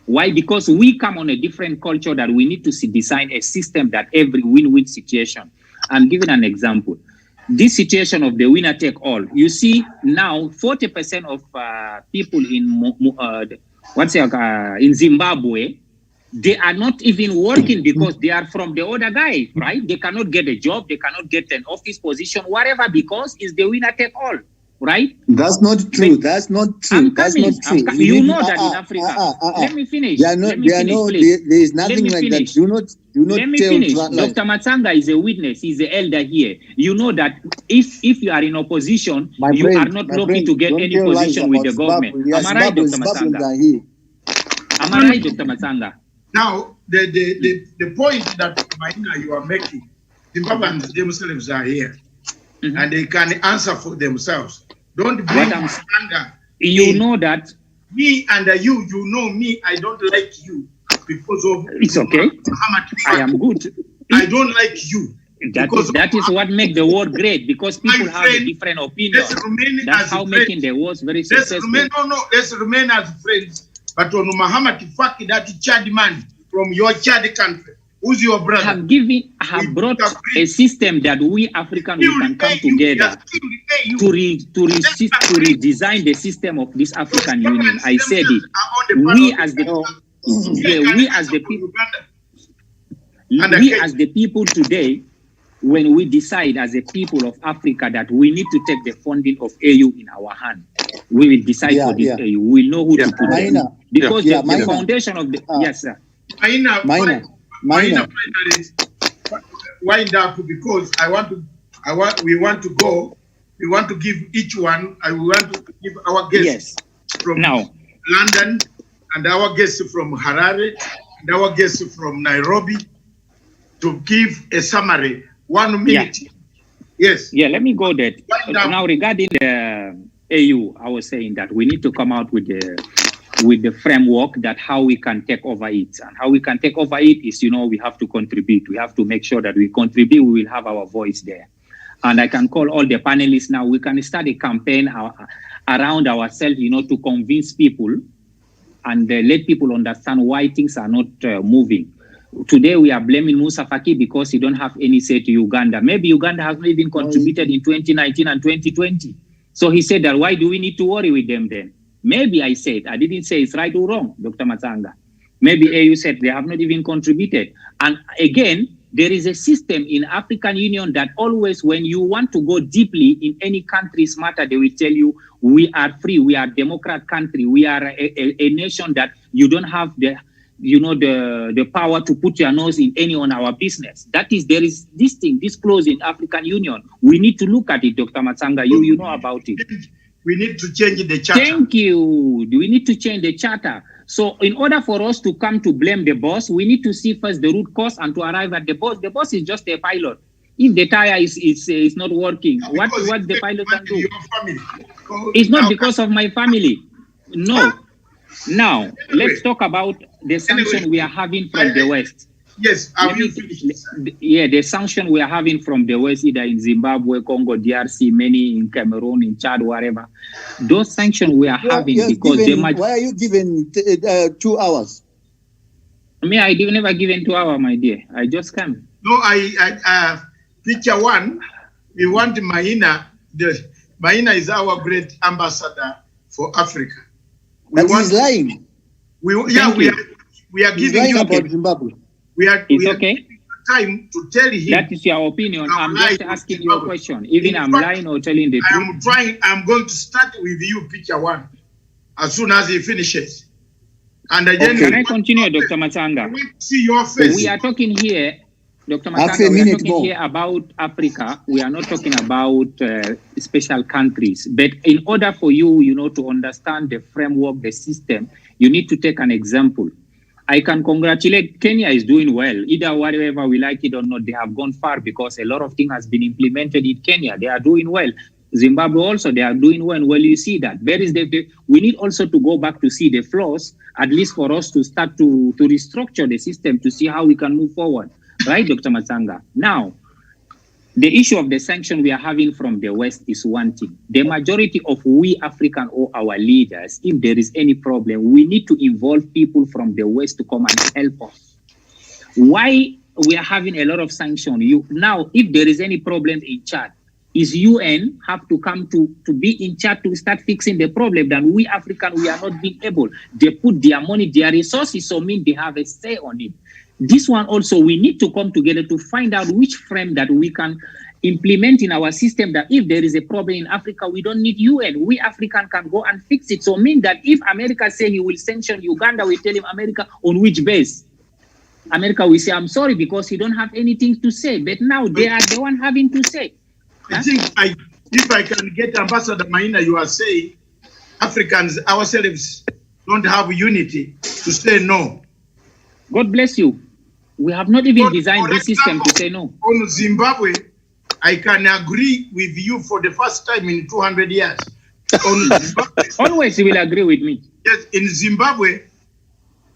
Why? Because we come on a different culture that we need to design a system that every win-win situation. I'm giving an example. This situation of the winner take all. You see now 40% of people in Zimbabwe, they are not even working because they are from the other guy, right? They cannot get a job, they cannot get an office position, whatever, because it's the winner take all, right? That's not true. That's not true. That's not true. You know that in Africa. Let me finish. There is nothing like that. Do not let me finish. Dr. Matsanga is a witness. He's the elder here. You know that if you are in opposition, you are not lucky to get any position with the government. Am I right, Dr. Matsanga? Am I right, Dr. Matsanga? Now, the point that, Maina, you are making, Zimbabweans themselves are here, and they can answer for themselves. Don't bring under. You know that. Me and you know me, I don't like you because of. It's okay. I am good. I don't like you. That is what makes the world great, because people have a different opinion. That's how making the world very successful. Let's remain as friends. But on Muhammad Faki, that Chad man from your Chad country, who's your brother? Have brought a system that we Africans can come together to redesign the system of this African Union. I said it. We as the people today, when we decide as a people of Africa that we need to take the funding of AU in our hand, we will decide for this AU. We will know who to put it. Because the foundation of the yes, sir. Minor, wind up, because we want to go. We want to give each one. I want to give our guests from London, and our guests from Harare, and our guests from Nairobi, to give a summary. 1 minute. Yes. Yeah, let me go there. Now, regarding the AU, I was saying that we need to come out with the framework that how we can take over it. And how we can take over it is, we have to contribute. We have to make sure that we contribute. We will have our voice there. And I can call all the panelists now. We can start a campaign around ourselves, to convince people and let people understand why things are not moving. Today, we are blaming Musa Faki because he don't have any say to Uganda. Maybe Uganda has not even contributed in 2019 and 2020. So he said that, why do we need to worry with them then? Maybe I said, I didn't say it's right or wrong, Dr. Matsanga. Maybe AU said they have not even contributed. And again, there is a system in African Union that always, when you want to go deeply in any country's matter, they will tell you, we are free, we are a democratic country, we are a nation that you don't have the power to put your nose in any on our business. That is, there is this clause in African Union. We need to look at it, Dr. Matsanga. You know about it. we need to change the charter. Thank you. We need to change the charter. So in order for us to come to blame the boss, we need to see first the root cause and to arrive at the boss. The boss is just a pilot. If the tire is not working, what the pilot can do? It's not because of my family. No. Now, let's talk about the sanction we are having from the West. Yes, the sanction we are having from the West, either in Zimbabwe, Congo, DRC, many in Cameroon, in Chad, wherever. Those sanctions we are having because they might. Why are you given 2 hours? Me, I never given 2 hours, my dear. I just came. No, picture one. We want Maina. Maina is our great ambassador for Africa. But he's lying. We are giving you about Zimbabwe. We are okay. Time to tell him. That is your opinion. I'm just asking you a question. Even I'm lying or telling the truth. I'm going to start with you, picture one, as soon as he finishes. And then can I continue, Dr. Matanga? See your face. We are talking here, Dr. Matanga, we are talking here about Africa. We are not talking about special countries. But in order for you, to understand the framework, the system, you need to take an example. I can congratulate Kenya is doing well. Either whatever we like it or not, they have gone far because a lot of things has been implemented in Kenya. They are doing well. Zimbabwe also, they are doing well. Well, you see that. There is we need also to go back to see the flaws, at least for us to start to restructure the system to see how we can move forward. Right, Dr. Matsanga? Now, the issue of the sanction we are having from the West is one thing. The majority of we African or our leaders, if there is any problem, we need to involve people from the West to come and help us. Why we are having a lot of sanction? Now, if there is any problem in Chad, is UN have to come to be in charge to start fixing the problem? Then we African, we are not being able. They put their money, their resources, so mean they have a say on it. This one also, we need to come together to find out which frame that we can implement in our system, that if there is a problem in Africa, we don't need UN. We African can go and fix it. So mean that if America say he will sanction Uganda, we tell him, America, on which base? America will say, I'm sorry, because he don't have anything to say. But now they are the one having to say. I think if I can get Ambassador Maina, you are saying Africans ourselves don't have unity to say no. God bless you. We have not even designed this system to say no. On Zimbabwe, I can agree with you for the first time in 200 years. On Zimbabwe, always you will agree with me. Yes, in Zimbabwe,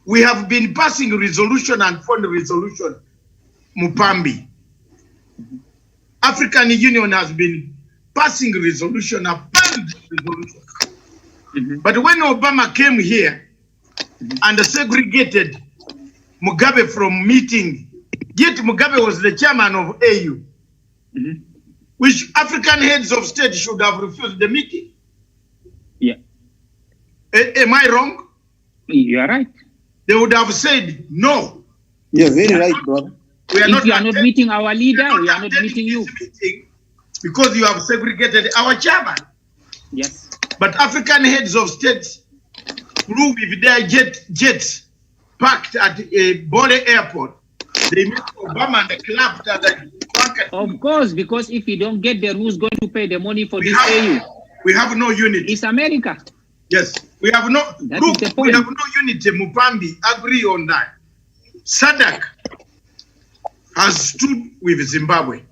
we have been passing resolution and fund resolution, Mupambi. African Union has been passing resolution, apparent resolution. But when Obama came here and segregated Mugabe from meeting, yet Mugabe was the chairman of AU, which African heads of state should have refused the meeting. Yeah. Am I wrong? You are right. They would have said no. You're very right, brother. If you are not meeting our leader, we are not meeting you. Because you have segregated our chairman. Yes. But African heads of states flew with their jets parked at a Bole airport. They met Obama and clapped at the market. Of course, because if you don't get there, who's going to pay the money for this AU? We have no unity. It's America. Yes, we have no. Look, we have no unity. Mupambi, agree on that. SADC has stood with Zimbabwe.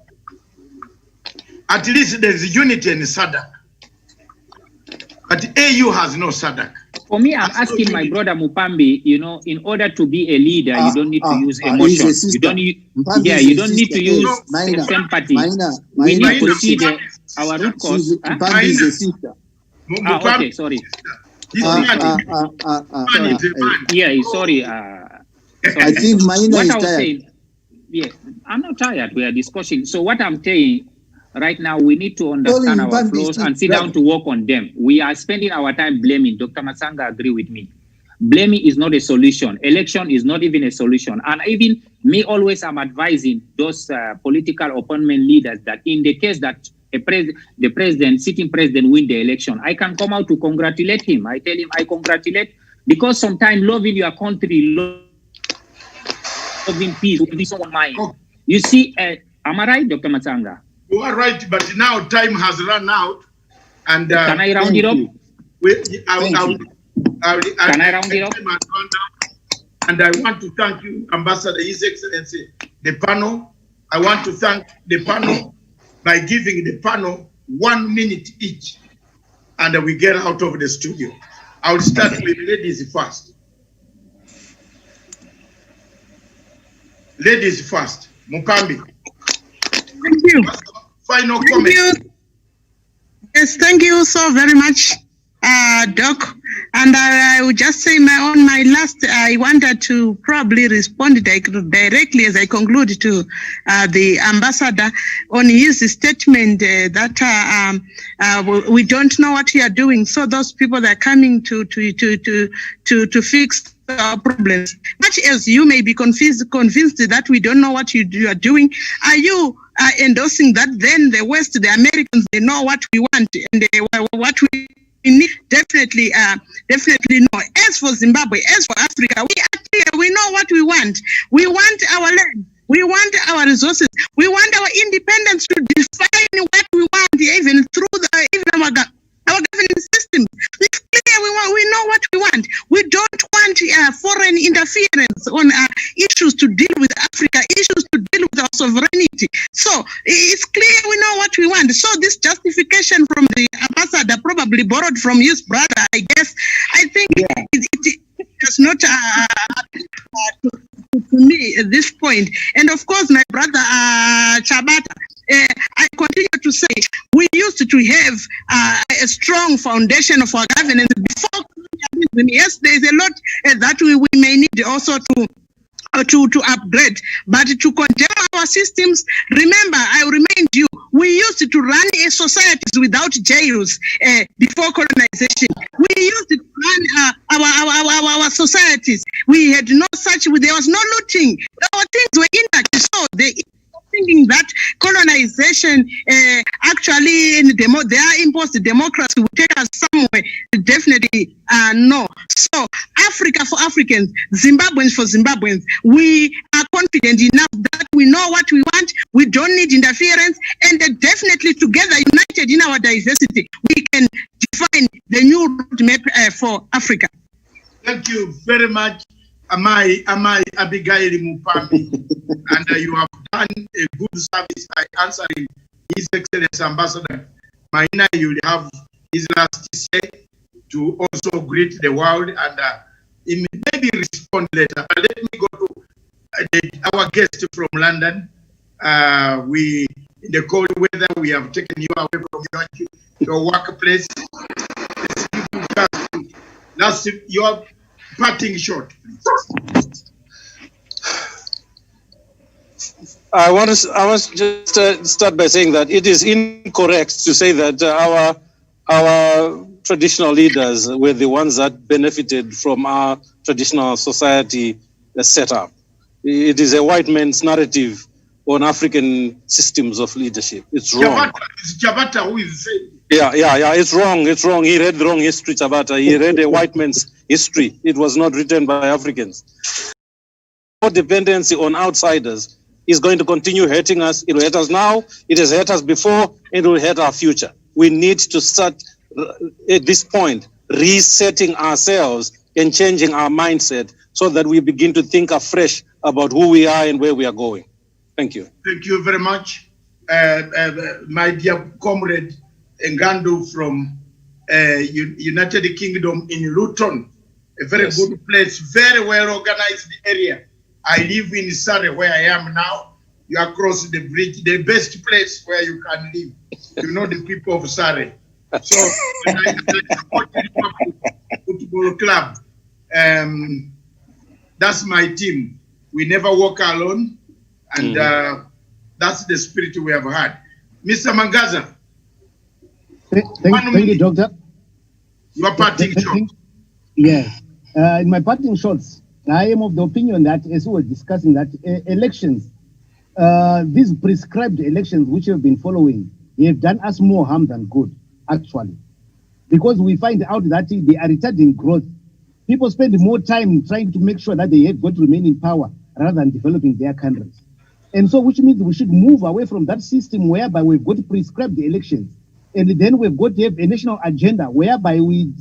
At least there's unity in SADC. But AU has no SADC. For me, I'm asking my brother Mupambi, in order to be a leader, you don't need to use emotion. You don't need to use sympathy. We need to see our root cause. Mupambi is a sister. Okay, sorry. Yeah, sorry. I think Maina is tired. Yeah, I'm not tired. We are discussing. So what I'm saying right now, we need to understand our flaws and sit down to work on them. We are spending our time blaming. Dr. Matsanga agree with me. Blaming is not a solution. Election is not even a solution. And even me, always I'm advising those political opponent leaders that in the case that the sitting president win the election, I can come out to congratulate him. I tell him I congratulate, because sometimes loving your country, loving peace, with someone mind. You see, am I right, Dr. Matsanga? You are right, but now time has run out. And can I round it up? Can I round it up? And I want to thank you, Ambassador, His Excellency, the panel. I want to thank the panel by giving the panel 1 minute each, and we get out of the studio. I'll start with ladies first. Ladies first. Mupambi. Thank you. Final comment. Thank you. Yes, thank you so very much, Doc. And I would just say on my last, I wanted to probably respond directly as I conclude to the ambassador on his statement that we don't know what we are doing. So those people that are coming to fix our problems, much as you may be convinced that we don't know what you are doing, are you endorsing that then the West, the Americans, they know what we want and what we need? Definitely no. As for Zimbabwe, as for Africa, we are clear. We know what we want. We want our land. We want our resources. We want our independence to define what we want, even through our governance system. It's clear. We know what we want. We don't want foreign interference on issues to deal with Africa, issues to deal with our sovereignty. So it's clear we know what we want. So this justification from the ambassador, probably borrowed from his brother, I guess, I think it does not to me at this point. And of course, my brother Chabata, I continue to say we used to have a strong foundation for governance before. Yes, there is a lot that we may need also to upgrade, but to condemn our systems. Remember, I remind you, we used to run societies without jails before colonization. We used to run our societies. We had no such. There was no looting. Our things were intact. So they thinking that colonization actually their imposed democracy will take us somewhere. Definitely no. So Africa for Africans, Zimbabweans for Zimbabweans, we are confident enough that we know what we want. We don't need interference, and definitely together, united in our diversity, we can define the new roadmap for Africa. Thank you very much, Amai Abigail Mupambi, and you have done a good service by answering His Excellency Ambassador Maina. You will have his last say to also greet the world and maybe respond later. But let me go to our guest from London. We, in the cold weather, we have taken you away from your workplace. That's your parting shot, please. I want to just start by saying that it is incorrect to say that our traditional leaders were the ones that benefited from our traditional society setup. It is a white man's narrative on African systems of leadership. It's wrong. It's Chabata who is saying. Yeah, it's wrong. It's wrong. He read the wrong history, Chabata. He read a white man's history. It was not written by Africans. Our dependency on outsiders is going to continue hurting us. It will hurt us now. It has hurt us before, and it will hurt our future. We need to start at this point resetting ourselves and changing our mindset so that we begin to think afresh about who we are and where we are going. Thank you. Thank you very much, my dear comrade Ngandu from United Kingdom in Luton, a very good place, very well organized area. I live in Surrey, where I am now. You across the bridge, the best place where you can live. You know the people of Surrey. So I support the Liverpool Football Club. That's my team. We never walk alone, and that's the spirit we have had. Mr. Mangaza. Thank you, Doctor. Your parting shot. Yes. In my parting shots, I am of the opinion that, as we were discussing, that elections, these prescribed elections which have been following, have done us more harm than good, actually. Because we find out that they are retarding growth. People spend more time trying to make sure that they have got to remain in power rather than developing their countries. And so, which means we should move away from that system whereby we've got prescribed elections. And then we've got to have a national agenda whereby we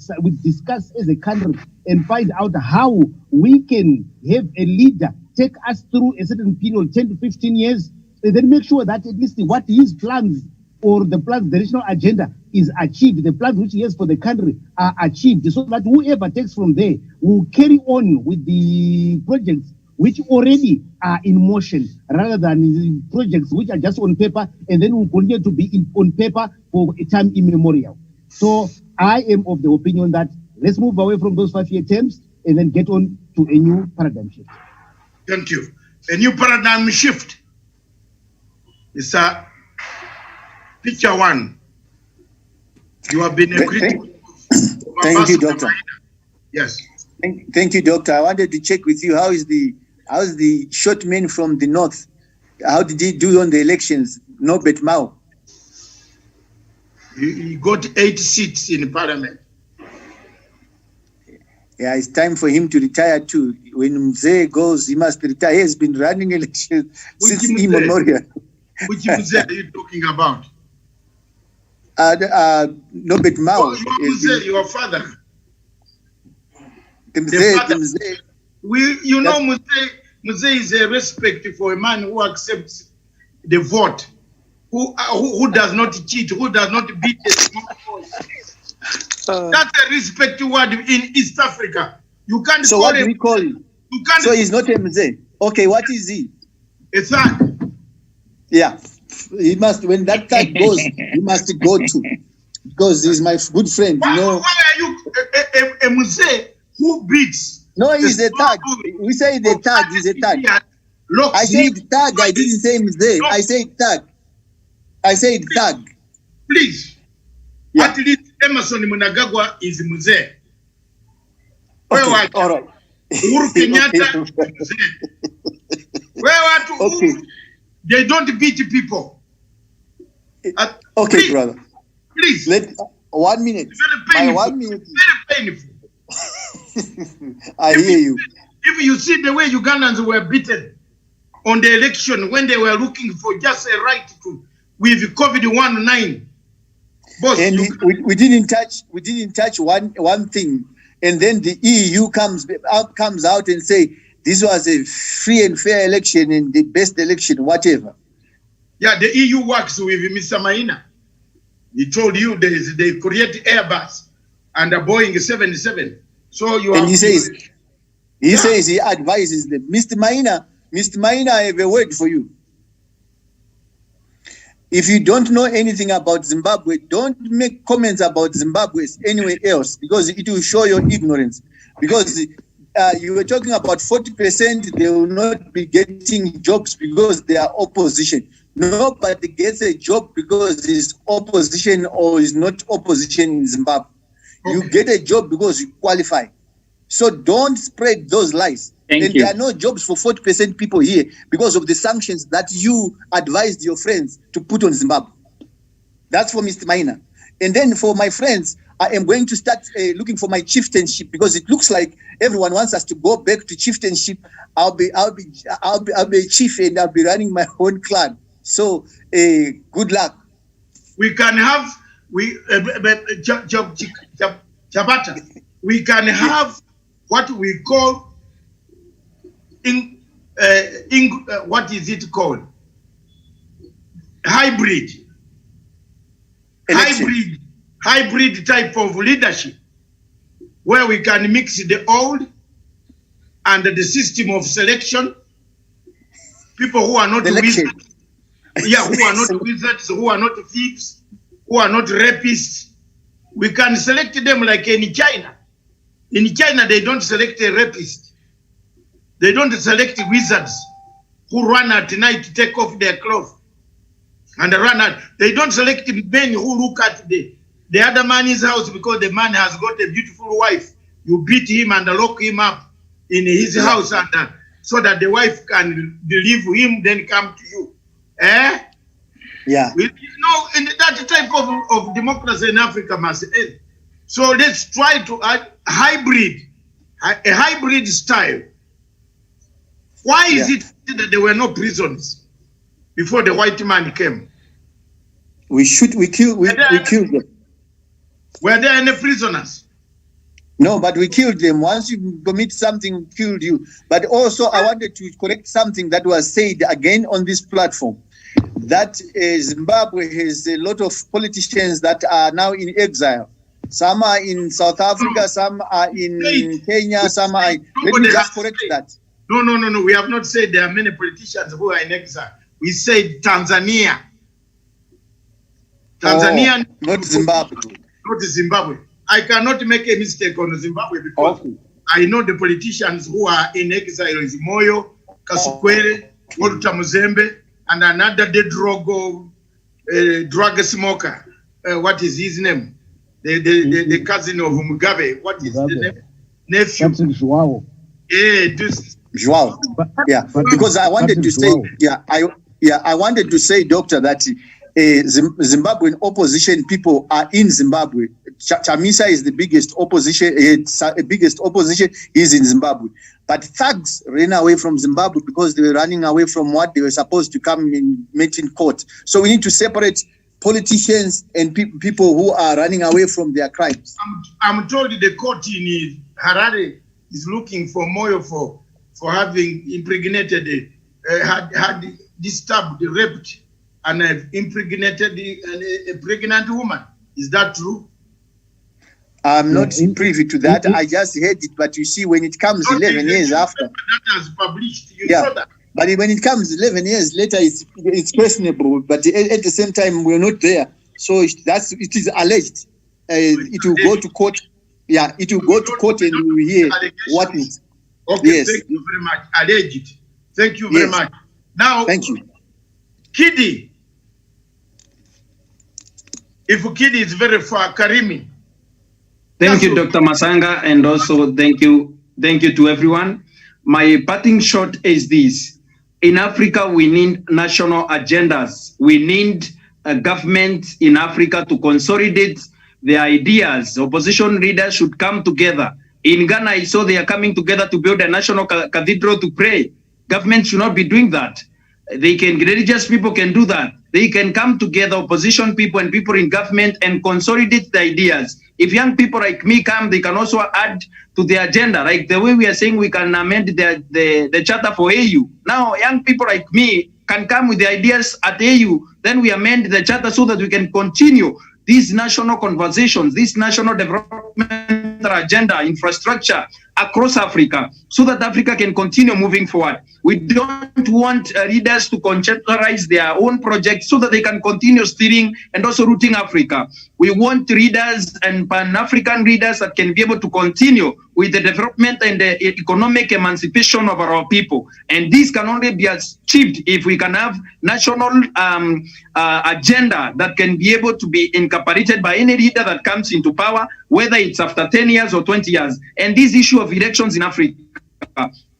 discuss as a country and find out how we can have a leader take us through a certain period, 10 to 15 years, and then make sure that at least what his plans or the plans, the national agenda is achieved, the plans which he has for the country are achieved, so that whoever takes from there will carry on with the projects which already are in motion, rather than projects which are just on paper and then will continue to be on paper for a time immemorial. So I am of the opinion that let's move away from those 5-year terms and then get on to a new paradigm shift. Thank you. A new paradigm shift is picture one. You have been a critical. Thank you, Doctor. Yes. Thank you, Doctor. I wanted to check with you, how's the short man from the north? How did he do on the elections? Norbert Mao. He got 8 seats in parliament. Yeah, it's time for him to retire too. When Mzee goes, he must retire. He has been running elections since immemorial. Which Mzee are you talking about? Norbert Mao. Oh, Mzee, your father. Mzee. Mzee is a respect for a man who accepts the vote, who does not cheat, who does not beat a small voice. That's a respect word in East Africa. You can't. So what do we call him? You can't. So he's not a Mzee. Okay, what is he? A thug. Yeah, he must. When that thug goes, he must go too, because he's my good friend. Why are you a Mzee who beats? No, he's a thug. We say the thug. He's a thug. I said thug. I didn't say Mzee. I said thug. I said thug. Please. Yeah. At least Emerson Mnangagwa is Mzee. Okay, all right. Uhuru Kenyatta is Mzee. Okay. They don't beat people. Okay, please, brother. Please. 1 minute. Very painful. 1 minute. Very painful. I hear you. If you see the way Ugandans were beaten on the election when they were looking for just a right to with COVID-19. Boss, and we didn't touch one thing, and then the EU comes out and say this was a free and fair election and the best election, whatever. Yeah, the EU works with Mr. Maina. He told you they create Airbus and a Boeing 77. So you and he says he advises them. Mr. Maina, I have a word for you. If you don't know anything about Zimbabwe, don't make comments about Zimbabwe anywhere else, because it will show your ignorance. Because you were talking about 40%, they will not be getting jobs because they are opposition. Nobody gets a job because it's opposition or is not opposition in Zimbabwe. Okay. You get a job because you qualify. So don't spread those lies. Thank you. There are no jobs for 40% people here because of the sanctions that you advised your friends to put on Zimbabwe. That's for Mr. Maina. And then for my friends, I am going to start looking for my chieftainship, because it looks like everyone wants us to go back to chieftainship. I'll be a chief and I'll be running my own clan. So good luck. We can have Chabata. We can have what we call what is it called? Hybrid type of leadership, where we can mix the old and the system of selection. People who are not wizards, who are not wizards, who are not thieves, who are not rapists. We can select them like in China. In China, they don't select a rapist. They don't select wizards who run at night to take off their clothes and run out. They don't select men who look at the other man's house because the man has got a beautiful wife. You beat him and lock him up in his house, and so that the wife can believe him, then come to you. Yeah. In that type of democracy in Africa must end. So let's try to add a hybrid style. Why is it that there were no prisons before the white man came? We killed them. Were there any prisoners? No, but we killed them. Once you commit something, we killed you. But also, I wanted to correct something that was said again on this platform, that Zimbabwe has a lot of politicians that are now in exile. Some are in South Africa, some are in Kenya, some are in... Let me just correct that. No. We have not said there are many politicians who are in exile. We said Tanzania. Tanzania, not Zimbabwe. Not Zimbabwe. I cannot make a mistake on Zimbabwe because I know the politicians who are in exile is Moyo, Kasukwere, Walter Muzembe, and another dead drug smoker. What is his name? The cousin of Mugabe. What is the name? Nephew. Joao. Joao. Yeah, because I wanted to say, I wanted to say, Doctor, that Zimbabwean opposition people are in Zimbabwe. Chamisa is the biggest opposition. Biggest opposition is in Zimbabwe. But thugs ran away from Zimbabwe because they were running away from what they were supposed to come and meet in court. So we need to separate politicians and people who are running away from their crimes. I'm told the court in Harare is looking for Moyo for having impregnated, had disturbed, raped, and impregnated a pregnant woman. Is that true? I'm not privy to that. I just heard it, but you see, when it comes 11 years after, that has published. You saw that. But when it comes 11 years later, it's questionable. But at the same time, we're not there, so it is alleged. It will go to court. Yeah, it will go to court, and we will hear what is. Okay, yes. Thank you very much. Alleged. Thank you very much. Now, thank you, Kidi. If Kidi is very far, Karimi. Thank you, Dr. Masanga, and also thank you to everyone. My parting shot is this. In Africa, we need national agendas. We need a government in Africa to consolidate their ideas. Opposition leaders should come together. In Ghana, I saw they are coming together to build a national cathedral to pray. Government should not be doing that. Religious people can do that. They can come together, opposition people and people in government, and consolidate the ideas. If young people like me come, they can also add to the agenda, like the way we are saying we can amend the charter for AU. Now, young people like me can come with the ideas at AU, then we amend the charter so that we can continue these national conversations, this national development agenda, infrastructure across Africa, so that Africa can continue moving forward. We don't want leaders to conceptualize their own projects so that they can continue steering and also rooting Africa. We want leaders and Pan-African leaders that can be able to continue with the development and the economic emancipation of our people. And this can only be achieved if we can have national agenda that can be able to be incorporated by any leader that comes into power, whether it's after 10 years or 20 years. And this issue of elections in Africa,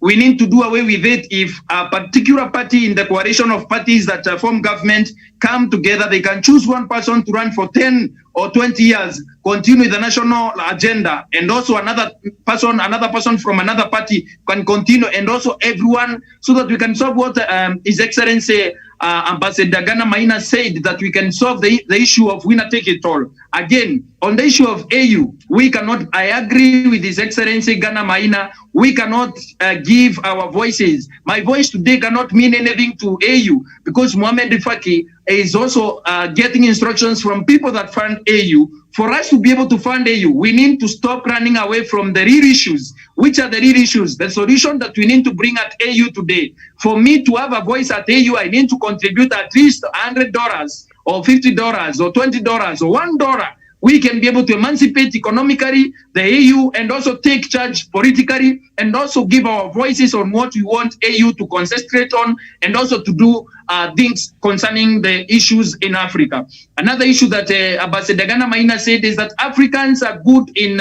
we need to do away with it. If a particular party in the coalition of parties that form government come together, they can choose one person to run for 10 or 20 years, continue the national agenda, and also another person from another party can continue, and also everyone, so that we can solve what His Excellency Ambassador Ghana Maina said, that we can solve the issue of winner take it all. Again, on the issue of AU, we cannot, I agree with His Excellency Ghana Maina, we cannot give our voices. My voice today cannot mean anything to AU, because Mohamed Faki is also getting instructions from people that fund AU. For us to be able to fund AU, we need to stop running away from the real issues. Which are the real issues? The solution that we need to bring at AU today. For me to have a voice at AU, I need to contribute at least $100 or $50 or $20 or $1. We can be able to emancipate economically the AU and also take charge politically, and also give our voices on what we want AU to concentrate on, and also to do things concerning the issues in Africa. Another issue that Ambassador Ghana Maina said is that Africans are good in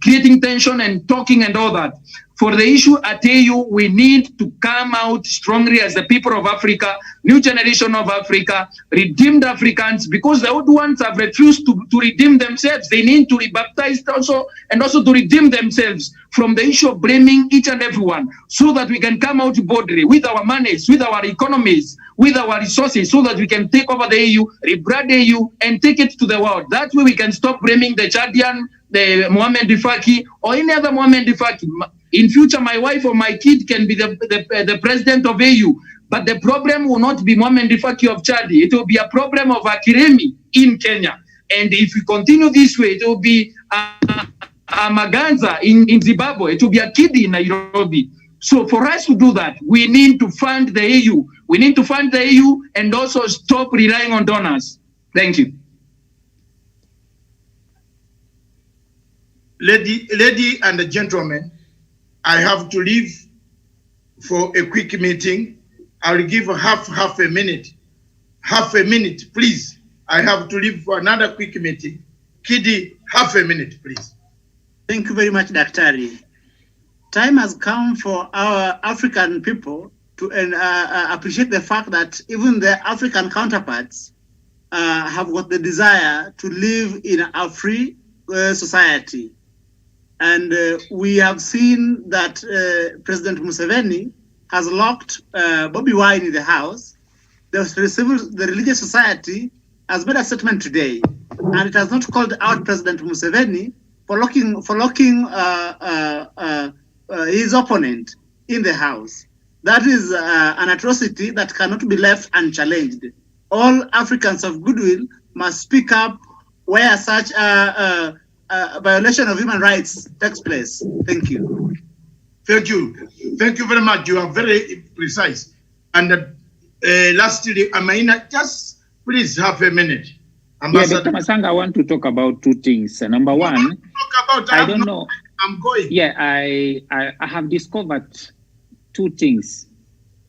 creating tension and talking and all that. For the issue at AU, we need to come out strongly as the people of Africa, new generation of Africa, redeemed Africans, because the old ones have refused to redeem themselves. They need to be baptized also, and also to redeem themselves from the issue of blaming each and everyone, so that we can come out boldly with our monies, with our economies, with our resources, so that we can take over the AU, rebrand the AU, and take it to the world. That way we can stop blaming the Chadian, the Mohamed Faki, or any other Mohamed Faki. In future, my wife or my kid can be the president of AU. But the problem will not be Mohamed Faki of Chad. It will be a problem of Akiremi in Kenya. And if we continue this way, it will be Maganza in Zimbabwe. It will be a kid in Nairobi. So for us to do that, we need to fund the AU. We need to fund the AU and also stop relying on donors. Thank you. Lady and gentlemen, I have to leave for a quick meeting. I'll give half a minute. Half a minute, please. I have to leave for another quick meeting. Kidi, half a minute, please. Thank you very much, Daktari. Time has come for our African people to appreciate the fact that even their African counterparts have got the desire to live in a free society. And we have seen that President Museveni has locked Bobby Wine in the house. The religious society has made a statement today, and it has not called out President Museveni for locking his opponent in the house. That is an atrocity that cannot be left unchallenged. All Africans of goodwill must speak up where such a violation of human rights takes place. Thank you. Thank you. Thank you very much. You are very precise. And lastly, Amaina, just please have a minute. Ambassador. Yeah, Dr. Masanga, I want to talk about two things. Number one, I don't know. I'm going. Yeah, I have discovered two things.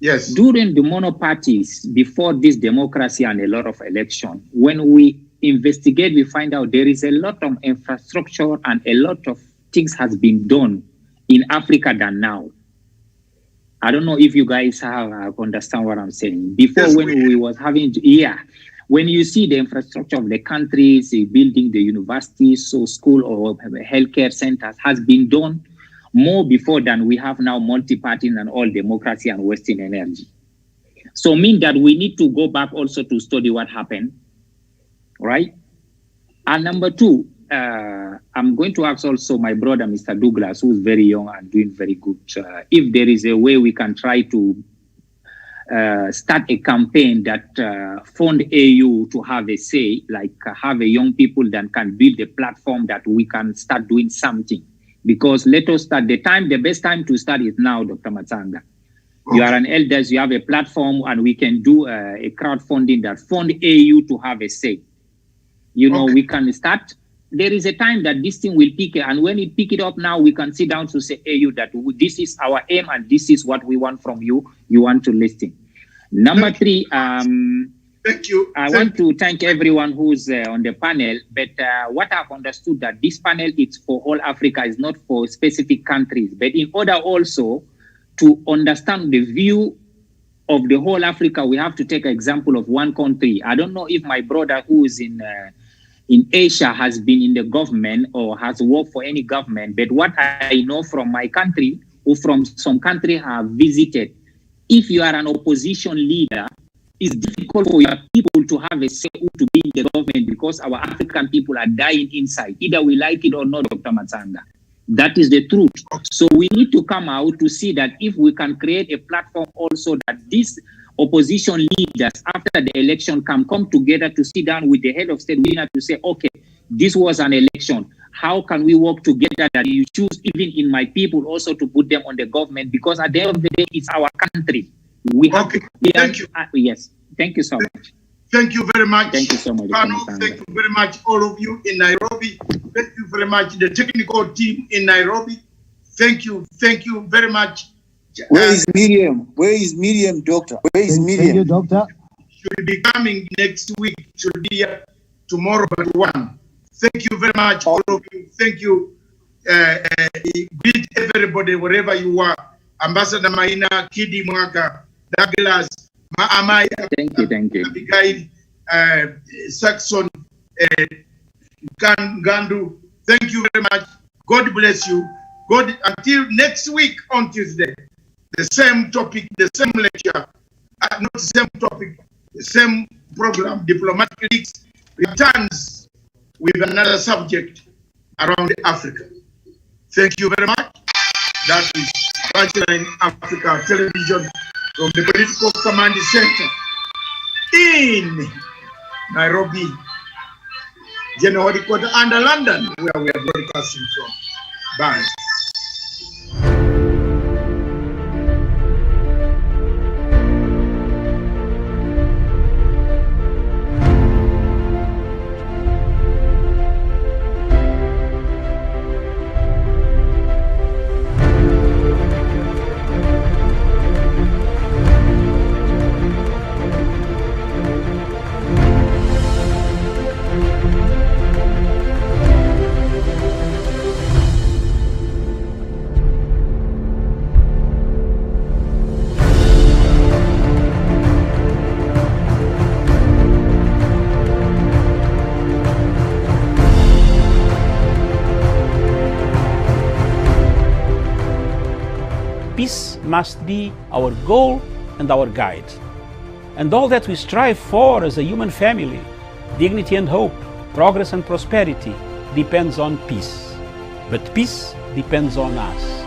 Yes. During the monoparties, before this democracy and a lot of election, when we investigate, we find out there is a lot of infrastructure and a lot of things has been done in Africa than now. I don't know if you guys have understand what I'm saying. Before, yes, when we was having, when you see the infrastructure of the countries, building the universities, so school or healthcare centers has been done more before than we have now multi-party and all democracy and Western energy. So mean that we need to go back also to study what happened, right? And number two, I'm going to ask also my brother, Mr. Douglas, who is very young and doing very good, if there is a way we can try to start a campaign that fund AU to have a say, like have a young people that can build a platform that we can start doing something. Because let us start, the best time to start is now, Dr. Matsanga. You are an elders, you have a platform, and we can do a crowdfunding that fund AU to have a say. You know, we can start. There is a time that this thing will pick it, and when it pick it up now, we can sit down to say, AU, that this is our aim and this is what we want from you. You want to listen. Number three, thank you. I want to thank everyone who's on the panel, but what I've understood that this panel is for all Africa, is not for specific countries, but in order also to understand the view of the whole Africa, we have to take an example of one country. I don't know if my brother who is in Asia has been in the government or has worked for any government, but what I know from my country or from some country have visited, if you are an opposition leader, it's difficult for your people to have a say to be in the government because our African people are dying inside. Either we like it or not, Dr. Matsanga. That is the truth. So we need to come out to see that if we can create a platform also that these opposition leaders after the election can come together to sit down with the head of state winner to say, okay, this was an election. How can we work together that you choose even in my people also to put them on the government? Because at the end of the day, it's our country. We have thank you. Yes. Thank you so much. Thank you very much. Thank you so much. Thank you very much, all of you in Nairobi. Thank you very much, the technical team in Nairobi. Thank you very much. Where is Miriam? Where is Miriam, doctor? Where is Miriam? Thank you, doctor. Should be coming next week. Should be here tomorrow at 1. Thank you very much, all of you. Thank you. Greet everyone. everybody, wherever you are. Ambassador Maina, Kidi Mwaka, Douglas, Amaya, thank you. Abigail, Saxon, Gandu. Thank you very much. God bless you. God, until next week on Tuesday, the same topic, the same lecture, not the same topic, the same program, Diplomatic Leaks, returns with another subject around Africa. Thank you very much. That is Punchline Africa Television from the Political Command Center in Nairobi, General Headquarters, and London, where we are broadcasting from. Bye. Peace must be our goal and our guide. And all that we strive for as a human family, dignity and hope, progress and prosperity, depends on peace. But peace depends on us.